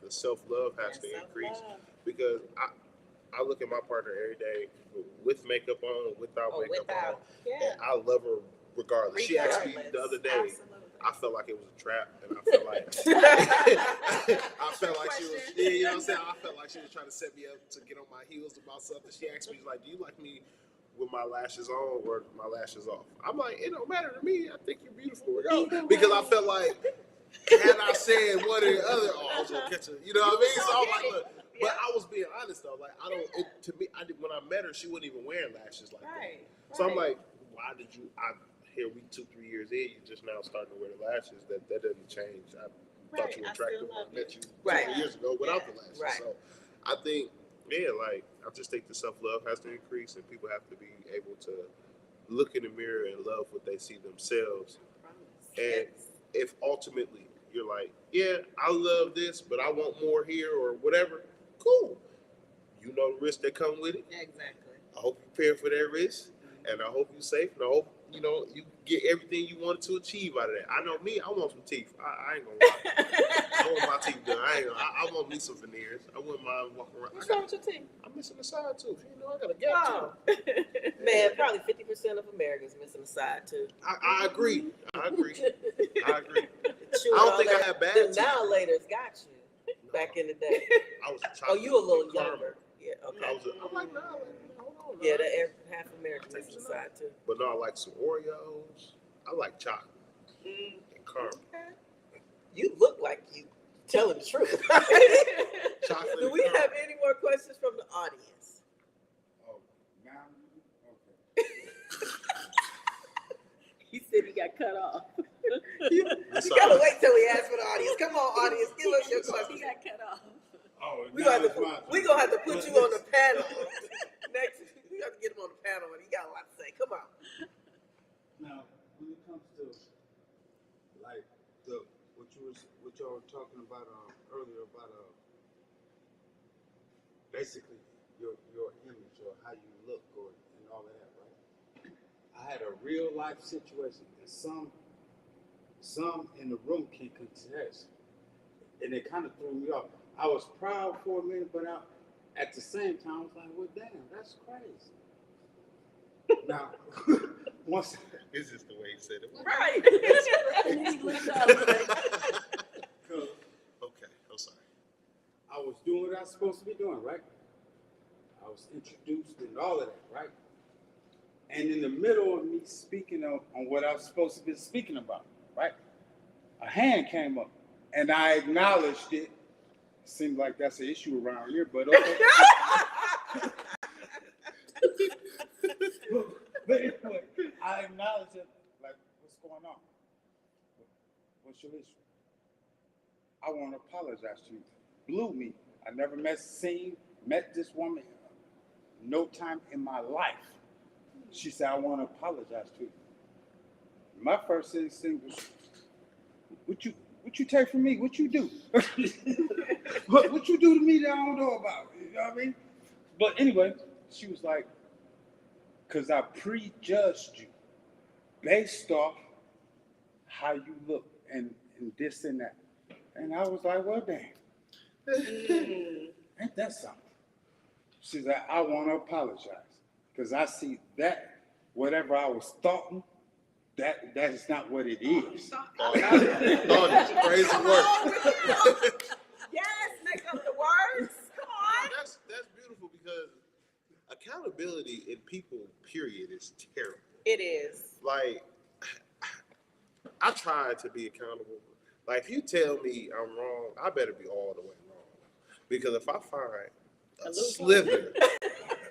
the self-love has to increase, because I look at my partner every day with makeup on, without makeup on, and I love her regardless. She asked me the other day, I felt like it was a trap, and I felt like I felt like she was, you know what I'm saying? I felt like she was trying to set me up to get on my heels about something. She asked me, she's like, do you like me with my lashes on or my lashes off? I'm like, it don't matter to me. I think you're beautiful regardless. Because I felt like, had I said one or the other, I was gonna catch her. You know what I mean? So I'm like, look. But I was being honest though. Like, I don't. To me, when I met her, she wasn't even wearing lashes like that. So I'm like, why did you? Here we 2-3 years in, you just now starting to wear the lashes. That doesn't change. I thought you were attractive when I met you 2 years ago without the lashes. So I think, like, I just think the self-love has to increase, and people have to be able to look in the mirror and love what they see themselves. And if ultimately you're like, yeah, I love this, but I want more here or whatever, cool. You know the risks that come with it. Exactly. I hope you prepare for that risk. And I hope you're safe. And I hope, you know, you get everything you wanted to achieve out of that. I know me, I want some teeth. I ain't gonna lie. I want my teeth done. I want me some veneers. I wouldn't mind walking around. What's wrong with your teeth? I'm missing a side tooth. You know, I got a gap Oh, tooth. man, probably 50% of Americans missing a side too. I agree. I agree. I Chewing don't all think I that- had bad the teeth. annihilators got you back in the day. I was a Oh, you a little chocolate caramel. younger. Yeah, okay. I'm like, no, hold on. Yeah, half American missing a side too. But no, I like some Oreos. I like chocolate and caramel. You look like you telling the truth. Chocolate Do and we caramel. have any more questions from the audience? Oh, now, okay. He said he got cut off. You gotta wait till we ask for the audience. Come on, audience, give us your He question. got cut off. Oh, We now gonna it's my turn. have to put you on the panel next. We have to get him on the panel, and he got a lot to say. Come on. Now, when it comes to like what y'all were talking about earlier about basically your image or how you look and all of that, right? I had a real life situation, and some in the room can contest, and it kind of threw me off. I was proud for a minute, but at the same time, I was like, well, damn, that's crazy. Now, once This is the way he said it. Right. And then he looked up like, Okay, I'm sorry. I was doing what I was supposed to be doing, right? I was introduced and all of that, right? And in the middle of me speaking on what I was supposed to be speaking about, right? A hand came up, and I acknowledged it. Seemed like that's an issue around here, but okay. But anyway, I acknowledged it. Like, what's going on? What's your issue? I want to apologize to you. Blew me. I never met this woman no time in my life. She said, I want to apologize to you. My first instinct was, what you take from me? What you do? what you do to me that I don't know about? You know what I mean? But anyway, she was like, because I prejudged you based off how you look and this and that. And I was like, well, damn. Ain't that something? She's like, I want to apologize because I see that whatever I was thoughting, that is not what it is. Thought is crazy work. Yes, make up the words. Come on. That's beautiful because accountability in people, period, is terrible. It is. Like, I try to be accountable. Like, if you tell me I'm wrong, I better be all the way wrong. Because if I find a sliver,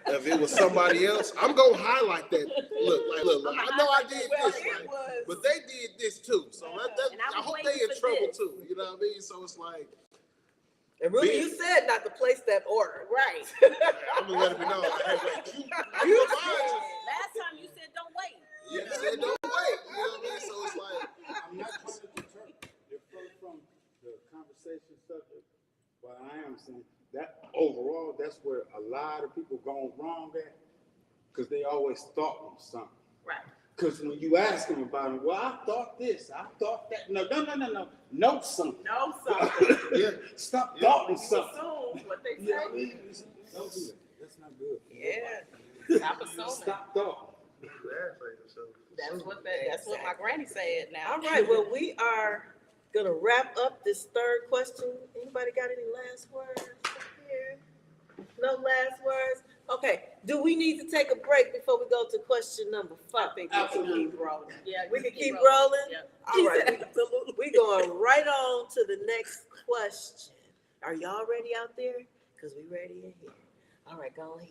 if it was somebody else, I'm gonna highlight that. Look, I know I did this, right? But they did this too. So I hope they in trouble too. You know what I mean? So it's like, And Ruby, you said not to place that order. right. I'm gonna let it be known. Hey, wait, You Last time you said don't wait. you said don't wait. You know what I mean? So it's like, I'm not trying to defer from the conversation subject, but I am saying that overall, that's where a lot of people gone wrong at, because they always thought on something. Right. Because when you ask them about it, well, I thought this, I thought that. No. Know something. Know something. yeah. Stop thoughting something. Assume what they You know say. what I mean? Don't do that. That's not good. Yeah. Stop assuming. Stop thoughting. That's what my granny said now. All right, well, we are gonna wrap up this third question. Anybody got any last words here? No last words? Okay, do we need to take a break before we go to question number 5? I think we can keep rolling. Yeah, We can keep rolling? Yeah. All right, we going right on to the next question. Are y'all ready out there? Because we ready in here. All right, go ahead.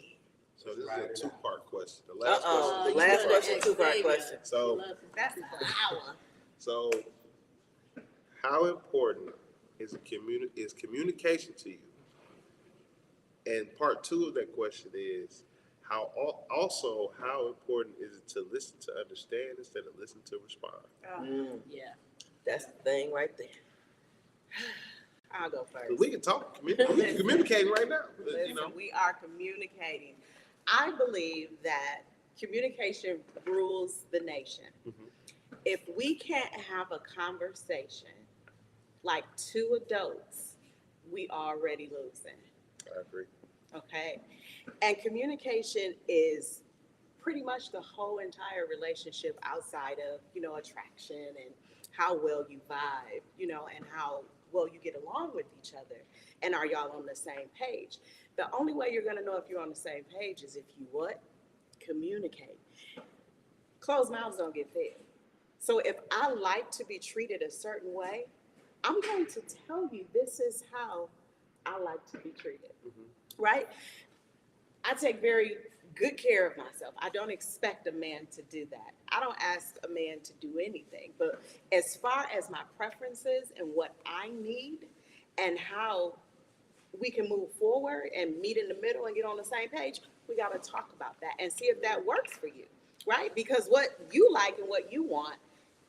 So this is a two-part question. The last Uh-oh, the question. last question, two-part question. So, That's an hour. so how important is communication to you? And part 2 of that question is how important is it to listen to understand instead of listen to respond? Yeah. That's the thing right there. I'll go first. We can talk. We can communicate right now. Listen, You know. we are communicating. I believe that communication rules the nation. Mhm. If we can't have a conversation like two adults, we already losing. I agree. Okay. And communication is pretty much the whole entire relationship outside of, attraction and how well you vibe, and how well you get along with each other. And are y'all on the same page? The only way you're going to know if you're on the same page is if you what? Communicate. Closed mouths don't get fed. So if I like to be treated a certain way, I'm going to tell you this is how I like to be treated, right? I take very good care of myself. I don't expect a man to do that. I don't ask a man to do anything. But as far as my preferences and what I need and how we can move forward and meet in the middle and get on the same page, we got to talk about that and see if that works for you, right? Because what you like and what you want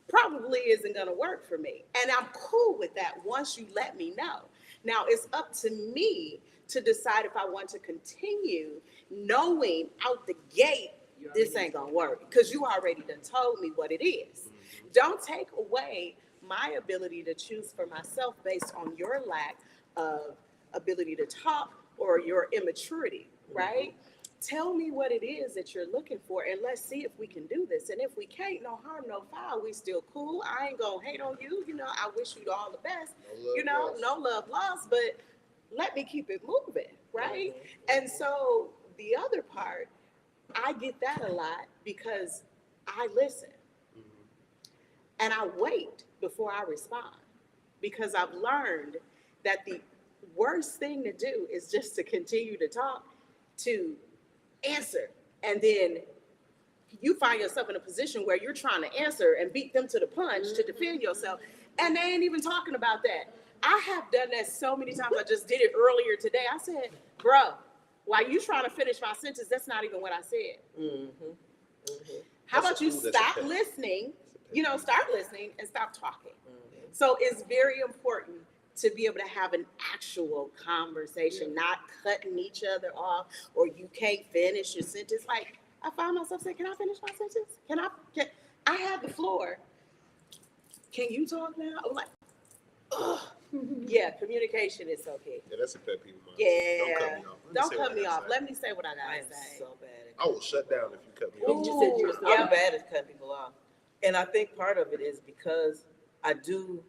probably isn't going to work for me. And I'm cool with that once you let me know. Now, it's up to me to decide if I want to continue knowing out the gate this ain't going to work, because you already done told me what it is. Don't take away my ability to choose for myself based on your lack of ability to talk or your immaturity, right? Tell me what it is that you're looking for, and let's see if we can do this. And if we can't, no harm, no foul. We still cool. I ain't gonna hate on you. I wish you all the best. No love lost, but let me keep it moving, right? And so the other part, I get that a lot because I listen and I wait before I respond, because I've learned that the worst thing to do is just to continue to talk, to answer, and then you find yourself in a position where you're trying to answer and beat them to the punch to defend yourself, and they ain't even talking about that. I have done that so many times. I just did it earlier today. I said, bro, while you trying to finish my sentence, that's not even what I said. How about you stop listening, start listening and stop talking. So it's very important to be able to have an actual conversation, not cutting each other off, or you can't finish your sentence. Like, I find myself saying, can I finish my sentence? I have the floor. Can you talk now? I'm like, ugh. Yeah, communication is so key. Yeah, that's a pet peeve of mine. Yeah. Don't cut me off. Let me say what I gotta say. So bad. I will shut down if you cut me You off. just said I'm bad at cutting people off. And I think part of it is because I do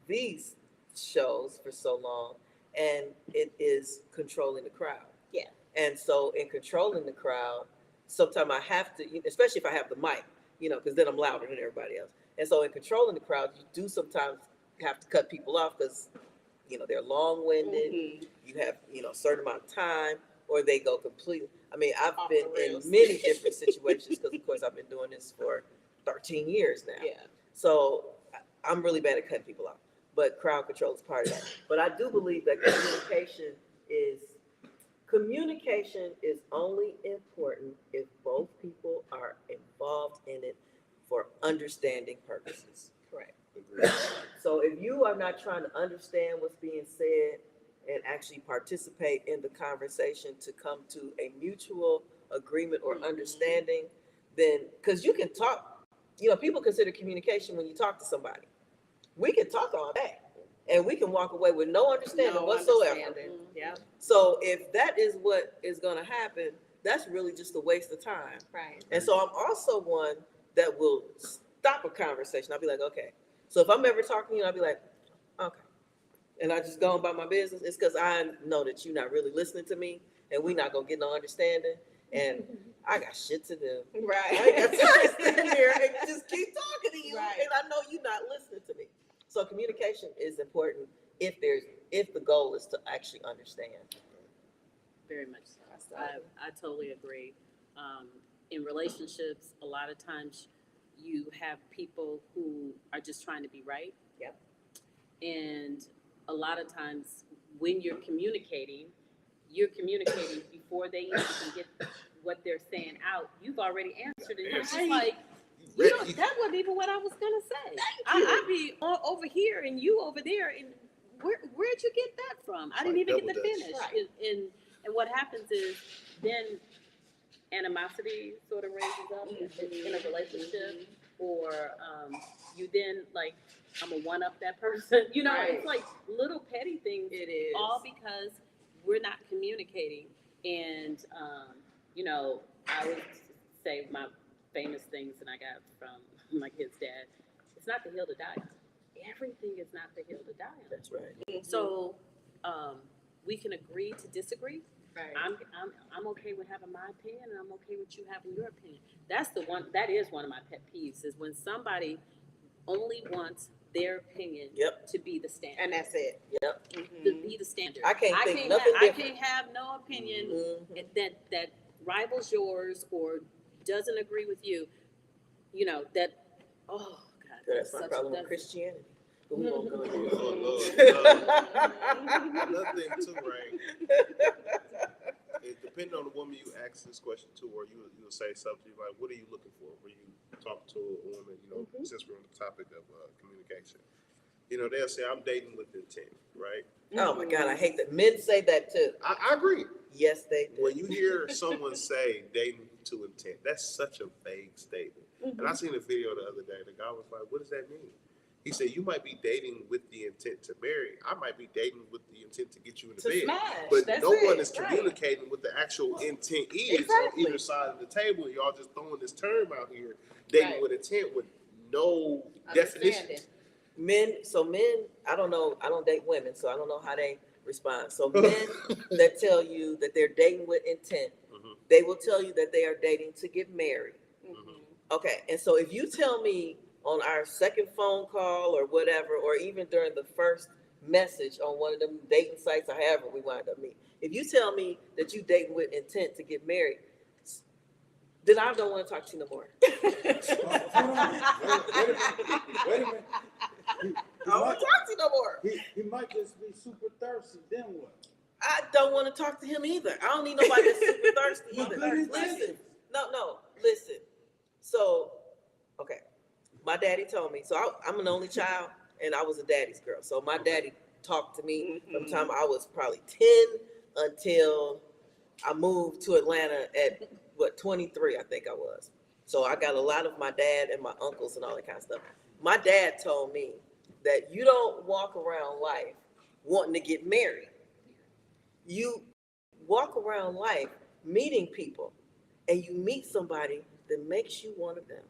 these shows for so long, and it is controlling the crowd. Yeah. And so in controlling the crowd, sometimes I have to, especially if I have the mic, because then I'm louder than everybody else. And so in controlling the crowd, you do sometimes have to cut people off because, they're long-winded. You have, a certain amount of time, or they go completely. I mean, I've been in many different situations because, of course, I've been doing this for 13 years now. Yeah. So I'm really bad at cutting people off, but crowd control is part of that. But I do believe that communication is only important if both people are involved in it for understanding purposes. Correct. So if you are not trying to understand what's being said and actually participate in the conversation to come to a mutual agreement or understanding, then, because you can talk, people consider communication when you talk to somebody. We can talk all day and we can walk away with no understanding whatsoever. Yeah. So if that is what is going to happen, that's really just a waste of time. Right. And so I'm also one that will stop a conversation. I'll be like, okay. So if I'm ever talking to you, I'll be like, okay. And I just go about my business. It's because I know that you're not really listening to me, and we're not going to get no understanding. And I got shit to do. Right. I ain't got time to stand here and just keep talking to you. Right. And I know you're not listening to me. So communication is important if the goal is to actually understand. Very much so. I totally agree. In relationships, a lot of times you have people who are just trying to be right. Yep. And a lot of times when you're communicating before they even can get what they're saying out. You've already answered it. You're just like, that wasn't even what I was gonna say. I'd be over here and you over there, and where'd you get that from? I didn't even get to finish. Right. And what happens is then animosity sort of raises up in a relationship, or you then like, I'm gonna one up that person. You know, Right. it's like little petty things, It is. all because we're not communicating. And you know, I would say my famous things that I got from my kid's dad. It's not the hill to die on. Everything is not the hill to die on. That's right. So we can agree to disagree. Right. I'm okay with having my opinion, and I'm okay with you having your opinion. That's the one. That is one of my pet peeves, is when somebody only wants their opinion to be the standard. And that's it. Yep. To be the standard. I can't think nothing I different. can't have no opinion that rivals yours or doesn't agree with you. You know that. Oh God, That's my problem with Christianity. But we won't go there. Oh, Lord. Another thing too, right? It depending on the woman you ask this question to, or you'll say something like, "What are you looking for?" When you talk to a woman, you know, since we're on the topic of communication, you know, they'll say, "I'm dating with intent," right? Oh my God, I hate that. Men say that too. I agree. Yes, they do. When you hear someone say dating to intent, that's such a vague statement. And I seen a video the other day. The guy was like, "What does that mean?" He said, "You might be dating with the intent to marry. I might be dating with the intent to get you in the bed. Smash. But That's no one is right. communicating what the actual intent is on either side of the table. Y'all just throwing this term out here, dating with intent, with no definition." Men, I don't know, I don't date women, so I don't know how they respond. So men that tell you that they're dating with intent, they will tell you that they are dating to get married. Okay, and so if you tell me on our second phone call or whatever, or even during the first message on one of them dating sites or however we wind up meeting, if you tell me that you dating with intent to get married, then I don't want to talk to you no more. Wait a minute. I don't want to talk to you no more. He might just be super thirsty. Then what? I don't want to talk to him either. I don't need nobody that's super thirsty either. Listen, listen. So, okay, my daddy told me. So I'm an only child, and I was a daddy's girl. So my daddy talked to me from the time I was probably 10 until I moved to Atlanta at 23, I think I was. So I got a lot of my dad and my uncles and all that kind of stuff. My dad told me that you don't walk around life wanting to get married. You walk around life meeting people, and you meet somebody that makes you one of them.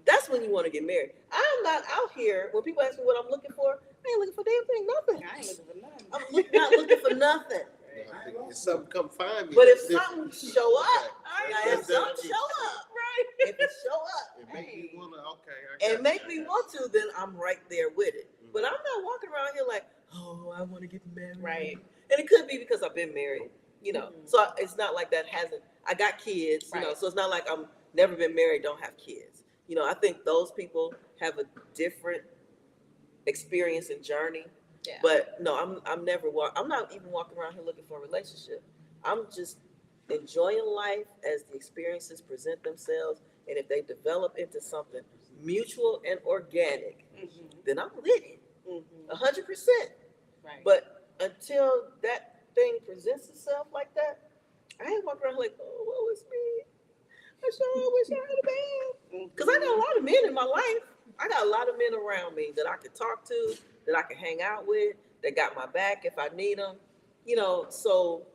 That's when you want to get married. I'm not out here, when people ask me what I'm looking for, I ain't looking for damn thing, nothing. I ain't looking for nothing. I'm not looking for nothing. If something come find me. But if that's different. something show up, That's if something different. show up, right? If it show up It make me wanna, and make me want to, then I'm right there with it. But I'm not walking around here like, oh, I want to get married. Right. And it could be because I've been married, you know. So it's not like that hasn't, I got kids, you know, so it's not like I'm never been married, don't have kids. You know, I think those people have a different experience and journey. Yeah. But no, I'm not even walking around here looking for a relationship. I'm just enjoying life as the experiences present themselves. And if they develop into something mutual and organic, then I'm with it 100%. Right. But until that thing presents itself like that, I ain't walking around like, oh, what was me? I sure wish I had a man. Because I got a lot of men in my life. I got a lot of men around me that I could talk to, that I can hang out with, that got my back if I need them. You know, so,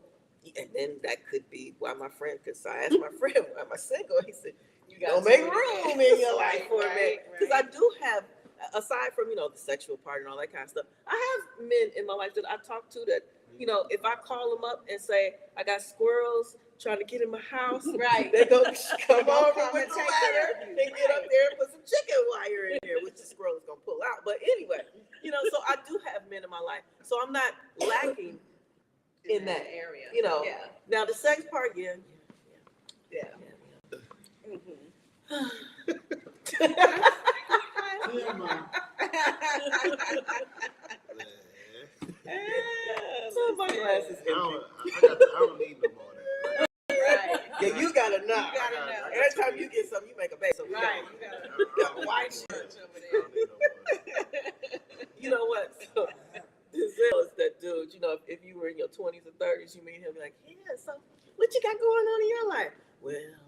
and then that could be why my friend, because I asked my friend, why am I single? He said, you got to make room in your life for a man. Because I do have, aside from, you know, the sexual part and all that kind of stuff, I have men in my life that I talk to that, you know, if I call them up and say, I got squirrels trying to get in my house, they go come over with the ladder and get up there and put some chicken wire in there, which the squirrel is going to pull out. But anyway, you know, so I do have men in my life. So I'm not lacking in that area, you know. Yeah. Now the sex part, yeah. My glasses empty. I don't need no more of that. Right. Yeah, you gotta know. Every time you get something, you make a baby. So you gotta white shirt over there. You know what? So, Denzel is that dude. You know, if you were in your 20s or 30s, you meet him, be like, yeah, so what you got going on in your life? well,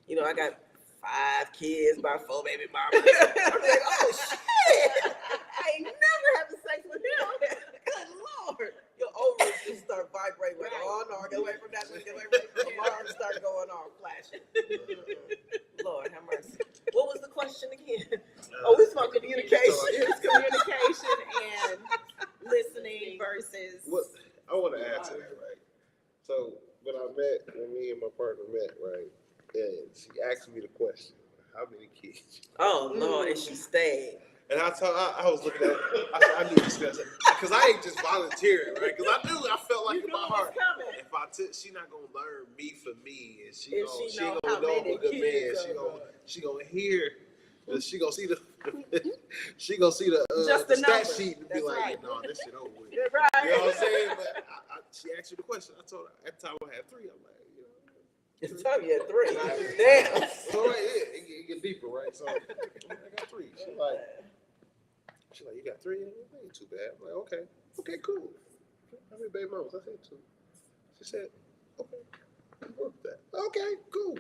you know, I got 5 kids by 4 baby mamas. I'm like, oh shit! I ain't never having sex with him. Good Lord. Your ovaries just start vibrating like, oh no, get away from that one, get away from that. Alarms start going off, flashing. Lord have mercy. What was the question again? Oh, we spoke communication. It's communication and listening versus. What I want to add to that, right? So when me and my partner met, right, and she asked me the question, how many kids? Oh no, and she stayed. And I was looking at it, I said, I need to discuss it. Because I ain't just volunteering, right? Because I felt like in my heart, if she not going to learn me for me, and she going to know I'm a good man. She going to hear, she going to see the, the stat sheet and be like, no, this shit over with. Right. You know what I'm saying? But she asked you the question. I told her, at the time I had 3, I'm like, It's time you had 3. Damn. So right, it get deeper, right? So I got 3. She's like, you got 3? It ain't too bad. I'm like, okay, cool. How many baby mamas? I said 2. She said, okay, I work with that. Okay, cool.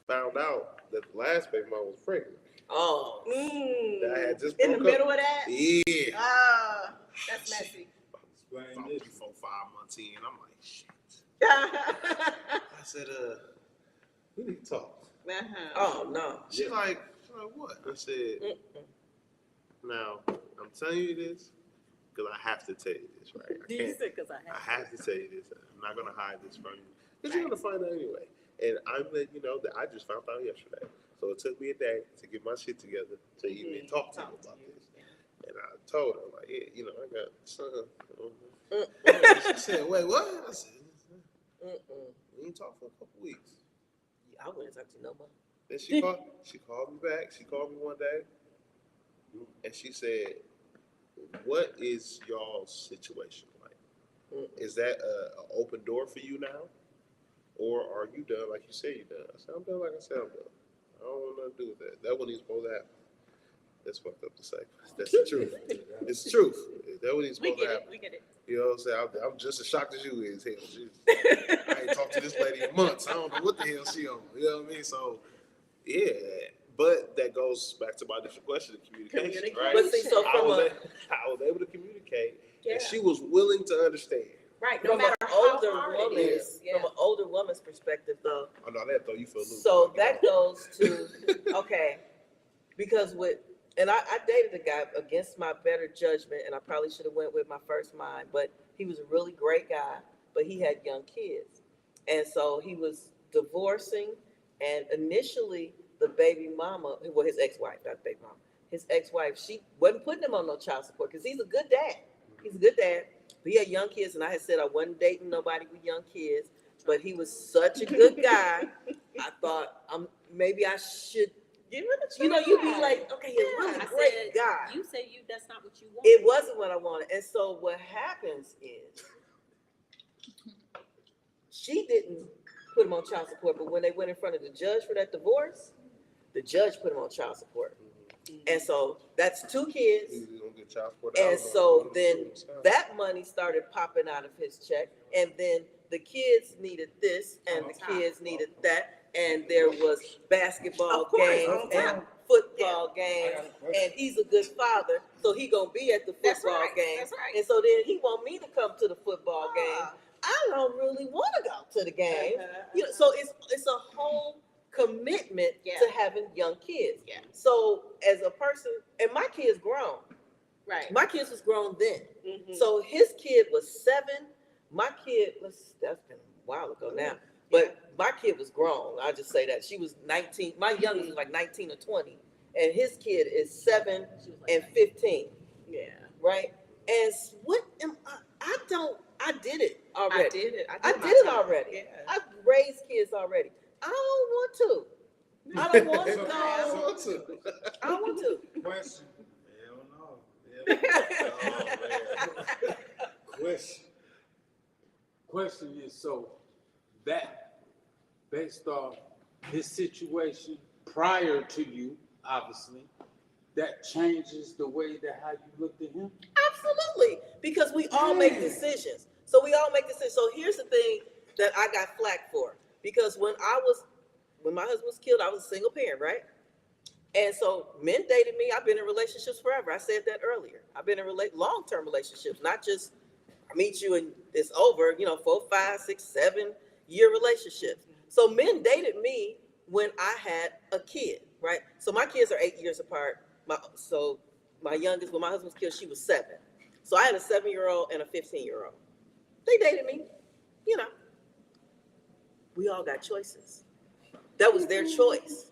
Found out that the last baby mama was pregnant. Oh. That I had just In the broke middle up. of that? Yeah. That's messy. About 4, 5 months in, I'm like, shit. I said, we need to talk. Oh no. She's like, what? I said, now, I'm telling you this because I have to tell you this, right? I have to tell you this. I'm not going to hide this from you. Because you're going to find out anyway. And I'm letting you know that I just found out yesterday. So it took me a day to get my shit together to even talk to you about this. And I told her, like, yeah, you know, I got a son. She said, wait, what? I said, we ain't talk for a couple weeks. I wouldn't talk to you no more. Then she called me back. She called me one day. And she said, what is y'all's situation like? Is that an open door for you now? Or are you done like you said you're done? I said, I'm done like I said I'm done. I don't want nothing to do with that. That wasn't even supposed to happen. That's fucked up to say. That's the truth. It's the truth. That wasn't even supposed to happen. We get it. You know what I'm saying? I'm just as shocked as you is. Hell, I ain't talked to this lady in months. I don't know what the hell she on. You know what I mean? So, yeah. But that goes back to my initial question, communication, right? But see, so I was able to communicate, and she was willing to understand. Right. From an older woman's perspective, though. Oh no, that throw you for a loop. So that goes to because I dated a guy against my better judgment, and I probably should have went with my first mind, but he was a really great guy, but he had young kids, and so he was divorcing, and initially the baby mama, well, his ex-wife, not the baby mama, his ex-wife, she wasn't putting him on no child support because he's a good dad. He's a good dad. But he had young kids, and I had said I wasn't dating nobody with young kids, but he was such a good guy. I thought maybe I should give him a try. You know, you'd be like, okay, he's a really great guy. You said that's not what you wanted. It wasn't what I wanted. And so what happens is she didn't put him on child support, but when they went in front of the judge for that divorce, the judge put him on child support. And so that's 2 kids. And so then that money started popping out of his check. And then the kids needed this and the kids needed that. And there was basketball games and football games. And he's a good father. So he gonna be at the football games. And so then he want me to come to the football game. I don't really want to go to the game. You know, so it's a whole commitment to having young kids. So as a person, and my kid's grown. Right. My kids was grown then. So his kid was 7. My kid was, that's been a while ago now. But my kid was grown. I'll just say that. She was 19. My youngest was like 19 or 20. And his kid is 7 and 15. Yeah. Right? And what am I did it already. I did it already. Yeah. I've raised kids already. I don't want to. I don't want to go. I don't want to. Question. Hell no. Question is, so that based off his situation prior to you, obviously, that changes the way that how you looked at him? Absolutely. Because we all make decisions. So we all make decisions. So here's the thing that I got flack for. Because when I was when my husband was killed, I was a single parent, right? And so men dated me. I've been in relationships forever. I said that earlier. I've been in long-term relationships, not just I meet you and it's over, 4, 5, 6, 7-year relationships. So men dated me when I had a kid, right? So my kids are 8 years apart. My youngest, when my husband was killed, she was 7. So I had a 7-year-old and a 15-year-old. They dated me, We all got choices. That was their choice.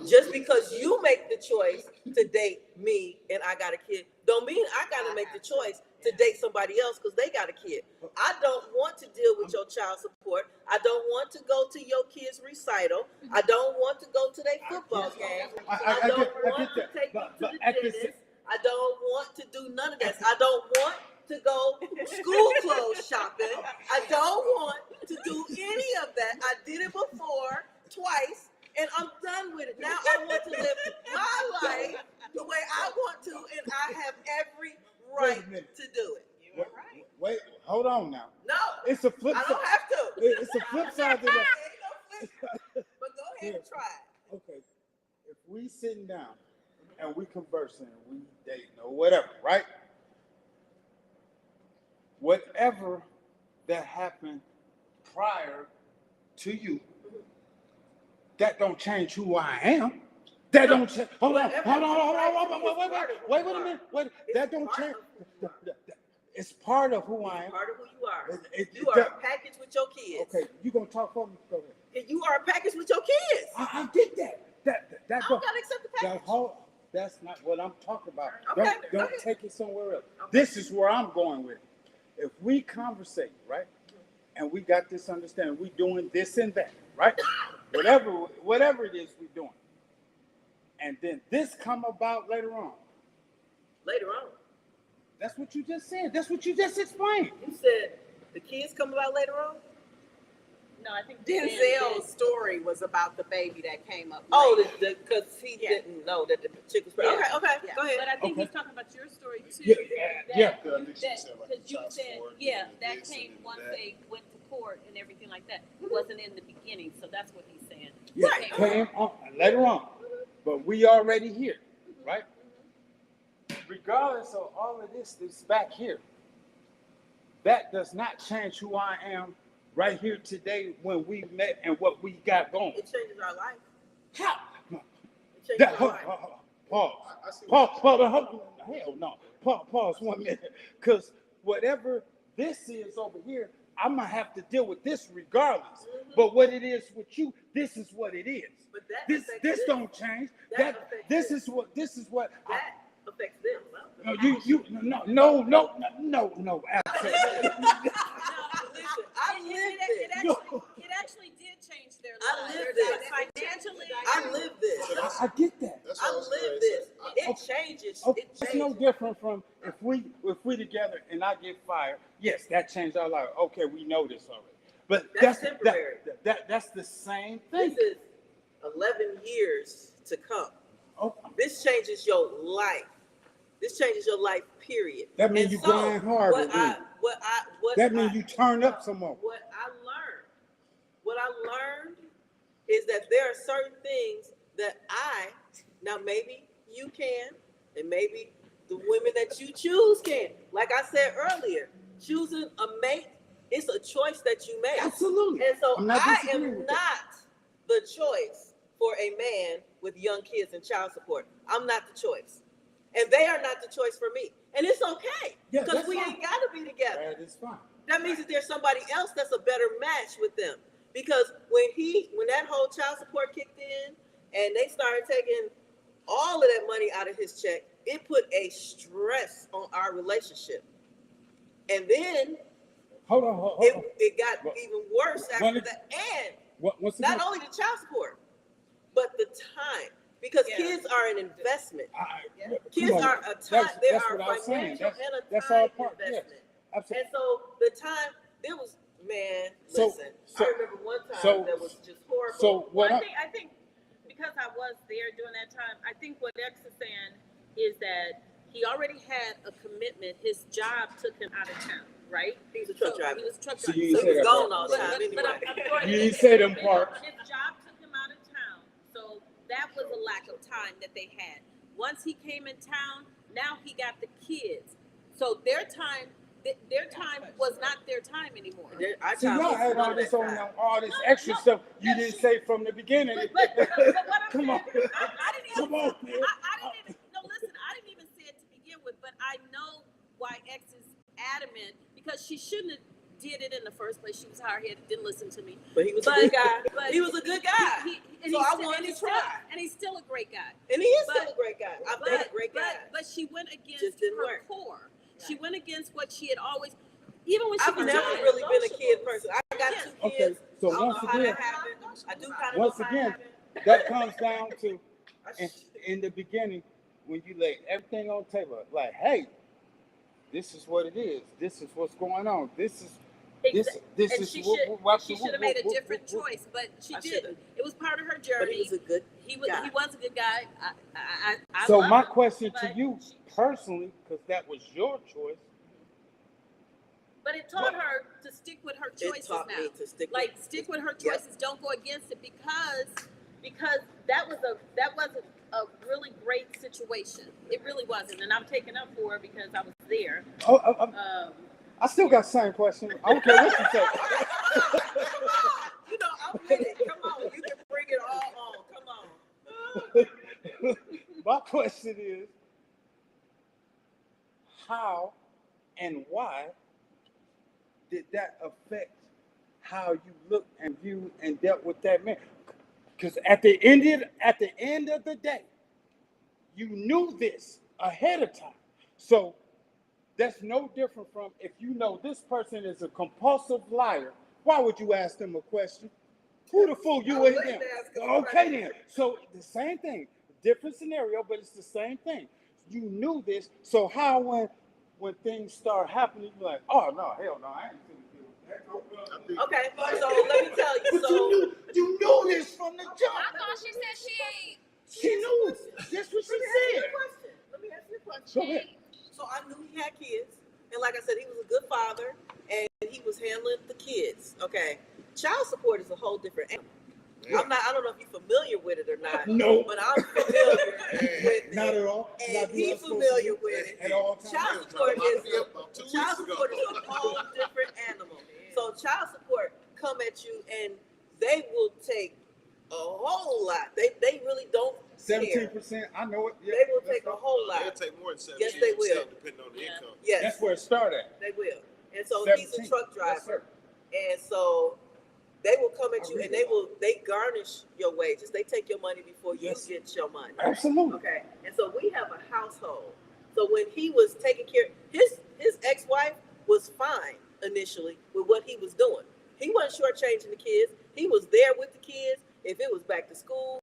Just because you make the choice to date me and I got a kid, don't mean I gotta make the choice to date somebody else because they got a kid. I don't want to deal with your child support. I don't want to go to your kid's recital. I don't want to go to their football game. I don't want to take them to the dentist. I don't want to do none of that. I don't want to go school clothes shopping. I don't want to do any of that. I did it before, twice. And I'm done with it. Now I want to live my life the way I want to, and I have every right to do it. You're right. Wait, hold on now. No, it's a flip. I don't have to. It's a flip side to that. Ain't no flip. But go ahead and try it. Okay, if we sitting down and we conversing, we dating or whatever, right? Whatever that happened prior to you. That don't change who I am. That don't change. Hold on. Wait a minute. That don't change. It's part of who I am. Part of who you are. You are a package with your kids. Okay, you gonna talk for me? Go ahead. And you are a package with your kids. I get that. I don't gotta accept the package. That's not what I'm talking about. Okay, don't take it somewhere else. Okay. This is where I'm going with it. If we conversate, right, and we got this understanding, we doing this and that, right? Whatever it is we're doing. And then this come about later on. Later on. That's what you just said. That's what you just explained. You said the kids come about later on? No, I think Denzel's story was about the baby that came up. Oh, because he didn't know that the chick was pregnant. Yeah. Okay, Yeah. go ahead. But I think he's talking about your story too. Yeah. Because you said, that came once they went to court and everything like that. It wasn't in the beginning, so that's what he's saying. Yeah, it came on later on. But we already here, right? Regardless of all of this that's back here, that does not change who I am right here today when we met and what we got going. It changes our life. How? It changes our life. Pause. Hell no. Pause 1 minute. Because whatever this is over here, I'm going to have to deal with this regardless. Mm-hmm. But what it is with you, this is what it is. But this don't change. This is what that affects them. No, no, absolutely. I lived it. It actually did change their lives. I lived this. Financially. I lived this. I get that. I lived this. It changes. Okay. It changes. It's no different from if we together and I get fired. Yes, that changed our life. Okay, we know this already. But that's temporary. That's the same thing. This is 11 years to come. Oh. This changes your life. This changes your life, period. That means you grind harder. That means you turn up some more. What I learned is that there are certain things that now maybe you can, and maybe the women that you choose can. Like I said earlier, choosing a mate is a choice that you make. Absolutely. And so I am with not the choice for a man with young kids and child support. I'm not the choice. And they are not the choice for me. And it's okay. Because we ain't got to be together. That is fine. That means that there's somebody else that's a better match with them. Because when that whole child support kicked in and they started taking all of that money out of his check, it put a stress on our relationship. And then hold on. It got even worse after that. And not only the child support, but the time. Because kids are an investment. Kids are a time. They are financial and a time investment. And so the time, listen. I remember one time that was just horrible. So I think because I was there during that time, I think what X is saying is that he already had a commitment. His job took him out of town, right? He was a truck driver. He was a truck So driver. you So he was gone all the time But anyway. you didn't say them parts. His job took him out of that was a lack of time that they had. Once he came in town, now he got the kids. So their time was not their time anymore. See, y'all had all this on all this extra stuff you didn't say from the beginning. But what I'm Come on. saying, I didn't even, Come on, man. I didn't even, no, listen, I didn't even say it to begin with, but I know why X is adamant, because she shouldn't have did it in the first place. She was hard-headed, didn't listen to me. But he was a good guy. But He was a good guy. So I wanted to try. And he's still a great guy. And he is still a great guy. I've met a great guy. But she went against Just didn't her work. core. She went against what she had always, even when she I've was never young. really been a kid person. I got two Okay, kids. so I don't once know how again, that happened. I do kind of once know how again, it happened. that comes down to in the beginning when you lay everything on the table, like, hey, this is what it is. This is what's going on. This is this And is she what should have made a different choice, but she didn't. It was part of her journey. But he was a good guy. He was a good guy. I So love my him, question to but- you personally, because that was your choice. But it taught her to stick with her It choices taught now. me to stick Like with stick with her Yep. choices. Don't go against it because that wasn't a really great situation. It really wasn't, and I'm taking up for her because I was there. I still got the same question. I don't care what you say. You know, I'm with it. Come on. You can bring it all on. Come on. My question is, how and why did that affect how you looked and viewed and dealt with that man? Because at the end of the day, you knew this ahead of time. So that's no different from if you know this person is a compulsive liar. Why would you ask them a question? Who the fool you with them? Okay then. So the same thing, different scenario, but it's the same thing. You knew this. So how when things start happening, you're like, oh no, hell no, I ain't gonna deal with that. Okay, so let me tell you. But So you knew this from the jump. I thought she said she ain't. She knew. That's what she said. Let me ask you a question. Go ahead. So I knew he had kids, and like I said, he was a good father, and he was handling the kids. Okay, child support is a whole different animal. Yeah. I don't know if you're familiar with it or not. No. But I'm familiar with it. Not at all. And he's familiar with it. At all times. Child support is a whole different animal. So child support come at you, and they will take a whole lot. They really don't care. 17%. I know it. Yeah, They will take a right. whole They'll lot. take more than 17%, Yes, they will. depending on the income. Yes, That's where it started. they will. And so he's a 17. truck Yes, driver, sir. and so they will come at you, and they garnish your wages. They take your money before you Yes. get your money. Absolutely. Okay, and so we have a household. So when he was taking care, his ex-wife was fine initially with what he was doing. He wasn't shortchanging the kids. He was there with the kids. If it was back to school,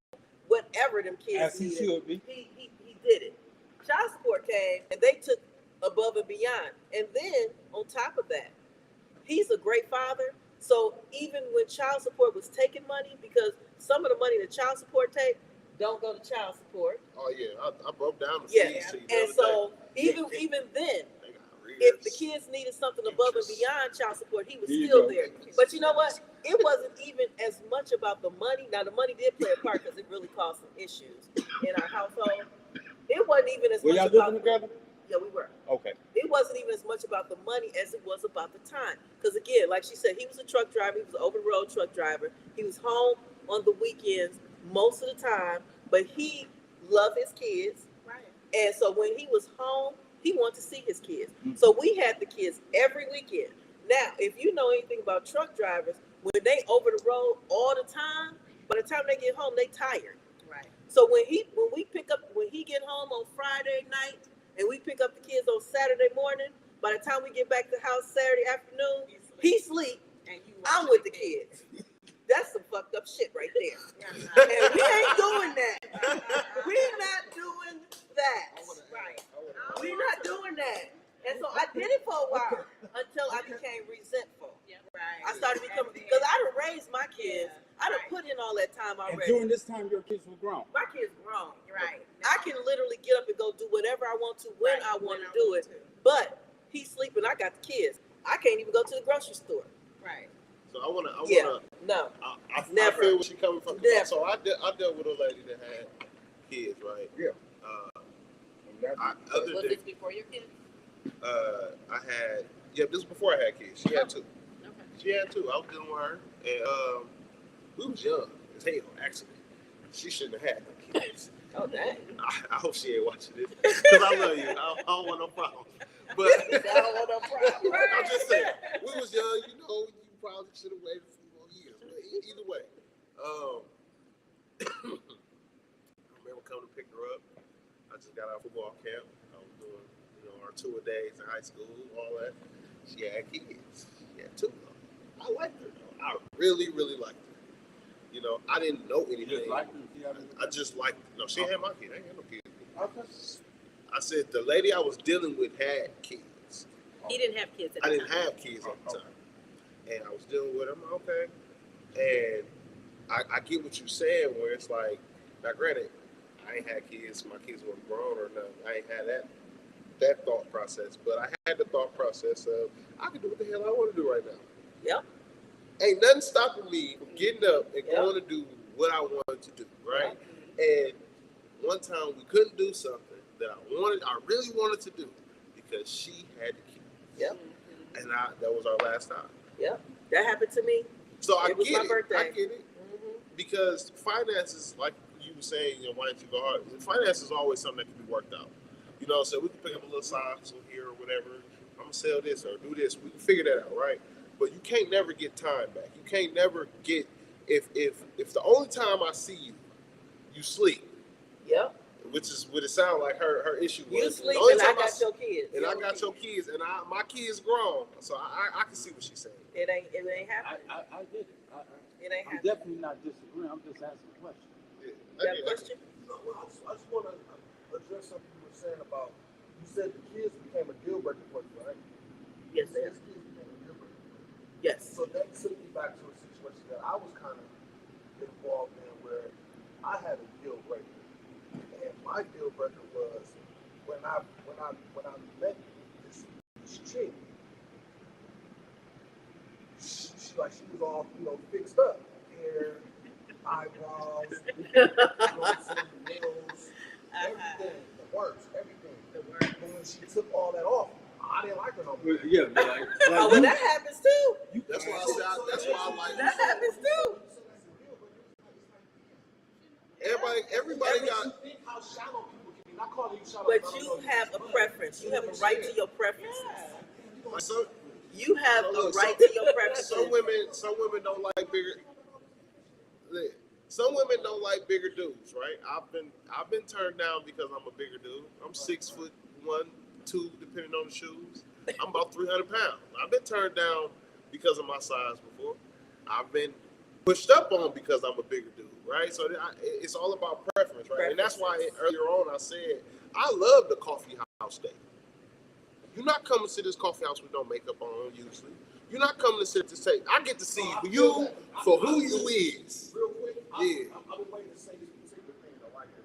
whatever them kids As he needed, should be. he did it. Child support came, and they took above and beyond. And then on top of that, he's a great father. So even when child support was taking money, because some of the money that child support take don't go to child support. Oh yeah, I broke down the Yeah, fees to you the and other so day. even then, They got if the arrears. kids needed something above and beyond child support, he was There you still go. there. But you know what? It wasn't even as much about the money. Now the money did play a part because it really caused some issues in our household. It wasn't even as Were much y'all about living together? Yeah, we were. Okay. It wasn't even as much about the money as it was about the time. Because again, like she said, he was a truck driver. He was an over-the-road truck driver. He was home on the weekends most of the time, but he loved his kids. Right. And so when he was home, he wanted to see his kids. Mhm. So we had the kids every weekend. Now, if you know anything about truck drivers, when they over the road all the time, by the time they get home, they tired. Right. So when he get home on Friday night and we pick up the kids on Saturday morning, by the time we get back to the house Saturday afternoon, he sleep. And you I'm with the kids. That's some fucked up shit right there. And we ain't doing that. We're not doing that. Right. We're not doing that. And so I did it for a while until I became resentful. Right. I started becoming, because I done raised my kids. I done Right. put in all that time And already. during this time, your kids were grown. My kids grown. Right. I can literally get up and go do whatever I want to when I want to I do want it. But he's sleeping. I got the kids. I can't even go to the grocery store. Right. So I wanna. No, I never. feel where she coming from. Never. So I dealt with a lady that had kids, right? Yeah. Was this before your kids? I had. Yeah, this was before I had kids. She had two. Okay. She had two. I was dealing with her, and we was young as hell. Actually, she shouldn't have had no kids. Oh, dang. I hope she ain't watching this because I love you. I don't want no problems. But I don't want no problem. I'm just saying, we was young. You know, you probably should have waited a few more years. But either way, I remember coming to pick her up. I just got out of football camp. I was doing, our tour days in high school, all that. She had kids. She had two of them. I liked her, though. I really, really liked her. I didn't know anything. You just liked her? I just liked her. No, she ain't had my kid. I ain't had no kids. I said the lady I was dealing with had kids. He didn't have kids at the I time. didn't have kids at the time. And I was dealing with him, okay. And I get what you're saying, where it's like, now granted, I ain't had kids, my kids weren't grown or nothing. I ain't had that thought process, but I had the thought process of, I can do what the hell I want to do right now. Yep. Ain't nothing stopping me from getting up and going to do what I wanted to do, right? And one time we couldn't do something that I really wanted to do because she had the kids. Yep. And that was our last time. Yep. That happened to me. So I It was get my it. birthday. I get it. Because finances, like you were saying, why don't you go hard? Finance is always something that can be worked out. So we can pick up a little side hustle here or whatever. I'm gonna sell this or do this. We can figure that out, right? But you can't never get time back. You can't never get if the only time I see you, you sleep. Yep. Which is what it sounds like her issue was. You sleep The only and I time got your kids. And I got your kids, and my kids grown, so I can see what she's saying. It ain't happening. I get it. It ain't I'm happening. definitely not disagreeing. I'm just asking a question. Yeah, You got a question? I just want to address something you were saying about, you said the kids became a deal breaker for you, right? Yes, sir. Kids became a deal breaker. Yes. So that took me back to a situation that I was kind of involved in where I had a deal breaker. And my deal breaker was when I met this chick, she was all, fixed up. Hair, eyebrows, nails, everything, the works, everything. But when she took all that off, I didn't like her no more. Yeah, but Oh, well, that happens too. That's why I like. That happens too. Everybody got. You think how shallow people can be. Not calling you shallow. But you have a preference. You have a right to your preferences. So, You have a look, right to your preferences. some women don't like bigger. Some women don't like bigger dudes, right? I've been turned down because I'm a bigger dude. I'm 6'1", 2", depending on the shoes. I'm about 300 pounds. I've been turned down because of my size before. I've been pushed up on because I'm a bigger dude, right? So it's all about preference, right? And that's why earlier on I said I love the coffee house day. You're not coming to this coffee house with no makeup on, usually. You're not coming to sit to say, I get to see you for who you is. Real quick, Yeah. I've been waiting to say this particular thing though, right here.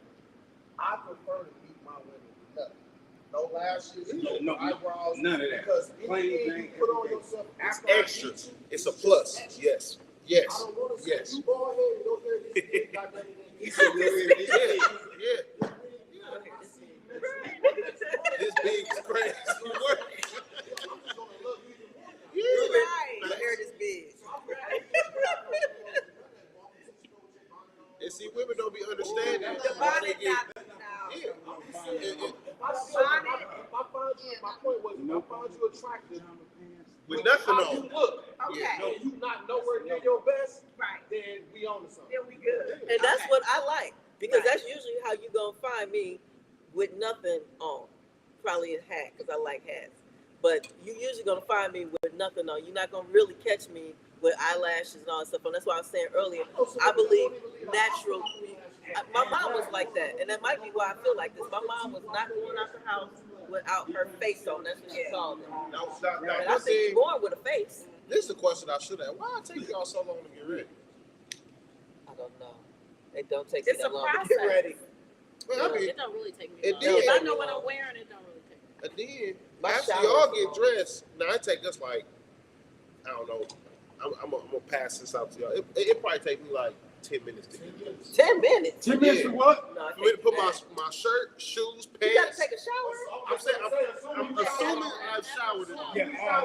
I prefer to meet my women with nothing. No lashes, no eyebrows. None of that. Because Plain anything thing, you put on everything. yourself It's after I extra. meet you, It's a plus. extra. Yes. I Yes. don't want to see Yes. you bald head and your hair this big, got that Yeah. This big is crazy. Right. The hair is big. And see, women don't be understanding. The why bonnet they get- got Yeah. my point was, if I find you attractive, With nothing how you on. look, Okay. and you not nowhere near your best, Right. then we on to something. Then we good. And that's what I like. Because that's usually how you gonna find me with nothing on. Probably a hat, because I like hats. But you usually gonna find me with nothing on. You're not gonna really catch me with eyelashes and all that stuff. And that's why I was saying earlier, I believe natural. My mom was like that, and that might be why I feel like this. My mom was not going out the house without her face on. That's what she called it. Now, And I think you're born with a face. this is a question I should have. Why it take y'all so long to get ready? I don't know. It don't take me It's that a long to get process. ready. Well, I mean, It don't really take me It long. did. If I know what I'm wearing, it don't really take me and then My after shower y'all is get long. dressed, now it take us like, I don't know, I'm gonna pass this out to y'all. It probably take me like 10 minutes to get dressed. 10 minutes. 10 minutes for what? No, I For me to can't put do my that. shirt, shoes, You gotta pants. take a shower. I'm saying I'm assuming I've showered it all. Yeah,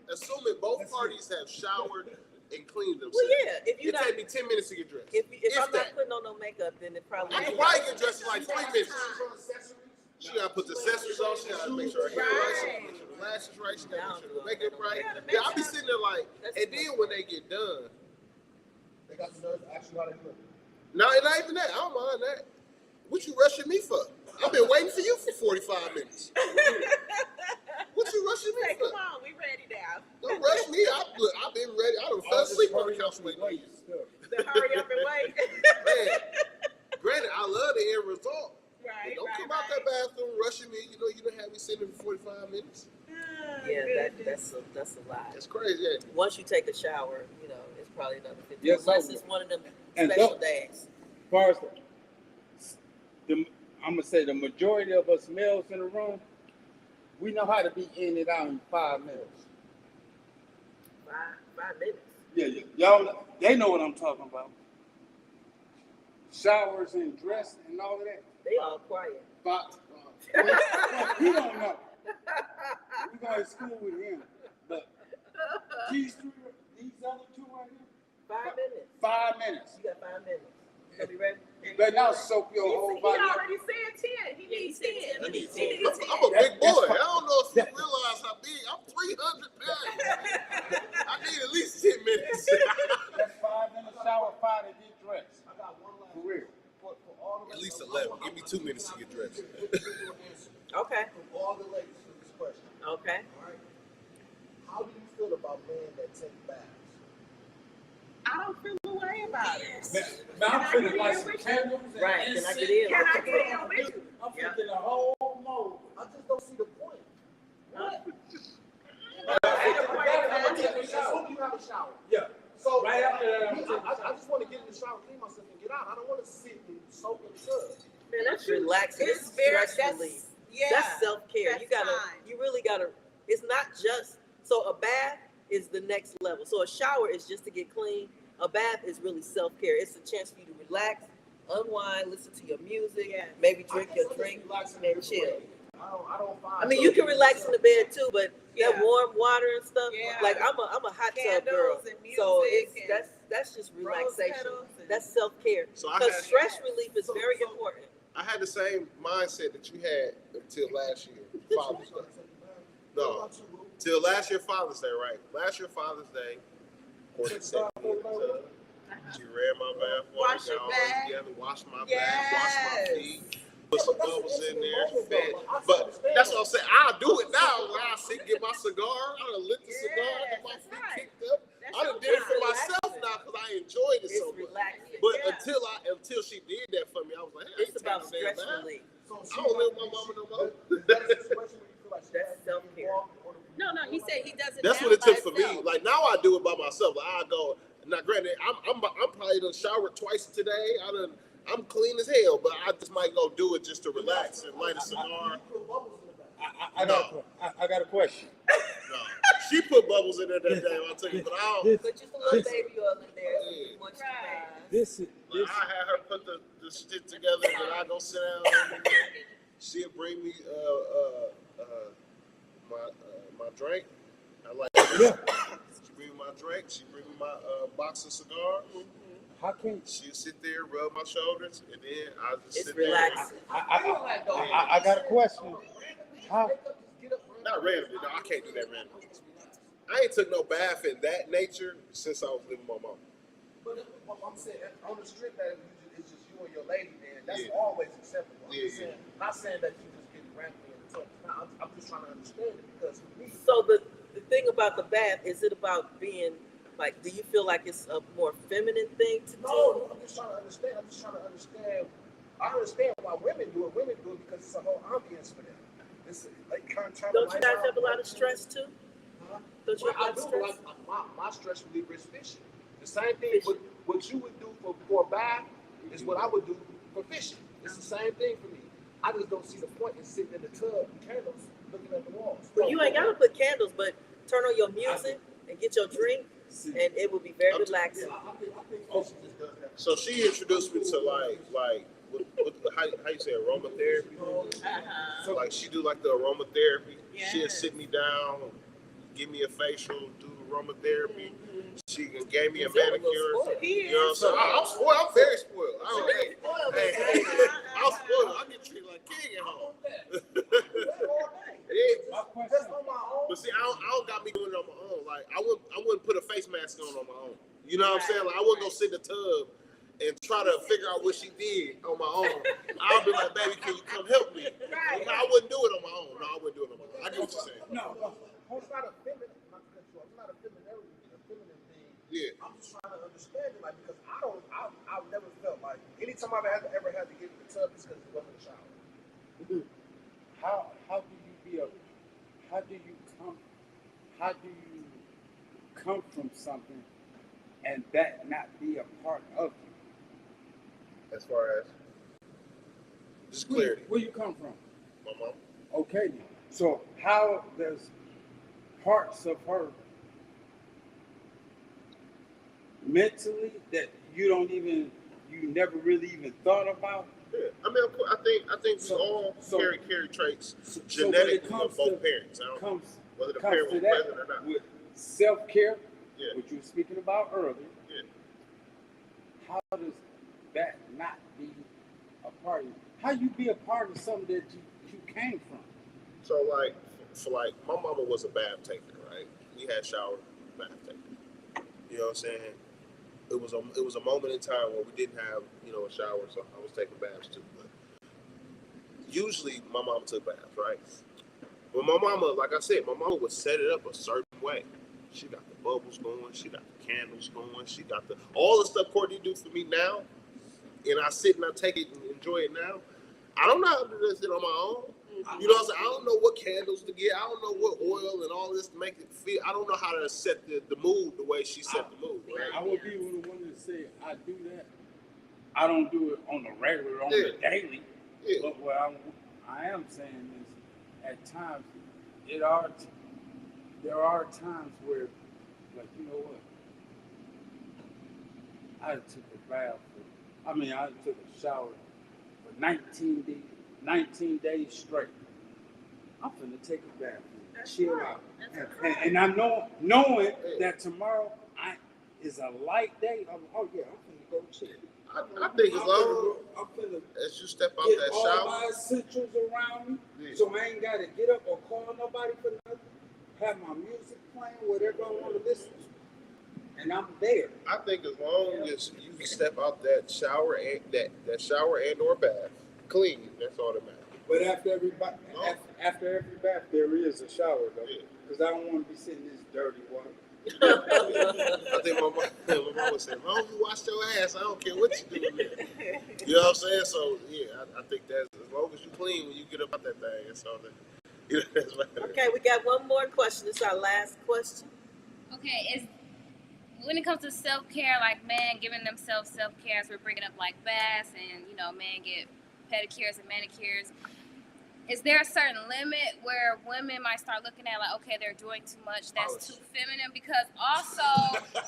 Assuming both parties have showered and cleaned themselves. Well, yeah. If you It take me 10 minutes to get dressed. if I'm that. not putting on no makeup, then it probably. I can probably get dressed in like 3 minutes. She gotta put the accessories on. She gotta make sure her hair right. She gotta make sure the lashes right. She gotta make sure the makeup right. Yeah, I be sitting there like, and then when they get done, They got the nerve to ask you how they look. no, it ain't even that. I don't mind that. What you rushing me for? I've been waiting for you for 45 minutes. What you rushing me Say, for? come on, we ready now. Don't rush me. I've been ready. I done fell asleep on the couch waiting on you. The hurry up and wait. Man, granted, I love the end result. Right, Don't right, come out that bathroom rushing me. You know, you done have me sitting for 45 minutes. Yeah, that's a lot. That's crazy. Yeah. Once you take a shower, you know, it's probably another 50. Yes, unless so- it's one of them and special don't- days. As far as I'm gonna say the majority of us males in the room, we know how to be in and out in 5 minutes. 5 minutes. Yeah, y'all, they know what I'm talking about. Showers and dress and all of that. They all quiet. But he don't know. We go to school with him. But these other two right here, 5 minutes. 5 minutes. You got 5 minutes. You gonna be ready? You better not soak your whole He body. already said 10. He needs 10. He needs 10. I'm a big boy. I don't know if you realize how big. I'm 300 pounds. I need at least 10 minutes. That's 5 minutes shower, 5 to get dressed. I got one last For real. for all the At least 11. Give me 2 minutes to get dressed. Okay. For all the ladies to this question. Okay. All right. How do you feel about men that take baths? I don't feel the way about it. Man, I'm feeling like some candles and Right. Can I incense. get in? Can I get in with you? I'm thinking the whole mode. I just don't see the point. What? As soon as you have a shower. Yeah. So Right after that, I just want to get in the shower, clean myself, and get out. I don't want to sit and soak in the tub. Man, that's relaxing. It's It's very, stress relief. yeah. That's self-care. That's You gotta, time. you really gotta, it's not just, so a bath is the next level. So a shower is just to get clean. A bath is really self-care. It's a chance for you to relax, unwind, listen to your music, maybe drink your drink, and chill. I don't find. I mean, you can relax in the bed too, but that Yeah. warm water and stuff, Yeah. like I'm a hot tub girl. Candles and music So it's, and that's just rose relaxation. petals and- That's self-care. So I Because had, stress relief is very important. I had the same mindset that you had until last year, Father's Day. No, till last year Father's Day, right? Last year Father's Day, Courtney set me in the tub. She ran my bath water, Wash your got all back. together, washed my back, Yes. washed my feet, put some bubbles in there, fed. But that's what I'm saying. I'll do it now. When I sit, get my cigar, I done lit the cigar, I get my Yes, feet that's right. kicked up. That's I done your did it for time. myself now because I enjoyed it It's so much. relaxing. But Yeah. until she did that for me, I was like, hey, It's about stress relief. I don't live with my mama no more. That's self-care. No, he said he does it. That's now what it by took for me. himself. Like now I do it by myself. Like I go. Now, granted, I'm probably done showered twice today. I'm clean as hell, but I just might go do it just to relax and light a cigar. I got a question. No, she put bubbles in there that day. I'll tell you, but I don't. But just a little baby oil in there. Yeah. Once you Right. rise. This is Like, I had her put the shit together, and I go sit down. And she'll bring me my drink. I like. Yeah. She bring me my drink. She bring me my box of cigars. How can She'll sit there, rub my shoulders, and then I just It's sit relaxing. I got a question. How Not randomly, no, I can't do that randomly. I ain't took no bath in that nature since I was living with my mom. But I'm saying on the strip that it's just you and your lady, man. That's Yeah. always acceptable. Yeah, I'm saying, not saying that you just get randomly in the tub. I'm just trying to understand it because for me, So the thing about the bath, is it about being, like, do you feel like it's a more feminine thing to do? no, I'm just trying to understand. I understand why women do it. Women do it because it's a whole ambience for them. It's like trying to Don't you light guys out- have a lot of stress too? Huh? Don't you have a I lot of do. stress? Like, my stress reliever is fishing. The same thing. What you would do for a bath is what I would do for fishing. It's the same thing for me. I just don't see the point in sitting in the tub with candles, looking at the walls. Well, you ain't gotta put candles, but turn on your music and get your drink, and it will be very relaxing. So she introduced me to how you say aromatherapy. So like she do like the aromatherapy. Yes. She'll sit me down, give me a facial, do aromatherapy. She gave me a manicure. You know what I'm saying? I'm spoiled. I'm very spoiled. I'm spoiled. I get treated like king at home. But see, I don't got me doing it on my own. Like I wouldn't put a face mask on my own. You know what I'm saying? Like I wouldn't go sit in the tub and try to figure out what she did on my own. I'll be like, baby, can you come help me? I wouldn't do it on my own. No, I wouldn't do it on my own. I get what you're saying. No, it's not a feminine. It's not a feminine thing. Yeah. I'm just trying to understand it, like, because I've never felt like anytime I've ever had to get in the tub, it's because it wasn't a shower. How do you come from something and that not be a part of you? As far as just clarity. Where you come from? My mom. Okay, then. So how does parts of her mentally that you never really even thought about? Yeah. I mean, of course, I think we all carry traits genetically of both parents. Whether the parent was present or not. With self-care, yeah, which you were speaking about earlier, yeah. How does that not be a part of you? How you be a part of something that you came from? So my mama was a bath taker, right? We had shower, bath taker. You know what I'm saying? It was a moment in time where we didn't have, a shower, so I was taking baths too. But usually my mama took baths, right? But my mama, like I said, my mama would set it up a certain way. She got the bubbles going, she got the candles going, she got all the stuff Courtney do for me now, and I sit and I take it and enjoy it now. I don't know how to do this on my own. You know what I'm saying? I don't know what candles to get. I don't know what oil and all this to make it feel. I don't know how to set the mood the way she set the mood. Right? I would be the one to say I do that. I don't do it on the regular, on the daily. Yeah. But what I am saying is, at times, there are times where, like, you know what? I took a bath. I took a shower for 19 days straight. I'm finna take a bath and chill out. And I'm knowing that tomorrow is a light day. I'm finna go chill. I think as long as you step out that all shower. my essentials around me, Yeah. so I ain't got to get up or call nobody for nothing. Have my music playing, whatever I want to listen to, and I'm there. I think as long as you step out that shower and that shower and or bath clean, that's all that matters. But after every bath, there is a shower though, Yeah. because I don't want to be sitting in this dirty water. I think my mom would say, as long as you wash your ass, I don't care what you do in there. You know what I'm saying? So yeah, I think that's as long as you clean when you get up out that thing, it's all that. That's right. Okay, we got one more question. This is our last question. Okay, when it comes to self-care, like men giving themselves self-care, as we're bringing up like baths and, men get pedicures and manicures, is there a certain limit where women might start looking at like, okay, they're doing too much, that's too feminine? Because also,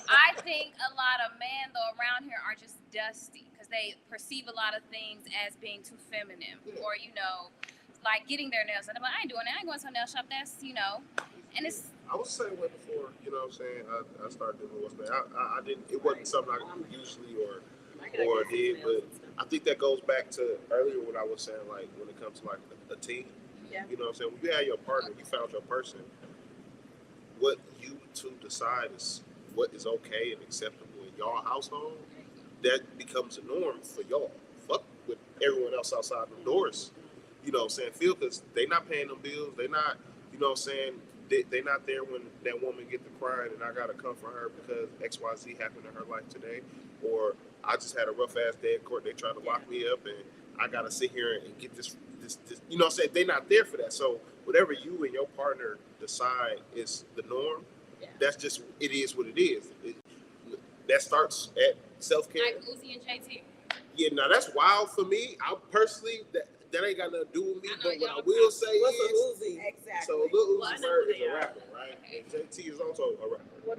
I think a lot of men, though, around here are just dusty because they perceive a lot of things as being too feminine or, like getting their nails. And I'm like, I ain't doing that. I ain't going to a nail shop. That's, and it's... I was the same way before, you know what I'm saying? I started doing what's name. I didn't, it wasn't something I usually or did, but I think that goes back to earlier what I was saying, like when it comes to like a team. Yeah. You know what I'm saying? When you had your partner, you found your person, what you two decide is what is okay and acceptable in y'all household, that becomes a norm for y'all. Fuck with everyone else outside the doors. You know what I'm saying? Feel, because they not paying them bills. They not, you know what I'm saying? They not there when that woman get to crying and I got to come for her because XYZ happened in her life today. Or I just had a rough ass day in court. They tried to lock me up and I got to sit here and get this, you know what I'm saying? They not there for that. So whatever you and your partner decide is the norm, that's just, it is what it is. That starts at self-care. Like Uzi and JT. Yeah, now that's wild for me. I personally, that ain't got nothing to do with me. But what I will say What's is, a Uzi? Exactly. so Lil Well, I Uzi know Vert who is they a are. rapper, right? And JT is also a rapper. What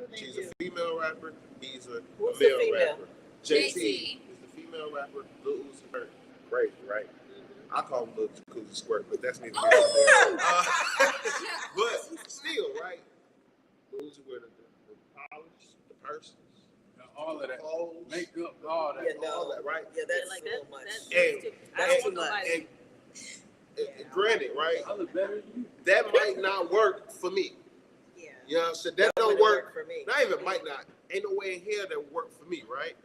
rapper. He's a Who's the male female? rapper. JT is the female rapper. Lil Uzi Vert. Crazy, right? I call him Lil Jacuzzi Squirt, but that's neither here nor there. But still, right? Lil Uzi wear the polish, the purses, all of that, clothes, makeup, all that. Yeah, no. all that, right? Yeah, that's like a little much. That's too And- much. And granted, right? I look better than you. That might not work for me. Yeah. You know what I'm saying? That don't wouldn't work. for me. Not even might not. Ain't no way in here that would work for me, right?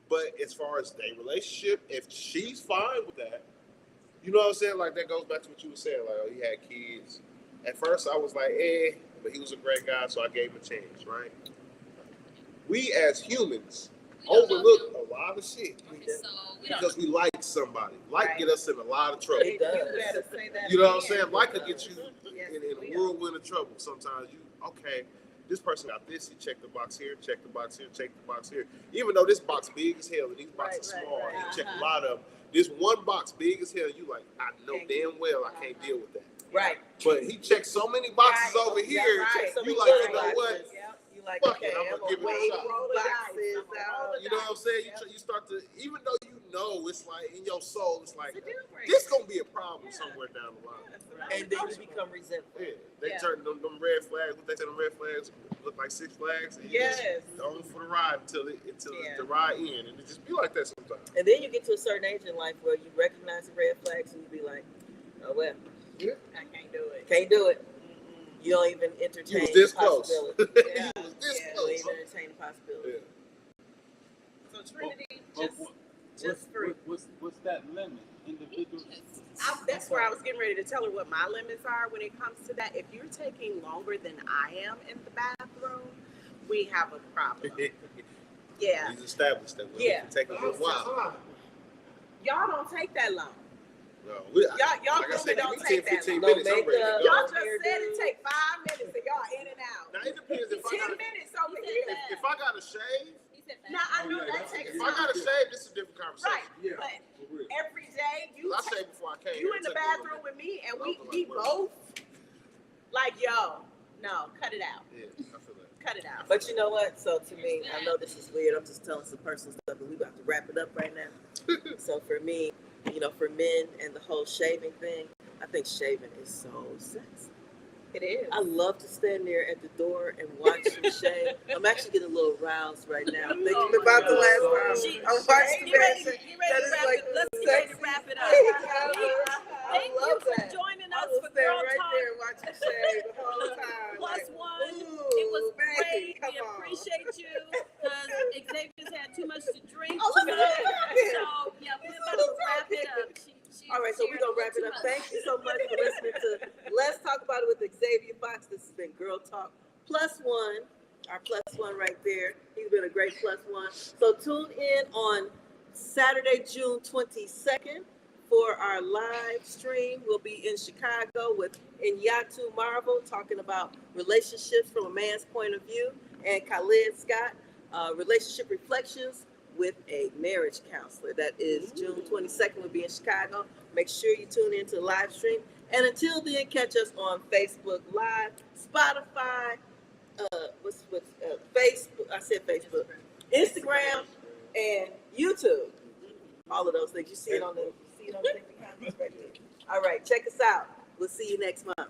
But as far as their relationship, if she's fine with that, you know what I'm saying? Like that goes back to what you were saying. Like, oh, he had kids. At first, I was like, but he was a great guy, so I gave him a chance, right? We as humans overlook a lot of shit because we like somebody. Like get us in a lot of trouble. It does. You better say that You know what I'm again. saying? Like could get you Yes, in it a will. whirlwind of trouble. Sometimes this person got this, he checked the box here, checked the box here, checked the box here. Even though this box big as hell and these boxes Right, small, right. he checked a lot of them. This one box big as hell, you like, I know damn well I can't deal with that. Right. But he checked so many boxes over here, right. So you many like, you little know what? boxes. You like, Fuck okay, it, I'm I'm gonna give it a wait, shot. roll the boxes out. You know what I'm saying? You start to, even though you know it's like in your soul, it's like, It's a deal breaker. this gonna be a problem somewhere down the line. And then you become resentful. Yeah, they Yeah. turn them red flags. What they say, them red flags look like Six Flags. And you Yes. just go for the ride until Yeah. the ride end, and it just be like that sometimes. And then you get to a certain age in life where you recognize the red flags and you be like, oh well, I can't do it. can't do it. You don't even entertain You was this the close. possibility. Yeah. You was this Yeah. You don't close. even entertain the possibility. Yeah. So Trinity, But just for what's that limit? Individuals. that's where I was getting ready to tell her what my limits are when it comes to that. If you're taking longer than I am in the bathroom, we have a problem. Yeah. He's established that we Yeah. can take a little while. Y'all don't take that long. No, Y'all like I really said, don't give me take 10, that 15 long. minutes. No I'm ready to makeup. go. Y'all just Hair said it dude. take 5 minutes and y'all in and out. Now it depends if 10 minutes over said here. that. if I got to shave. Now I know that takes If I got to time. shave, this is a different conversation. Right. Yeah. But For real. every day you I shaved before I came. you here. in the It took me a little bathroom bit. with me and But I we was we like, both like yo, no, cut it out. Yeah, I feel that. Cut it out. But you know what? So to me, I know this is weird. I'm just telling some personal stuff, but we about to wrap it up right now. So for me, for men and the whole shaving thing, I think shaving is so sexy. It is. I love to stand there at the door and watch you shave. I'm actually getting a little roused right now thinking about the last time I watched Get ready that. to That is wrap like it. Let's the get ready to sexiest wrap it up. thing ever. I Thank you love for that. joining I us will for stand Girl right Talk there and watch you shave the whole time. Plus like, One. ooh, It was baby, great. come We on. appreciate you because Xavier's had too much to drink Oh, look at tonight. that. So yeah, we're about to wrap it up. All right, so we're going to wrap it up. Thank you so much for listening to Let's Talk About It with Xavia Fox. This has been Girl Talk Plus One, our plus one right there. He's been a great plus one. So tune in on Saturday, June 22nd for our live stream. We'll be in Chicago with Inyatu Marvel talking about relationships from a man's point of view, and Khalid Scott, relationship reflections with a marriage counselor. That is June 22nd. We'll be in Chicago. Make sure you tune in to the live stream. And until then, catch us on Facebook Live, Spotify, Facebook. I said Facebook, Instagram, and YouTube. All of those things. You see it on the thing behind us right there. All right, check us out. We'll see you next month.